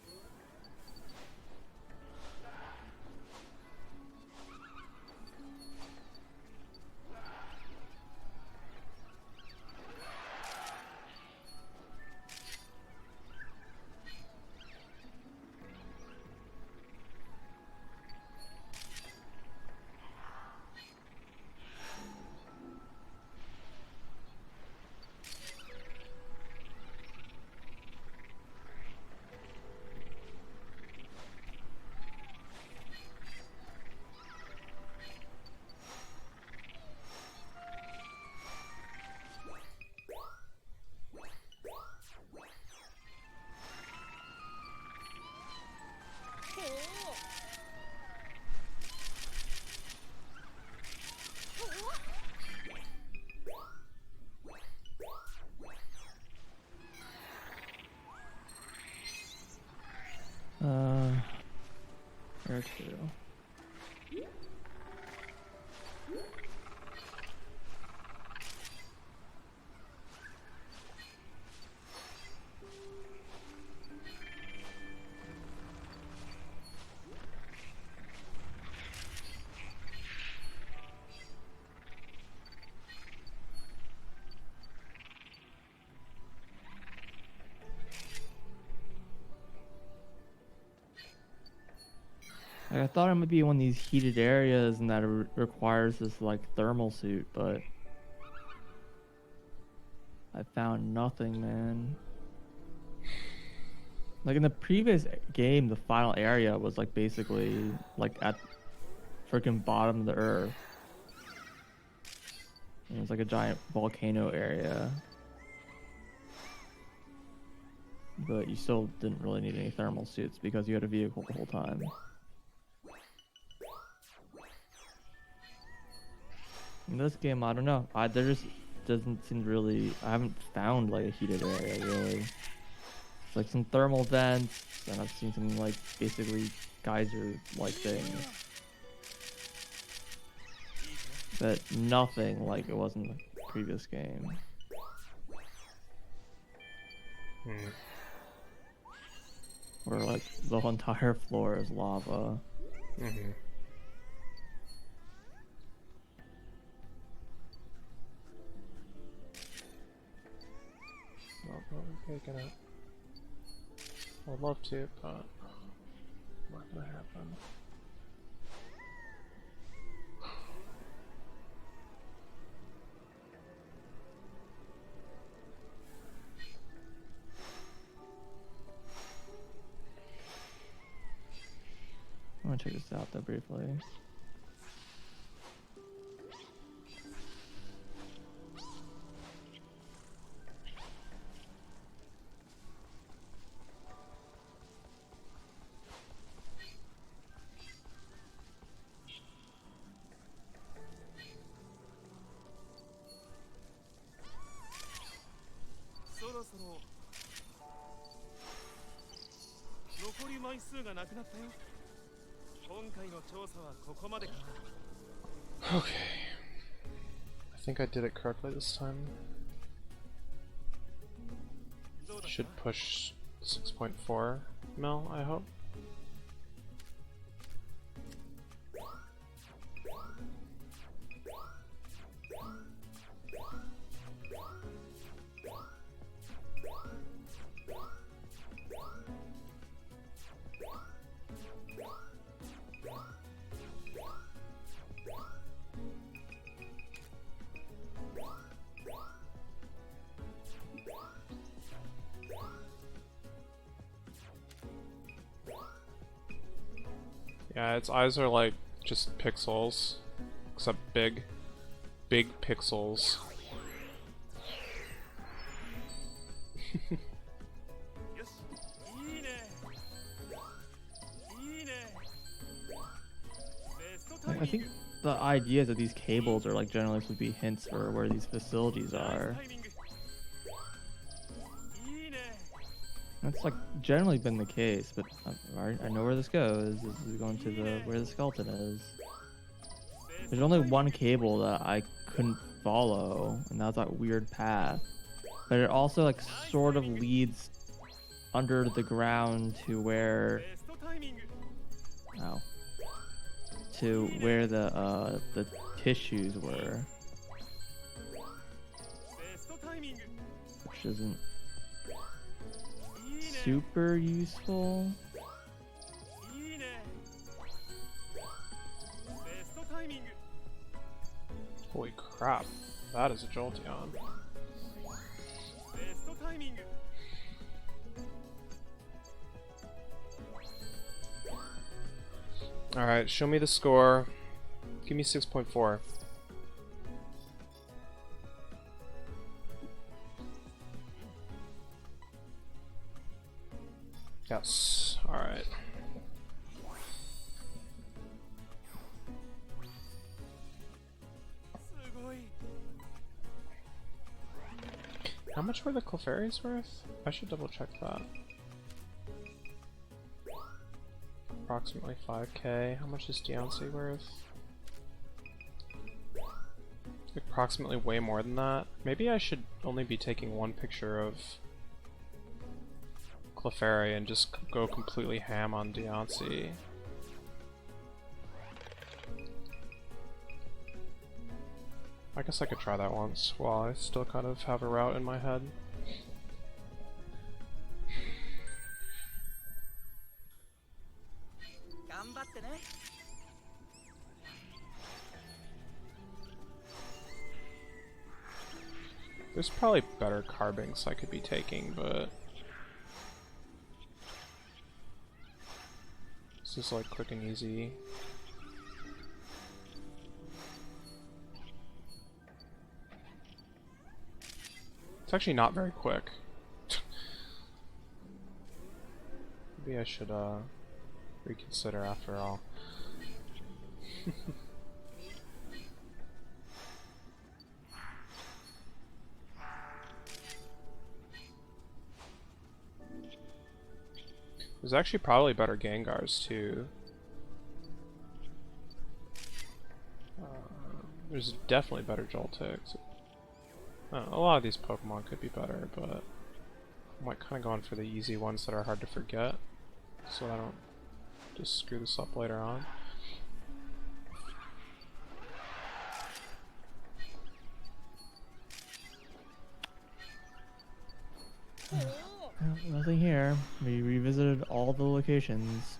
Where to? Like, I thought it might be one of these heated areas and that it requires this like thermal suit, but I found nothing, man. Like in the previous game, the final area was like basically like at freaking bottom of the earth. And it was like a giant volcano area. But you still didn't really need any thermal suits because you had a vehicle the whole time. In this game, I don't know. There just doesn't seem really. I haven't found like a heated area really. It's like some thermal vents, and I've seen some like basically geyser-like things, but nothing like it was in the previous game. Where like the whole entire floor is lava. Mm-hmm. Not really taking it. I'd love to, but not gonna happen. I'm gonna check this out though briefly. Okay. I think I did it correctly this time. Should push 6.4 mil, I hope. Yeah, its eyes are like just pixels, except big pixels. I think the idea is that these cables are like generally supposed to be hints for where these facilities are. That's like generally been the case, but I know where this goes. This is going to the where the skeleton is. There's only one cable that I couldn't follow, and that's that weird path. But it also like sort of leads under the ground to where, oh, to where the tissues were, which isn't super useful. Holy crap, that is a Jolteon. Alright, show me the score. Give me 6.4. Yes, alright. How much were the Clefairies worth? I should double check that. Approximately 5k. How much is Deontay worth? Approximately way more than that. Maybe I should only be taking one picture of Clefairy and just go completely ham on Deontay. I guess I could try that once while I still kind of have a route in my head. There's probably better carbinks I could be taking, but this is like quick and easy. It's actually not very quick. Maybe I should reconsider after all. There's actually probably better Gengars too. There's definitely better Joltics. A lot of these Pokemon could be better, but I might kind of go on for the easy ones that are hard to forget, so I don't just screw this up later on. Nothing here. We revisited all the locations.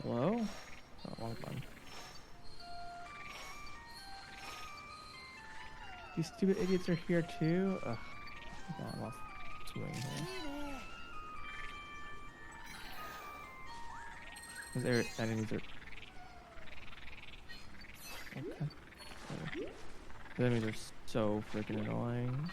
Hello? Oh, wrong button. These stupid idiots are here too? Ugh. I lost swing here. Those enemies are... Okay. The enemies are so freaking annoying.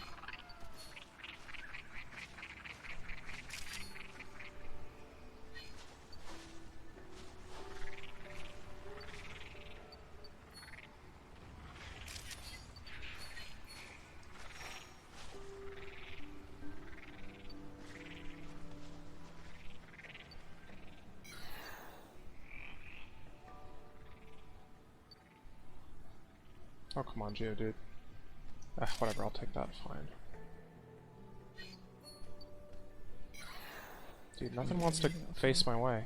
Oh, come on, Geodude. Whatever, I'll take that, fine. Dude, nothing wants to face my way.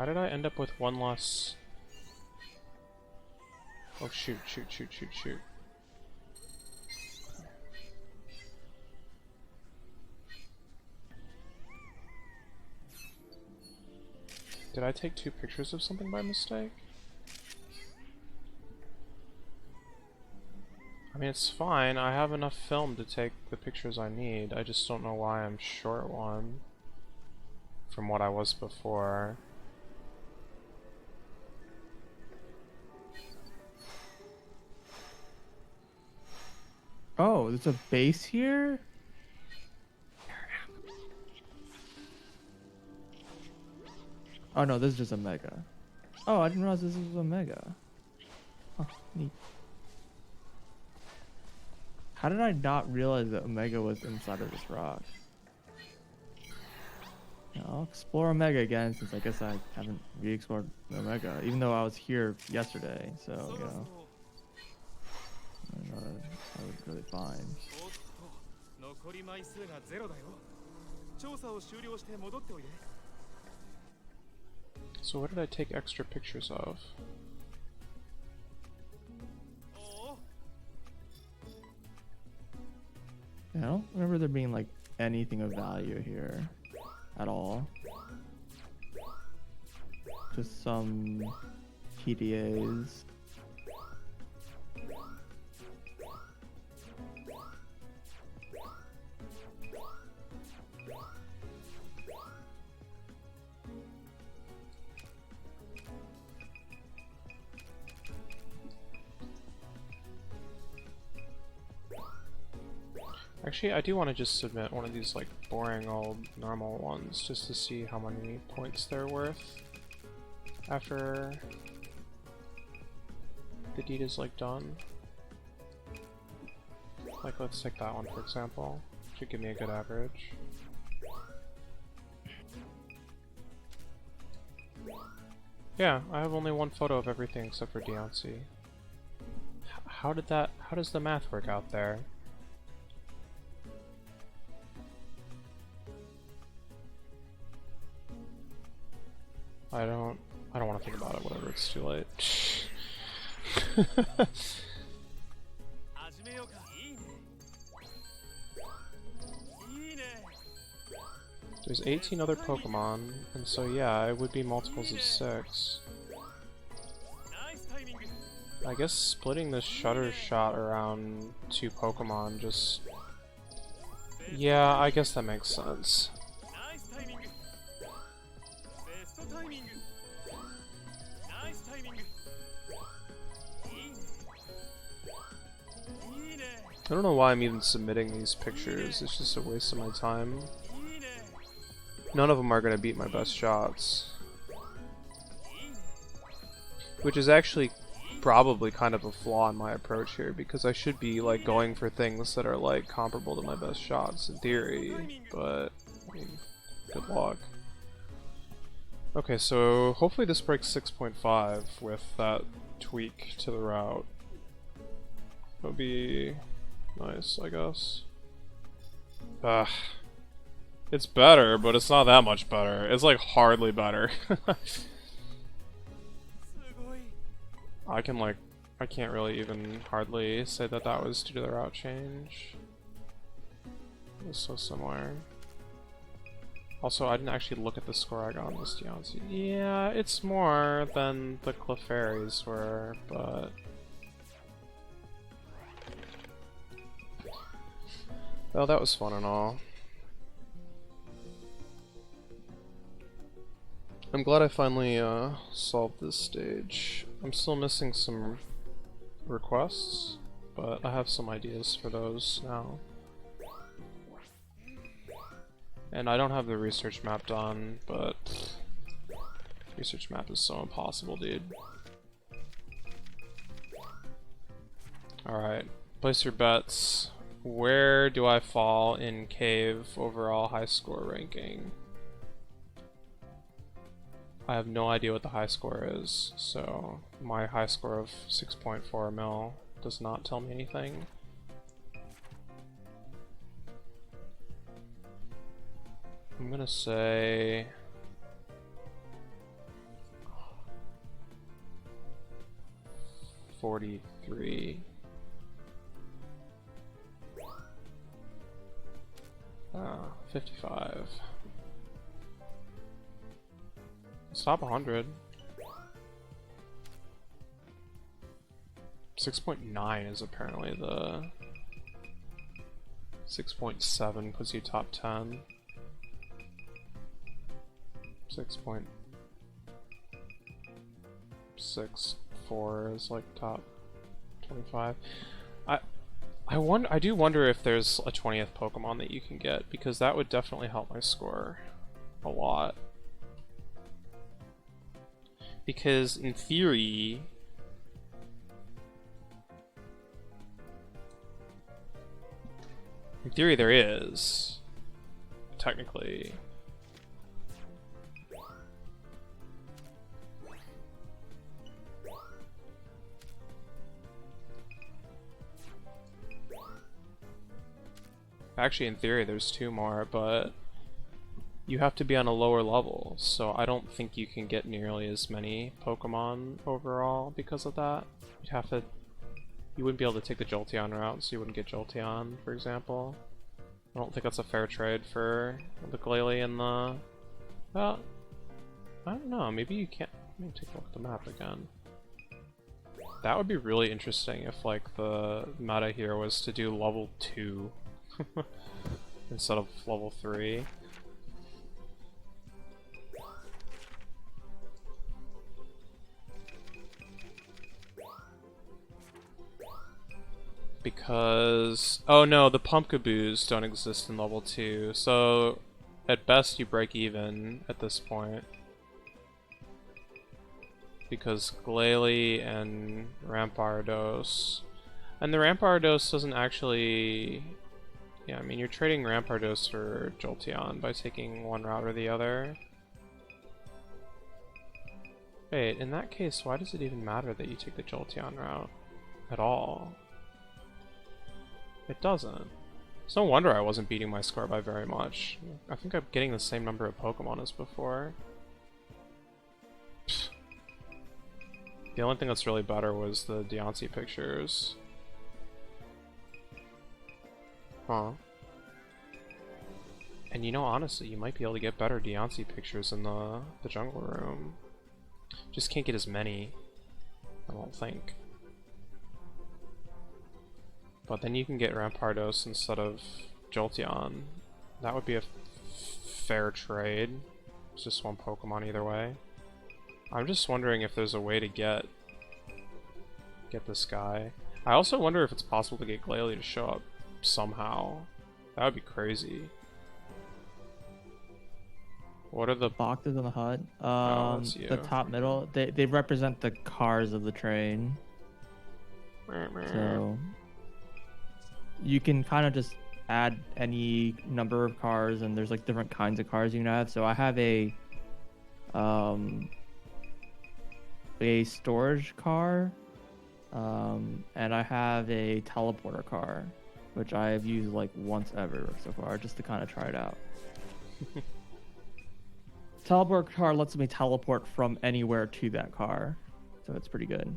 How did I end up with one less... Oh shoot, shoot, shoot, shoot, shoot. Did I take 2 pictures of something by mistake? I mean, it's fine. I have enough film to take the pictures I need. I just don't know why I'm short one from what I was before. Oh, there's a base here? Oh no, this is just a mega. Oh, I didn't realize this was a mega. Oh, neat. How did I not realize that Omega was inside of this rock? Yeah, I'll explore Omega again since I guess I haven't re-explored Omega, even though I was here yesterday, so, you know. I was really fine. 残り枚数がゼロだよ。調査を終了して戻っておいで。 So what did I take extra pictures of? Yeah, I don't remember there being like anything of value here at all. Just some PDAs. Actually, I do want to just submit one of these like boring old normal ones just to see how many points they're worth after the deed is like done. Like, let's take that one for example. Should give me a good average. Yeah, I have only one photo of everything except for Deontay. How does the math work out there? I don't want to think about it, whatever, it's too late. There's 18 other Pokemon, and so yeah, it would be multiples of 6. I guess splitting this shutter shot around 2 Pokemon just... Yeah, I guess that makes sense. I don't know why I'm even submitting these pictures, it's just a waste of my time. None of them are going to beat my best shots. Which is actually probably kind of a flaw in my approach here, because I should be like going for things that are like comparable to my best shots in theory, but I mean, good luck. Okay, so hopefully this breaks 6.5 with that tweak to the route. That would be nice, I guess. It's better, but it's not that much better. It's like hardly better. I can't really even hardly say that that was due to the route change. It was so similar. Also, I didn't actually look at the score I got on this Deontay. Yeah, it's more than the Clefairies were, but... Well, that was fun and all. I'm glad I finally solved this stage. I'm still missing some requests, but I have some ideas for those now. And I don't have the research map done, but research map is so impossible, dude. Alright, place your bets. Where do I fall in Cave overall high score ranking? I have no idea what the high score is, so my high score of 6.4 mil does not tell me anything. I'm gonna say... 43. Ah, 55. Stop 100. 6.9 is apparently the 6.7 puts you top 10. 6.64 is like top 25. I do wonder if there's a 20th Pokemon that you can get, because that would definitely help my score a lot. Because in theory, there is, technically. Actually, in theory, there's 2 more, but you have to be on a lower level, so I don't think you can get nearly as many Pokemon overall because of that. You wouldn't be able to take the Jolteon route, so you wouldn't get Jolteon, for example. I don't think that's a fair trade for the Glalie and the... Well, I don't know, maybe you can't... Let me take a look at the map again. That would be really interesting if, like, the meta here was to do level 2 instead of level 3. Because... oh no, the Pumpkaboos don't exist in level 2, so at best you break even at this point. Because Glalie and Rampardos... And the Rampardos doesn't actually... Yeah, I mean, you're trading Rampardos for Jolteon by taking one route or the other. Wait, in that case, why does it even matter that you take the Jolteon route at all? It doesn't. It's no wonder I wasn't beating my score by very much. I think I'm getting the same number of Pokemon as before. Pfft. The only thing that's really better was the Deontay pictures. Huh. And you know, honestly, you might be able to get better Deontay pictures in the jungle room. Just can't get as many, I don't think. But then you can get Rampardos instead of Jolteon. That would be a fair trade. It's just one Pokemon either way. I'm just wondering if there's a way to get this guy. I also wonder if it's possible to get Glalie to show up somehow. That would be crazy. What are the boxes in the HUD? it's you. The top middle. They represent the cars of the train. So you can kind of just add any number of cars, and there's like different kinds of cars you can have. So I have a storage car, and I have a teleporter car, which I have used like once ever so far, just to kind of try it out. Teleport car lets me teleport from anywhere to that car, so it's pretty good.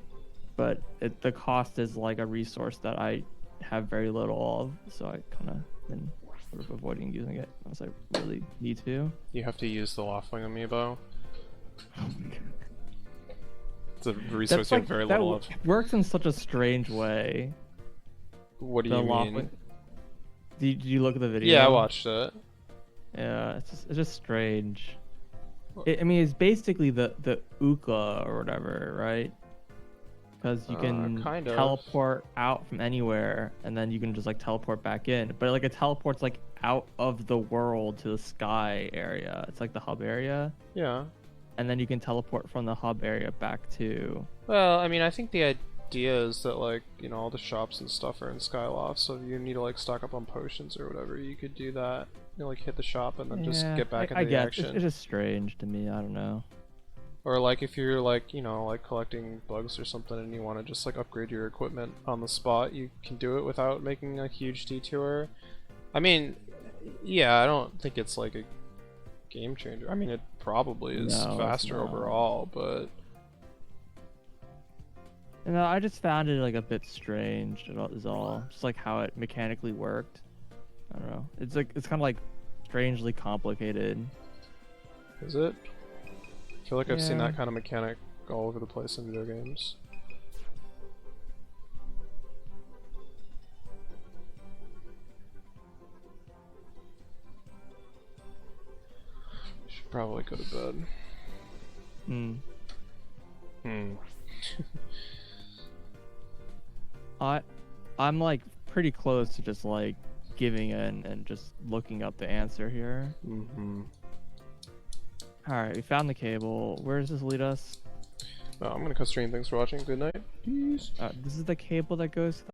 But the cost is like a resource that I have very little of, so I kind of been sort of avoiding using it unless I really need to. You have to use the Loftwing amiibo. It's a resource you have very little of. Works in such a strange way. What do you mean? Did you look at the video? Yeah, I watched it. Yeah, it's just strange. I mean, it's basically the Ukla or whatever, right? Because you can kind of teleport out from anywhere, and then you can just like teleport back in. But like it teleports like out of the world to the sky area. It's like the hub area. Yeah. And then you can teleport from the hub area back to... Well, I mean, I think the idea is that, like, you know, all the shops and stuff are in Skyloft, so if you need to, like, stock up on potions or whatever, you could do that. You know, like, hit the shop and then just get back into the action. It's just strange to me, I don't know. Or, like, if you're, like, you know, like, collecting bugs or something and you want to just, like, upgrade your equipment on the spot, you can do it without making a huge detour. I mean, yeah, I don't think it's, like, a game changer. I mean, it probably is faster overall, but And I just found it like a bit strange. Is all. Just like how it mechanically worked. I don't know. It's like it's kind of like strangely complicated. Is it? I feel like I've seen Yeah. that kind of mechanic all over the place in video games. Should probably go to bed. I'm like pretty close to just like giving in and just looking up the answer here. All right, we found the cable. Where does this lead us? I'm gonna cut stream. Thanks for watching. Good night. Peace. This is the cable that goes to